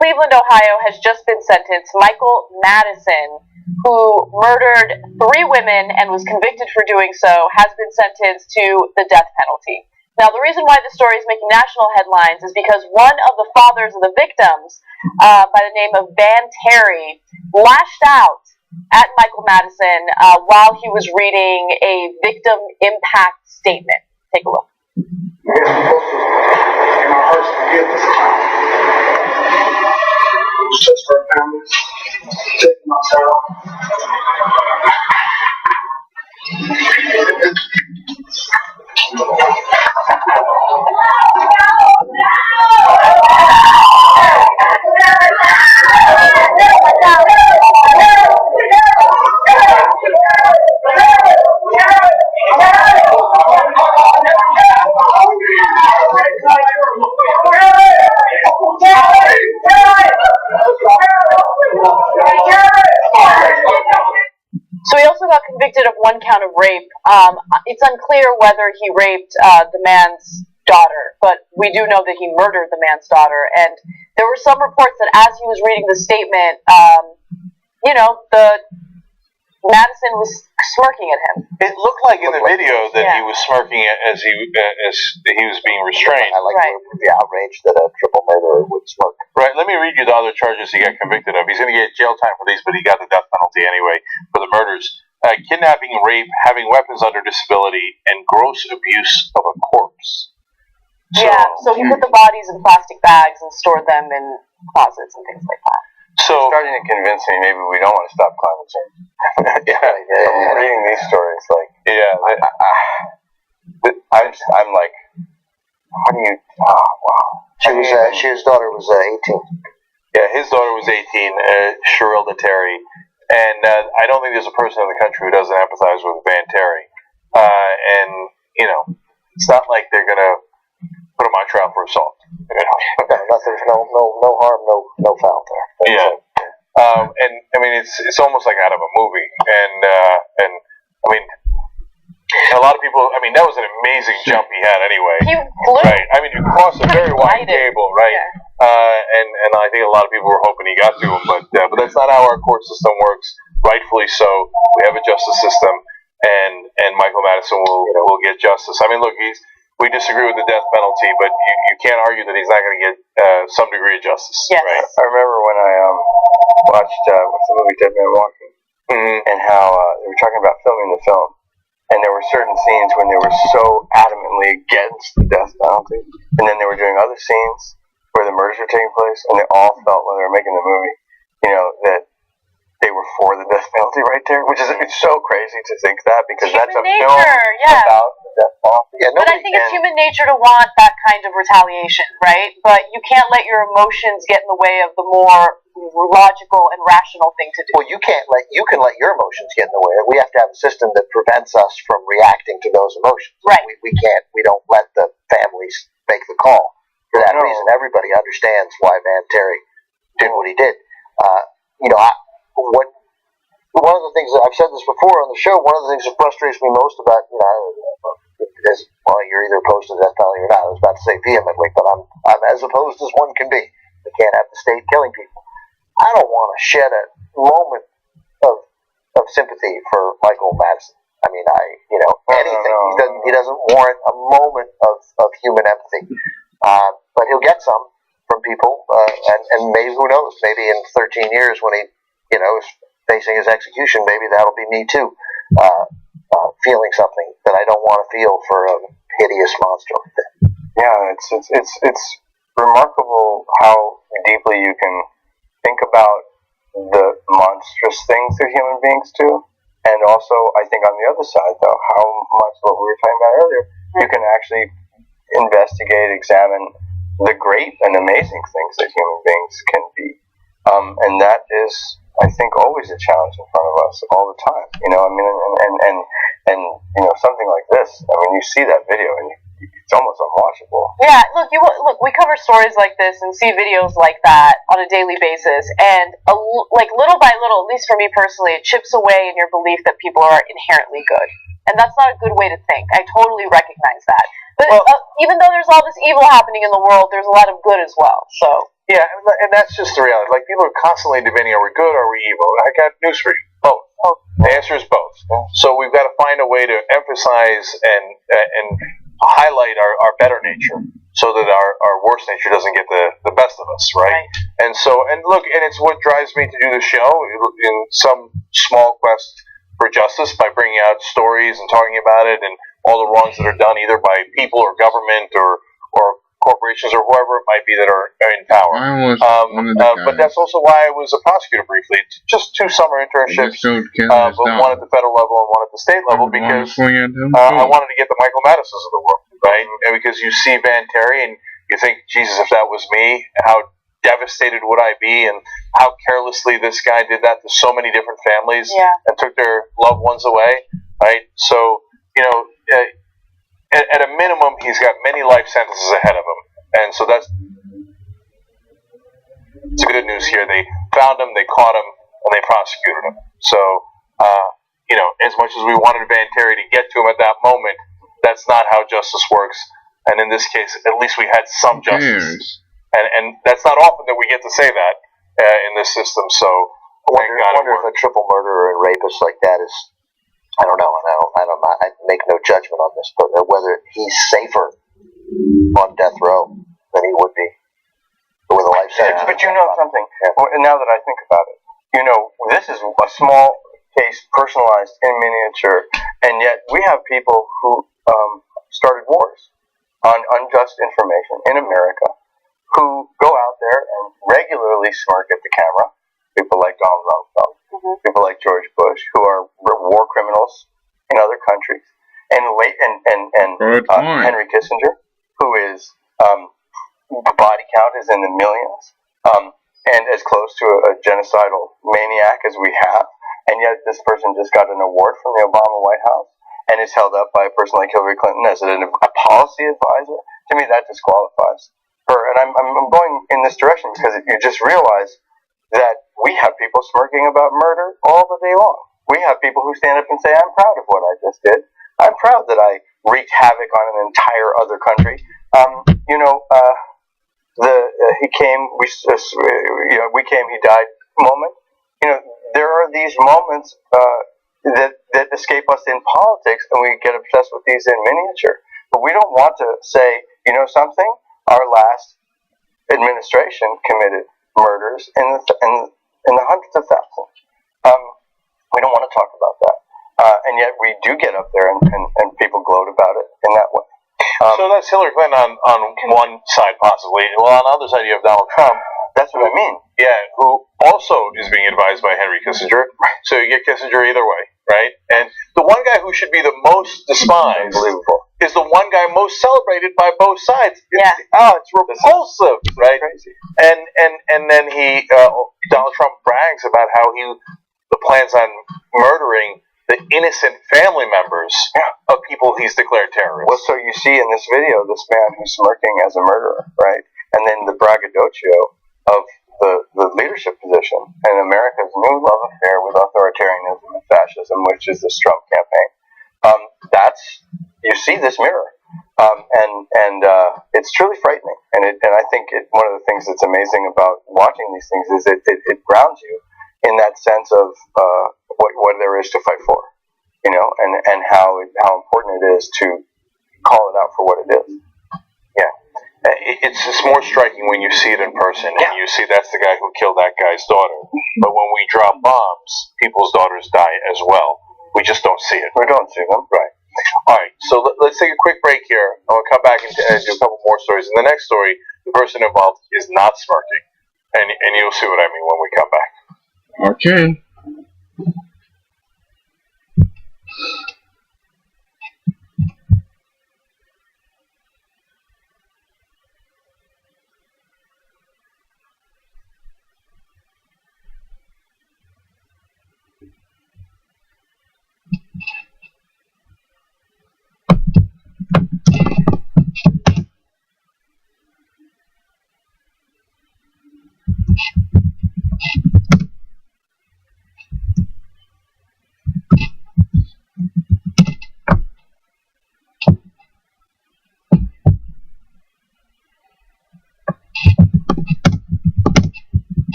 Speaker 11: Cleveland, Ohio, has just been sentenced. Michael Madison, who murdered 3 women and was convicted for doing so, has been sentenced to the death penalty. Now, the reason why this story is making national headlines is because one of the fathers of the victims, by the name of Van Terry, lashed out at Michael Madison while he was reading a victim impact statement. Take a look.
Speaker 19: We're supposed to, in our hearts, forgive this time. It was just for our families, taking us out.
Speaker 11: So he also got convicted of 1 count of rape. It's unclear whether he raped the man's daughter, but we do know that he murdered the man's daughter. And there were some reports that as he was reading the statement, the Madison was smirking at him.
Speaker 12: It looked like in the video that he was smirking as he was being restrained.
Speaker 6: I like the outrage that a triple murderer would smirk.
Speaker 12: Right, let me read you the other charges he got convicted of. He's going to get jail time for these, but he got the death penalty anyway for the murders. Kidnapping, rape, having weapons under disability, and gross abuse of a corpse.
Speaker 11: So he put the bodies in plastic bags and stored them in closets and things like that.
Speaker 16: So you're starting to convince me maybe we don't want to stop climate change. I'm reading these stories, I'm like, how do you? Oh, wow.
Speaker 6: His daughter was 18.
Speaker 12: Yeah, his daughter was 18, Sherilda Terry, and I don't think there's a person in the country who doesn't empathize with Van Terry. And it's not like they're gonna put him on trial for assault.
Speaker 6: There's no harm, no foul there.
Speaker 12: And I mean it's almost like out of a movie, and I mean a lot of people. I mean that was an amazing jump he had anyway.
Speaker 11: He flew.
Speaker 12: Right. I mean he crossed a very wide cable, right? Yeah. And I think a lot of people were hoping he got to him, but that's not how our court system works. Rightfully so. We have a justice system, and Michael Madison will get justice. I mean, look, we disagree with the death penalty, but you can't argue that he's not going to get some degree of justice.
Speaker 11: Yes.
Speaker 12: Right?
Speaker 16: I remember when I watched what's the movie Dead Man Walking, and how they were talking about filming the film, and there were certain scenes when they were so adamantly against the death penalty, and then they were doing other scenes where the murders were taking place, and they all felt when they were making the movie, that they were for the death penalty right there, which is it's so crazy to think that because
Speaker 11: human
Speaker 16: that's a
Speaker 11: nature,
Speaker 16: film about the death penalty. Yeah,
Speaker 11: but I think it's human nature to want that kind of retaliation, right? But you can't let your emotions get in the way of the more logical and rational thing to do.
Speaker 6: Well, you can let your emotions get in the way. We have to have a system that prevents us from reacting to those emotions.
Speaker 11: Right.
Speaker 6: We don't let the families make the call. For that reason, everybody understands why Van Terry did what he did. One of the things that I've said this before on the show, one of the things that frustrates me most about, is, you're either opposed to the death penalty or not. I was about to say vehemently, but I'm as opposed as one can be. We can't have the state killing people. I don't want to shed a moment of sympathy for Michael Madison. I mean, anything. He doesn't warrant a moment of human empathy. But he'll get some from people, and maybe, who knows, maybe in 13 years when he, is facing his execution, maybe that'll be me too, feeling something that I don't want to feel for a hideous monster like that.
Speaker 16: Yeah, it's remarkable how deeply you can think about the monstrous things that human beings do, and also I think on the other side though, how much what we were talking about earlier, you can actually investigate, examine the great and amazing things that human beings can be. And that is, I think, always a challenge in front of us all the time. I mean, and something like this. I mean, you see that video and it's almost unwatchable.
Speaker 11: Yeah, look, we cover stories like this and see videos like that on a daily basis, and little by little, at least for me personally, it chips away in your belief that people are inherently good, and that's not a good way to think. I totally recognize that, but even though there's all this evil happening in the world, there's a lot of good as well. So
Speaker 12: yeah, and that's just the reality. Like, people are constantly debating: are we good? Or are we evil? I got news for you: both. The answer is both. So we've got to find a way to emphasize and highlight our better nature, so that our worse nature doesn't get the best of us, right? And look, and it's what drives me to do the show in some small quest for justice, by bringing out stories and talking about it and all the wrongs that are done either by people or government or corporations or whoever it might be that are in power. But that's also why I was a prosecutor briefly. Just 2 summer internships, but one at the federal level and one at the state level, because I wanted to get the Michael Madisons of the world, right? And because you see Van Terry and you think, Jesus, if that was me, how devastated would I be, and how carelessly this guy did that to so many different families and took their loved ones away, right? So, at a minimum, he's got many life sentences ahead of him, and so that's the good news here. They found him, they caught him, and they prosecuted him. So, as much as we wanted Van Terry to get to him at that moment, that's not how justice works. And in this case, at least we had some justice, and that's not often that we get to say that in this system. So,
Speaker 6: I wonder if a triple murderer and rapist like that is. I don't know, and I make no judgment on this, but whether he's safer on death row than he would be with a life sentence.
Speaker 16: But you know something, now that I think about it, this is a small case, personalized in miniature, and yet we have people who started wars on unjust information in America, who go out there and regularly smirk at the camera. People like Donald Rumsfeld, people like George Bush, who are war criminals in other countries, and Henry Kissinger, who is body count is in the millions, and as close to a genocidal maniac as we have, and yet this person just got an award from the Obama White House and is held up by a person like Hillary Clinton as a policy advisor. To me, that disqualifies her, and I'm going in this direction because you just realize that we have people smirking about murder all the day long. We have people who stand up and say, I'm proud of what I just did. I'm proud that I wreaked havoc on an entire other country. He came, we came, he died moment. There are these moments that escape us in politics, and we get obsessed with these in miniature. But we don't want to say, something? Our last administration committed murders in the hundreds of thousands. We don't want to talk about that, and yet we do get up there and people gloat about it in that way.
Speaker 12: So that's Hillary Clinton on one side, possibly. Well, on the other side, you have Donald Trump.
Speaker 16: That's what I mean.
Speaker 12: Yeah, who also is being advised by Henry Kissinger. So you get Kissinger either way, right? And the one guy who should be the most despised is the one guy most celebrated by both sides. It's repulsive, right? And then Donald Trump brags about how the plans on murdering the innocent family members of people he's declared terrorists.
Speaker 16: Well, so you see in this video this man who's smirking as a murderer, right? And then the braggadocio of the leadership position and America's new love affair with authoritarianism and fascism, which is this Trump campaign. You see this mirror, and it's truly frightening. And I think one of the things that's amazing about watching these things is it grounds you in that sense of what there is to fight for, and how important it is to call it out for what it is.
Speaker 12: Yeah. It's just more striking when you see it in person, and you see that's the guy who killed that guy's daughter. But when we drop bombs, people's daughters die as well. We just don't see it.
Speaker 16: We don't see them.
Speaker 12: Right. All right, so let's take a quick break here. I'm going to come back and do a couple more stories. In the next story, the person involved is not smirking, and you'll see what I mean when we come back.
Speaker 1: Okay.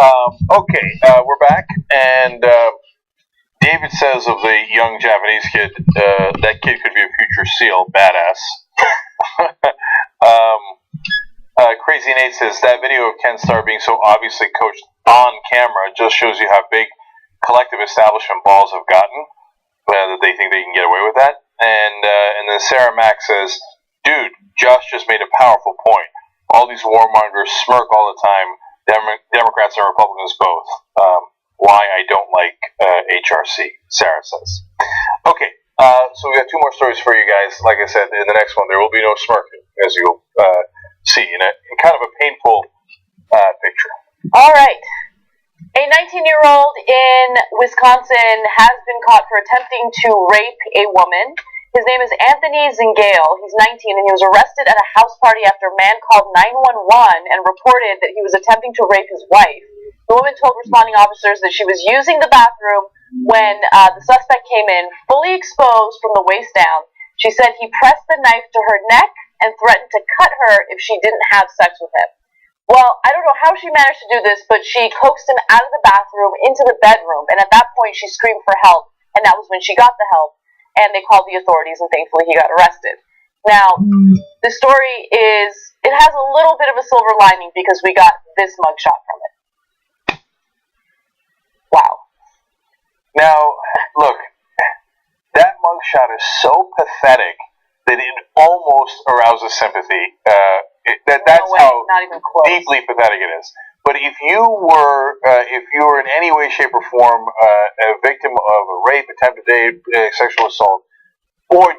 Speaker 2: Okay, we're back, and David says of the young Japanese kid, that kid could be a future SEAL, badass. Crazy Nate says that video of Ken Starr being so obviously coached on camera just shows you how big collective establishment balls have gotten, that they think they can get away with that. And then Sarah Mack says, dude, Josh just made a powerful point. All these warmongers smirk all the time, Democrats and Republicans both. Why I don't like HRC, Sarah says. Okay, so we got two more stories for you guys. Like I said, in the next one, there will be no smirking, as you'll see in kind of a painful picture.
Speaker 11: All right. A 19-year-old in Wisconsin has been caught for attempting to rape a woman. His name is Anthony Zingale. He's 19, and he was arrested at a house party after a man called 911 and reported that he was attempting to rape his wife. The woman told responding officers that she was using the bathroom when the suspect came in, fully exposed from the waist down. She said he pressed the knife to her neck and threatened to cut her if she didn't have sex with him. Well, I don't know how she managed to do this, but she coaxed him out of the bathroom into the bedroom, and at that point she screamed for help, and that was when she got the help, and they called the authorities, and thankfully he got arrested. Now, the story it has a little bit of a silver lining because we got this mugshot from it. Wow.
Speaker 2: Now, look, that mugshot is so pathetic that it almost arouses sympathy. That's how deeply pathetic it is. But if you were in any way, shape, or form a victim of a rape, attempted rape, sexual assault, boy,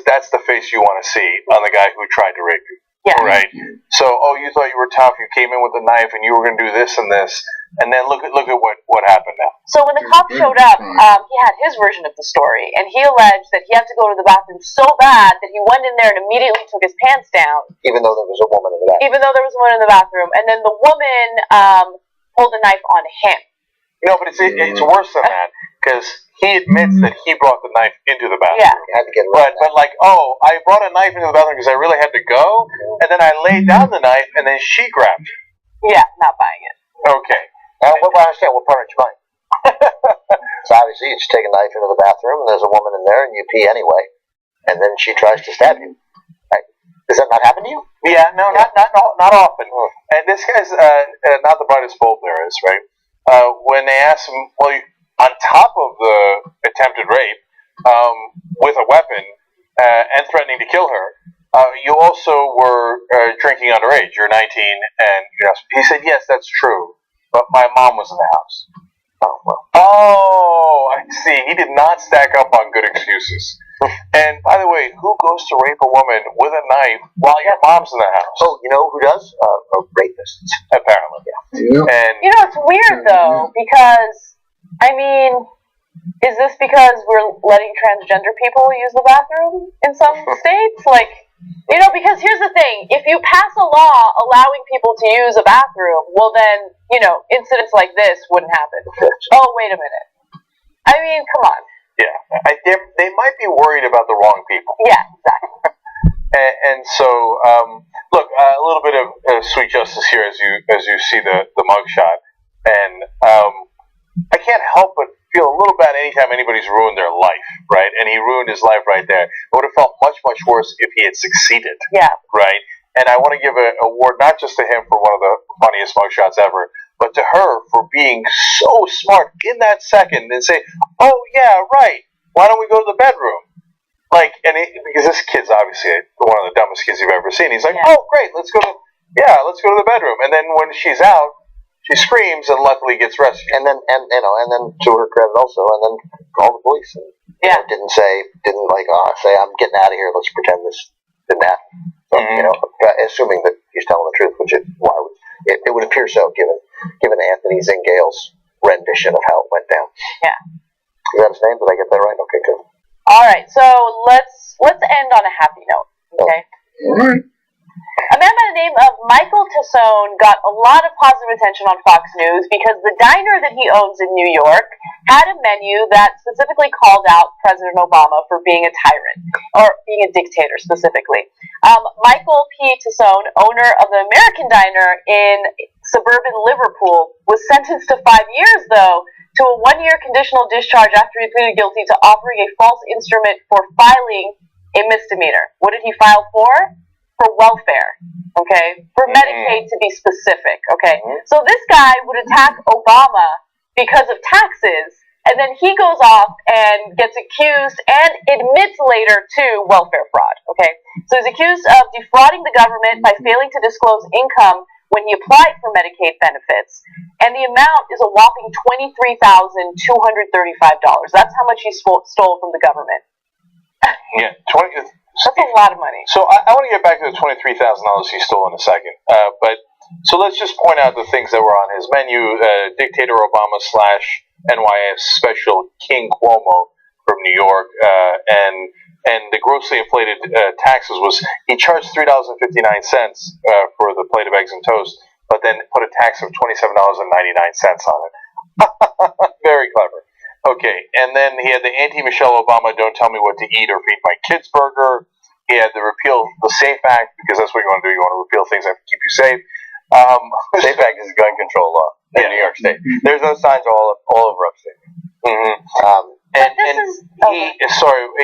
Speaker 2: that's the face you want to see on the guy who tried to rape you. Yeah. Right. So, you thought you were tough. You came in with a knife, and you were going to do this and this, and then look at what happened now.
Speaker 11: So when the cop showed up, he had his version of the story, and he alleged that he had to go to the bathroom so bad that he went in there and immediately took his pants down.
Speaker 6: Even though there was a woman in the bathroom.
Speaker 11: Even though there was a woman in the bathroom, and then the woman pulled a knife on him.
Speaker 2: No, but it's worse than that, because he admits that he brought the knife into the bathroom.
Speaker 6: Yeah. Had to get rid of
Speaker 2: but like, I brought a knife into the bathroom because I really had to go, and then I laid down the knife, and then she grabbed it.
Speaker 11: Yeah, not buying it.
Speaker 2: Okay.
Speaker 6: Now, I understand what part aren't you buying? So obviously, you just take a knife into the bathroom, and there's a woman in there, and you pee anyway, and then she tries to stab you. Right? Does that not happen to you?
Speaker 2: Yeah, no, not often. And this guy's not the brightest bulb there is, right? When they asked him, on top of the attempted rape, with a weapon and threatening to kill her, you also were drinking underage. You're 19, and he said, yes, that's true, but my mom was in the house. Oh, well. Oh, I see. He did not stack up on good excuses. And by the way, who goes to rape a woman with a knife while your mom's in the house?
Speaker 6: Oh, you know who does? Rapists.
Speaker 2: Apparently, yeah. And
Speaker 11: it's weird though, because is this because we're letting transgender people use the bathroom in some states? Because here's the thing, if you pass a law allowing people to use a bathroom, well then, incidents like this wouldn't happen. Oh, wait a minute. Come on.
Speaker 2: Yeah, they might be worried about the wrong people.
Speaker 11: Yeah, exactly.
Speaker 2: and so, look, a little bit of sweet justice here as you see the mugshot, and I can't help but feel a little bad anytime anybody's ruined their life, right? And he ruined his life right there. It would have felt much, much worse if he had succeeded.
Speaker 11: Yeah.
Speaker 2: Right? And I want to give an award not just to him for one of the funniest mugshots ever, but to her for being so smart in that second and say, oh, yeah, right, why don't we go to the bedroom? Because this kid's obviously one of the dumbest kids you've ever seen. He's like, oh, great, let's go to the bedroom. And then when she's out, she screams and luckily gets rescued.
Speaker 6: And then to her credit also, and then call the police. And, didn't say I'm getting out of here. Let's pretend this didn't happen. So, assuming that he's telling the truth, which it would appear so, given Anthony Zingale's rendition of how it went down.
Speaker 11: Yeah.
Speaker 6: Is that his name? Did I get that right? Okay, good.
Speaker 11: All right, so let's end on a happy note. Okay.
Speaker 1: All right.
Speaker 11: A man by the name of Michael Tassone got a lot of positive attention on Fox News because the diner that he owns in New York had a menu that specifically called out President Obama for being a tyrant, or being a dictator specifically. Michael P. Tassone, owner of the American Diner in suburban Liverpool, was sentenced to 5 years, though, to a 1-year conditional discharge after he pleaded guilty to offering a false instrument for filing a misdemeanor. What did he file for? For welfare, okay? For Medicaid, to be specific, okay? So this guy would attack Obama because of taxes, and then he goes off and gets accused and admits later to welfare fraud, okay? So he's accused of defrauding the government by failing to disclose income when he applied for Medicaid benefits, and the amount is a whopping $23,235. That's how much he stole from the government.
Speaker 2: Yeah,
Speaker 11: That's a lot of money.
Speaker 2: So I want to get back to the $23,000 he stole in a second. But so let's just point out the things that were on his menu. Dictator Obama / NYS special King Cuomo from New York, and the grossly inflated taxes was he charged $3.59 for the plate of eggs and toast, but then put a tax of $27.99 on it. Very clever. Okay, and then he had the anti-Michelle Obama "Don't Tell Me What to Eat or Feed My Kids" burger. He had the repeal the SAFE Act, because that's what you want to do. You want to repeal things that keep you safe.
Speaker 16: SAFE Act is a gun control law in New York State. There's those signs all over upstate.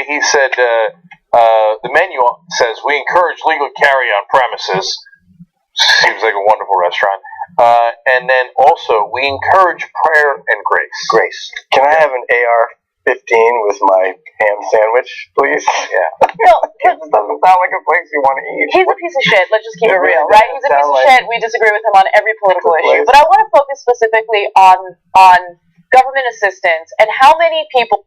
Speaker 2: He said the menu says we encourage legal carry on premises. Seems like a wonderful restaurant. And then also, we encourage prayer and grace.
Speaker 16: Can I have an AR-15 with my ham sandwich, please?
Speaker 2: Yeah.
Speaker 11: No,
Speaker 16: it doesn't sound like a place you want to eat.
Speaker 11: He's a piece of shit. Let's just keep it real,
Speaker 16: really
Speaker 11: right? He's a piece of shit. We disagree with him on every political issue. But I want to focus specifically on government assistance and how many people.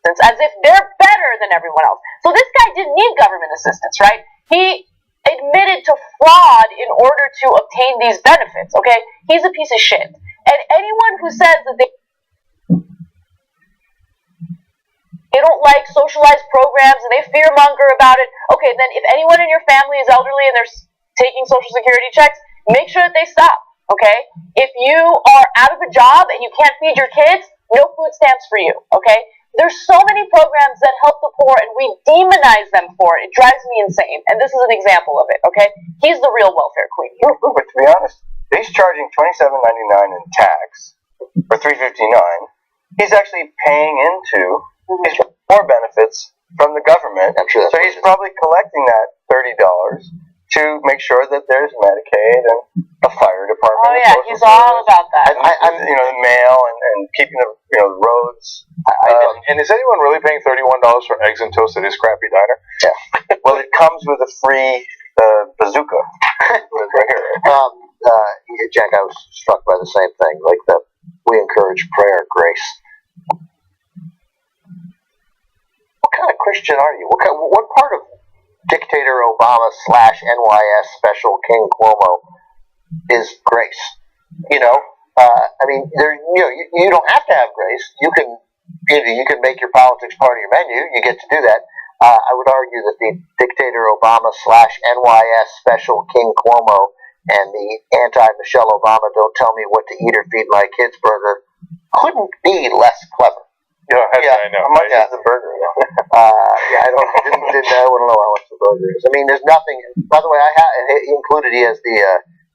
Speaker 11: As if they're better than everyone else. So this guy didn't need government assistance, right? He admitted to fraud in order to obtain these benefits, okay? He's a piece of shit. And anyone who says that they don't like socialized programs and they fearmonger about it, okay, then if anyone in your family is elderly and they're taking Social Security checks, make sure that they stop, okay? If you are out of a job and you can't feed your kids, no food stamps for you, okay? There's so many programs that help the poor, and we demonize them for it. It drives me insane, and this is an example of it, okay? He's the real welfare queen here.
Speaker 16: But to be honest, he's charging $27.99 in tax, or $3.59. He's actually paying into his more benefits from the government. I'm sure so he's probably collecting that $30 to make sure that there's Medicaid and a fire department.
Speaker 11: Oh yeah, he's all about that.
Speaker 16: I'm the mail and keeping the roads.
Speaker 2: And is anyone really paying $31 for eggs and toast at his crappy diner?
Speaker 16: Yeah. Well, it comes with a free bazooka.
Speaker 6: Jack, I was struck by the same thing. Like we encourage prayer, grace. What kind of Christian are you? What part of Dictator Obama / NYS special King Cuomo is grace? You don't have to have grace. You can make your politics part of your menu. You get to do that. I would argue that the Dictator Obama / NYS special King Cuomo and the anti-Michelle Obama "Don't Tell Me What to Eat or Feed My Kids" burger couldn't be less clever.
Speaker 2: I know.
Speaker 16: How much is the burger?
Speaker 6: I don't know how much the burger is. I mean, there's nothing. By the way, he has the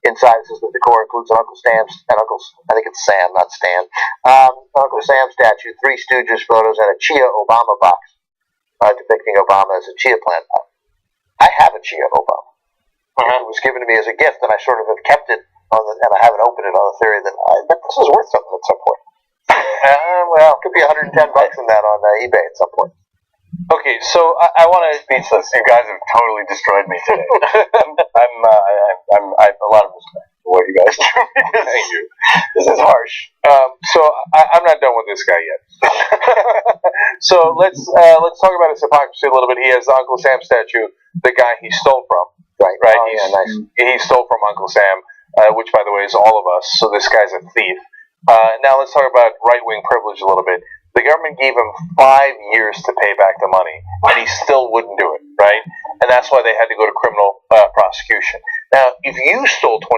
Speaker 6: inside. It says that the core includes an Uncle Sam's and I think it's Sam, not Stan. Uncle Sam statue, 3 Stooges photos, and a Chia Obama box depicting Obama as a chia plant pot. I have a Chia Obama. It was given to me as a gift, and I sort of have kept it and I haven't opened it on the theory that this is worth something at some point. Well, it could be $110 in that on eBay at some point.
Speaker 2: Okay, so I want to.
Speaker 16: Speechless. You guys have totally destroyed me today. I have a lot of respect for what you guys do.
Speaker 2: Thank you.
Speaker 16: This is harsh.
Speaker 2: So I'm not done with this guy yet. So let's talk about his hypocrisy a little bit. He has the Uncle Sam statue, the guy he stole from. Right.
Speaker 6: Oh, yeah, nice.
Speaker 2: He stole from Uncle Sam, which, by the way, is all of us. So this guy's a thief. Now let's talk about right-wing privilege a little bit. The government gave him 5 years to pay back the money, and he still wouldn't do it, right? And that's why they had to go to criminal prosecution. Now, if you stole $23,000,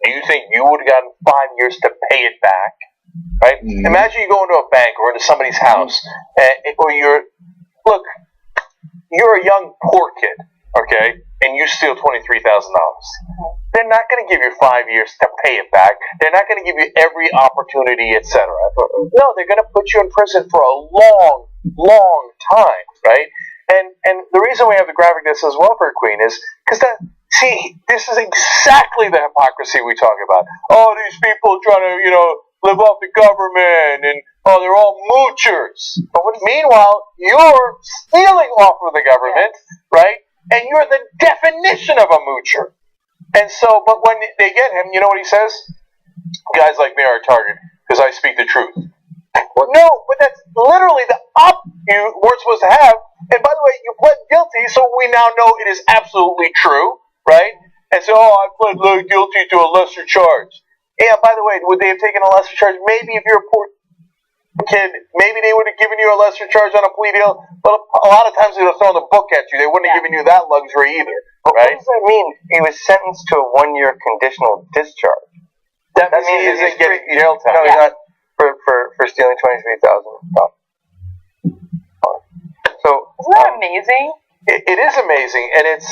Speaker 2: do you think you would have gotten 5 years to pay it back? right? Imagine you go into a bank or into somebody's house, or you're a young poor kid, okay, and you steal $23,000. They're not going to give you 5 years to pay it back. They're not going to give you every opportunity, etc. No, they're going to put you in prison for a long, long time, right? And the reason we have the graphic that says welfare queen is because this is exactly the hypocrisy we talk about. Oh, these people trying to, live off the government, and they're all moochers. But meanwhile, you're stealing off of the government, right? And you're the definition of a moocher. And so, but when they get him, you know what he says? Guys like me are a target because I speak the truth. Well, no, but that's literally the op you weren't supposed to have. And by the way, you pled guilty, so we now know it is absolutely true, right? And so, I pled guilty to a lesser charge. Yeah, by the way, would they have taken a lesser charge? Maybe if you're a poor kid, maybe they would have given you a lesser charge on a plea deal, but a lot of times they would have thrown the book at you. They wouldn't have given you that luxury either, right?
Speaker 16: What does that mean? He was sentenced to a 1-year conditional discharge.
Speaker 2: That means he isn't getting jail time.
Speaker 16: No, he's not for stealing $23,000. So
Speaker 11: isn't that amazing?
Speaker 2: It is amazing, and it's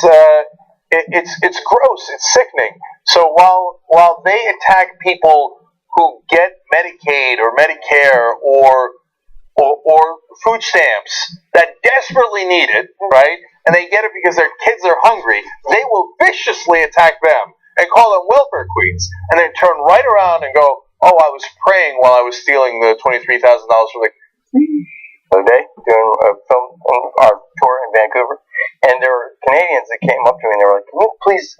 Speaker 2: gross. It's sickening. So while they attack people who get Medicaid or Medicare or food stamps that desperately need it, right? And they get it because their kids are hungry, they will viciously attack them and call them welfare queens, and then turn right around and go, "Oh, I was praying while I was stealing the $23,000 from the
Speaker 16: other day doing a film on our tour in Vancouver, and there were Canadians that came up to me and they were like, "Can you please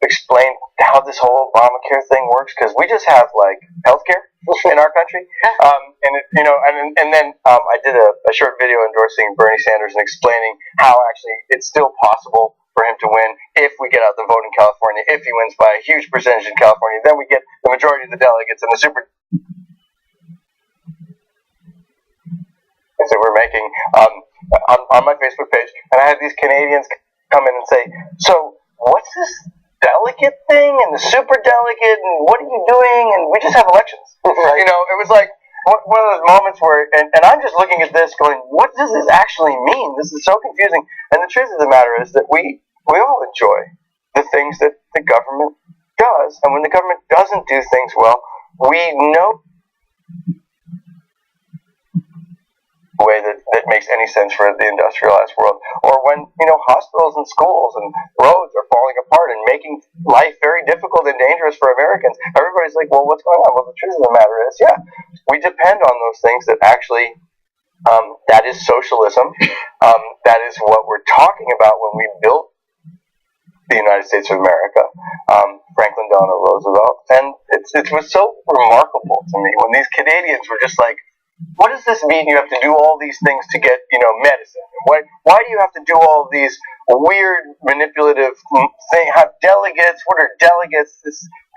Speaker 16: explain how this whole Obamacare thing works? Because we just have like healthcare in our country." And then I did a short video endorsing Bernie Sanders and explaining how actually it's still possible for him to win if we get out the vote in California. If he wins by a huge percentage in California, then we get the majority of the delegates in the super. That we're making on my Facebook page, and I had these Canadians come in and say, "So what's this delegate thing and the super delegate, and what are you doing?" And we just have elections. Right. It was like one of those moments where, and I'm just looking at this going, what does this actually mean? This is so confusing. And the truth of the matter is that we all enjoy the things that the government does, and when the government doesn't do things well, we know way that makes any sense for the industrialized world, or when hospitals and schools and roads are falling apart and making life very difficult and dangerous for Americans. Everybody's like, well, what's going on? Well, the truth of the matter is, yeah, we depend on those things that actually that is socialism. That is what we're talking about when we built the United States of America, Franklin Delano Roosevelt, and it was so remarkable to me when these Canadians were just like, what does this mean? You have to do all these things to get, medicine. Why do you have to do all these weird manipulative things? Have delegates? What are delegates?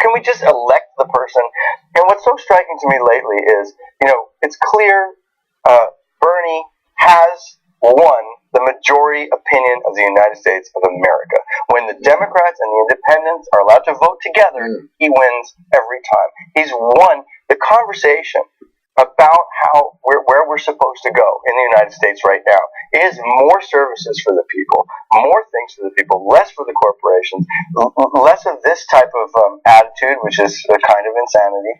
Speaker 16: Can we just elect the person? And what's so striking to me lately is, it's clear Bernie has won the majority opinion of the United States of America. When the Democrats and the Independents are allowed to vote together, he wins every time. He's won the conversation about where we're supposed to go in the United States right now is more services for the people, more things for the people, less for the corporations, less of this type of attitude, which is a kind of insanity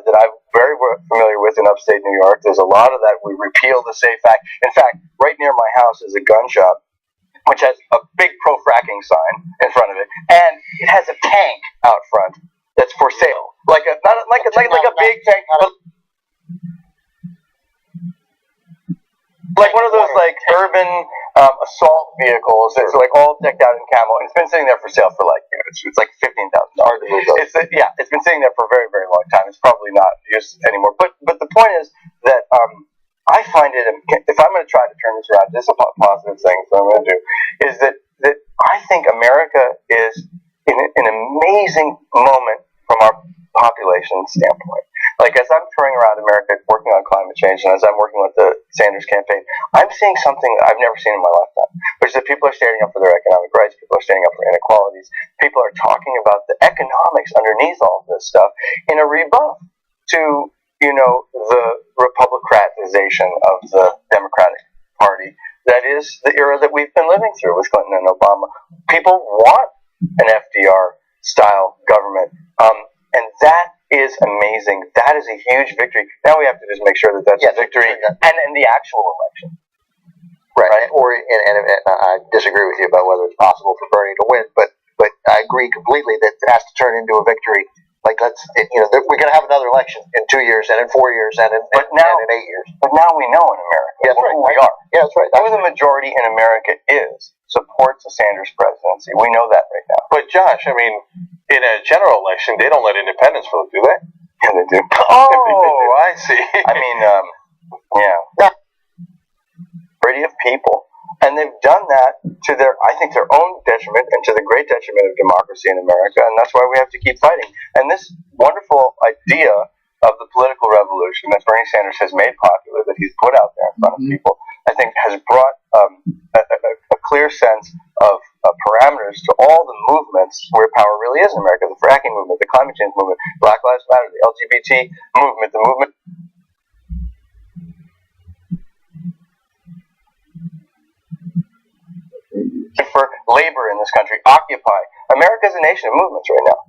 Speaker 16: that I'm very familiar with in upstate New York. There's a lot of that. We repeal the SAFE Act. In fact, right near my house is a gun shop, which has a big pro-fracking sign in front of it, and it has a tank out front that's for sale, like a big tank. Like one of those like urban assault vehicles that's like all decked out in camo, and it's been sitting there for sale for like it's like $15,000. It's been sitting there for a very, very long time. It's probably not used anymore. But the point is that I find it, if I'm going to try to turn this around, this is a positive thing that I'm going to do, is that I think America is in an amazing moment from our population standpoint. Like, as I'm touring around America working on climate change, and as I'm working with the Sanders campaign, I'm seeing something that I've never seen in my lifetime, which is that people are standing up for their economic rights, people are standing up for inequalities, people are talking about the economics underneath all of this stuff in a rebuff to, the Republicratization of the Democratic Party. That is the era that we've been living through with Clinton and Obama. People want an FDR-style government, and that is amazing. That is a huge victory. Now we have to just make sure that that's a victory and in the actual election.
Speaker 6: Right. Or I disagree with you about whether it's possible for Bernie to win, but I agree completely that it has to turn into a victory. Like we're going to have another election in 2 years, and in 4 years, and in 8 years.
Speaker 16: But now we know in America who we are.
Speaker 6: Yeah, that's right.
Speaker 16: Who the majority in America supports the Sanders presidency. We know that right now.
Speaker 2: But Josh, I mean, in a general election, they don't let independents vote, do they?
Speaker 16: Yeah, they do.
Speaker 2: Oh, I see.
Speaker 16: I mean, yeah. Majority of people. And they've done that to their own detriment and to the great detriment of democracy in America, and that's why we have to keep fighting. And this wonderful idea of the political revolution that Bernie Sanders has made popular, that he's put out there in front of people, I think has brought a clear sense of parameters to all the movements where power really is in America. The fracking movement, the climate change movement, Black Lives Matter, the LGBT movement, the movement for labor in this country, Occupy. America is a nation of movements right now,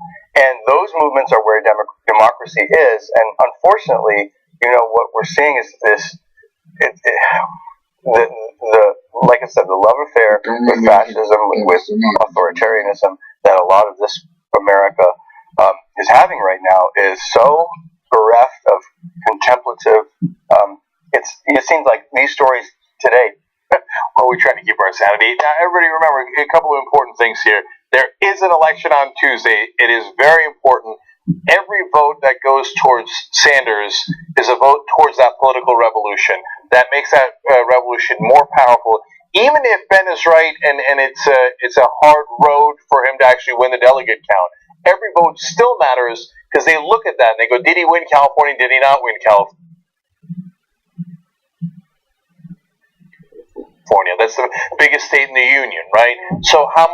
Speaker 16: and those movements are where democracy is. And unfortunately, what we're seeing is this: like I said, the love affair with fascism, with authoritarianism that a lot of this America is having right now is so bereft of contemplative. It seems like these stories today.
Speaker 2: Well, we're trying to keep our sanity. Now, everybody remember a couple of important things here. There is an election on Tuesday. It is very important. Every vote that goes towards Sanders is a vote towards that political revolution. That makes that revolution more powerful. Even if Ben is right and it's a hard road for him to actually win the delegate count, every vote still matters because they look at that and they go, did he win California? Did he not win California? That's the biggest state in the union, right? So how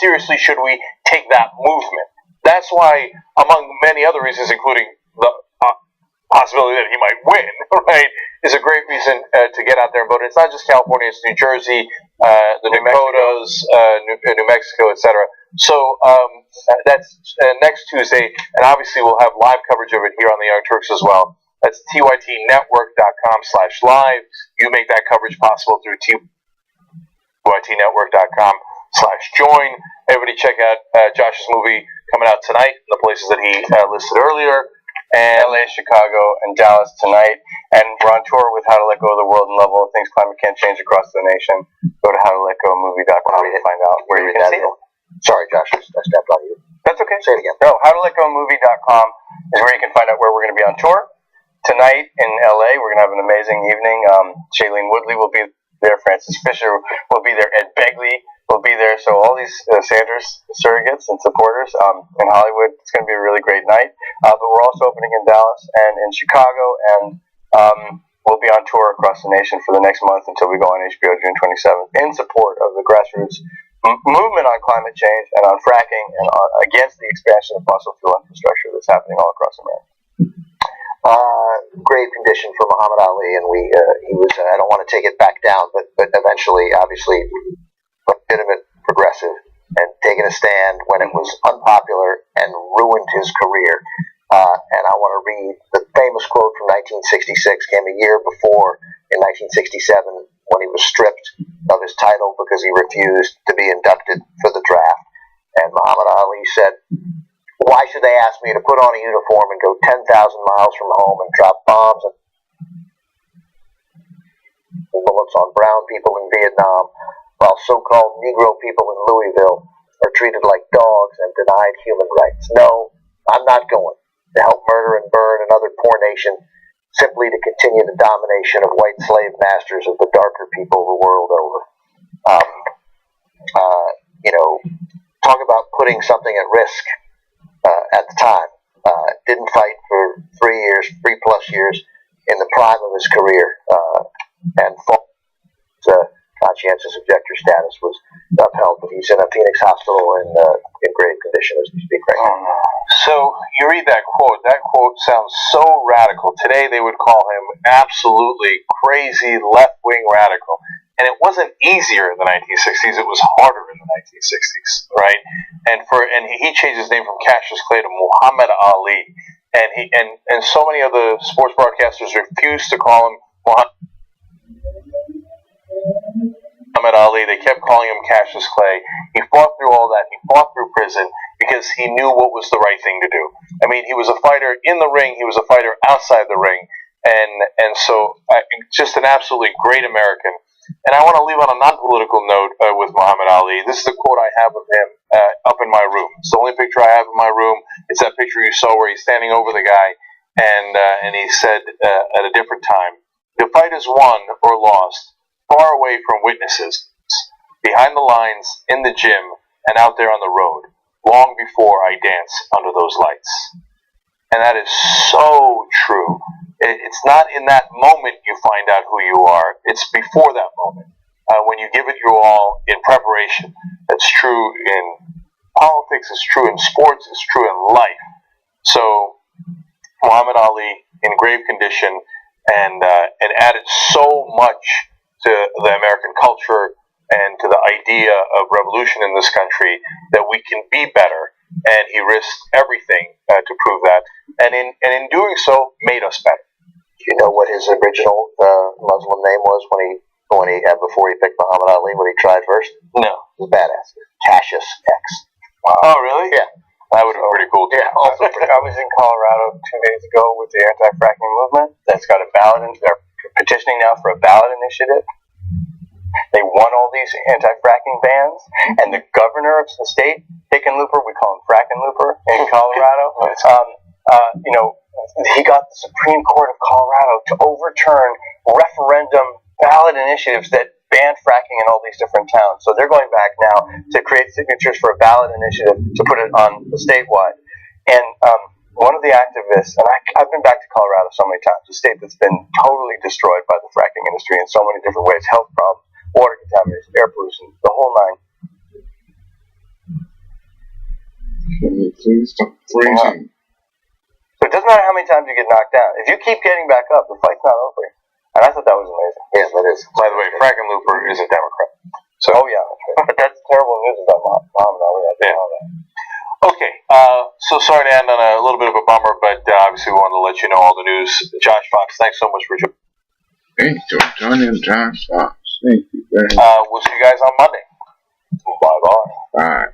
Speaker 2: seriously should we take that movement? That's why, among many other reasons, including the possibility that he might win, right, is a great reason to get out there and vote. It's not just California; it's New Jersey, the Dakotas, New Mexico, etc. So that's next Tuesday, and obviously we'll have live coverage of it here on the Young Turks as well. That's tytnetwork.com/live. You make that coverage possible through tytnetwork.com/join. Everybody check out Josh's movie coming out tonight, the places that he listed earlier.
Speaker 16: And LA, Chicago, and Dallas tonight. And we're on tour with How to Let Go of the World and Love All Things Climate Can't Change across the nation. Go to howtoletgomovie.com to find out where you can see it.
Speaker 6: Sorry, Josh, I stepped on you.
Speaker 16: That's okay.
Speaker 6: Say it again.
Speaker 16: No, howtoletgomovie.com is where you can find out where we're going to be on tour. Tonight in LA, we're going to have an amazing evening. Shailene Woodley will be there. Francis Fisher will be there. Ed Begley will be there. So all these Sanders surrogates and supporters in Hollywood. It's going to be a really great night. But we're also opening in Dallas and in Chicago, and we'll be on tour across the nation for the next month until we go on HBO June 27th in support of the grassroots movement on climate change and on fracking and against the expansion of fossil fuel infrastructure that's happening all across America.
Speaker 6: Great condition for Muhammad Ali, and he was. I don't want to take it back down, but eventually, obviously, legitimate progressive and taking a stand when it was unpopular and ruined his career. And I want to read the famous quote from 1966. Came a year before, in 1967, when he was stripped of his title because he refused to be inducted for the draft. And Muhammad Ali said, "Why should they ask me to put on a uniform and go 10,000 miles from home and drop bombs and bullets on brown people in Vietnam, while so-called Negro people in Louisville are treated like dogs and denied human rights? No, I'm not going to help murder and burn another poor nation simply to continue the domination of white slave masters of the darker people the world over." Talk about putting something at risk. At the time, didn't fight for 3+ years in the prime of his career, and fought conscientious objector status was upheld, but he's in a Phoenix hospital in grave condition as we speak right now.
Speaker 2: So you read that quote. That quote sounds so radical. Today they would call him absolutely crazy left-wing radical. And it wasn't easier in the 1960s. It was harder in the 1960s, right? And he changed his name from Cassius Clay to Muhammad Ali. And so many of the sports broadcasters refused to call him Muhammad Ali. They kept calling him Cassius Clay. He fought through all that. He fought through prison because he knew what was the right thing to do. I mean, he was a fighter in the ring. He was a fighter outside the ring. And so just an absolutely great American. And I want to leave on a non-political note with Muhammad Ali. This is the quote I have of him up in my room. It's the only picture I have in my room. It's that picture you saw where he's standing over the guy, and he said at a different time, "The fight is won or lost far away from witnesses, behind the lines, in the gym, and out there on the road, long before I dance under those lights." And that is so true. It's not in that moment you find out who you are. It's before that moment. When you give it your all in preparation. That's true in politics. It's true in sports. It's true in life. So Muhammad Ali in grave condition and added so much to the American culture and to the idea of revolution in this country that we can be better. And he risked everything to prove that. And in doing so, made us better.
Speaker 6: Do you know what his original Muslim name was when he before he picked Muhammad Ali, when he tried first?
Speaker 2: No.
Speaker 6: It was badass. Cassius X.
Speaker 2: Wow. Oh, really?
Speaker 6: Yeah.
Speaker 2: That would have been pretty cool, too.
Speaker 16: Yeah, also, I was in Colorado 2 days ago with the anti-fracking movement that's got a ballot, they're petitioning now for a ballot initiative. They won all these anti-fracking bans, and the governor of the state, Hickenlooper, we call him Frackenlooper in Colorado, he got the Supreme Court of Colorado to overturn referendum ballot initiatives that banned fracking in all these different towns. So they're going back now to create signatures for a ballot initiative to put it on the statewide. And one of the activists, and I've been back to Colorado so many times, a state that's been totally destroyed by the fracking industry in so many different ways, health problems, water contamination, air pollution, the whole nine.
Speaker 1: Please stop freezing.
Speaker 16: So it doesn't matter how many times you get knocked down. If you keep getting back up, the fight's not over. And I thought that was amazing.
Speaker 6: Yeah, that is.
Speaker 2: By the way, Frackenlooper is a Democrat. So,
Speaker 16: oh, yeah. That's terrible news about Muhammad Ali. I didn't know that.
Speaker 2: Okay, so sorry to end on a little bit of a bummer, but obviously we wanted to let you know all the news. Josh Fox, thanks so much for joining.
Speaker 1: Thanks for joining, Josh Fox. Thank you very much.
Speaker 2: We'll see you guys on Monday. Bye-bye.
Speaker 1: Bye.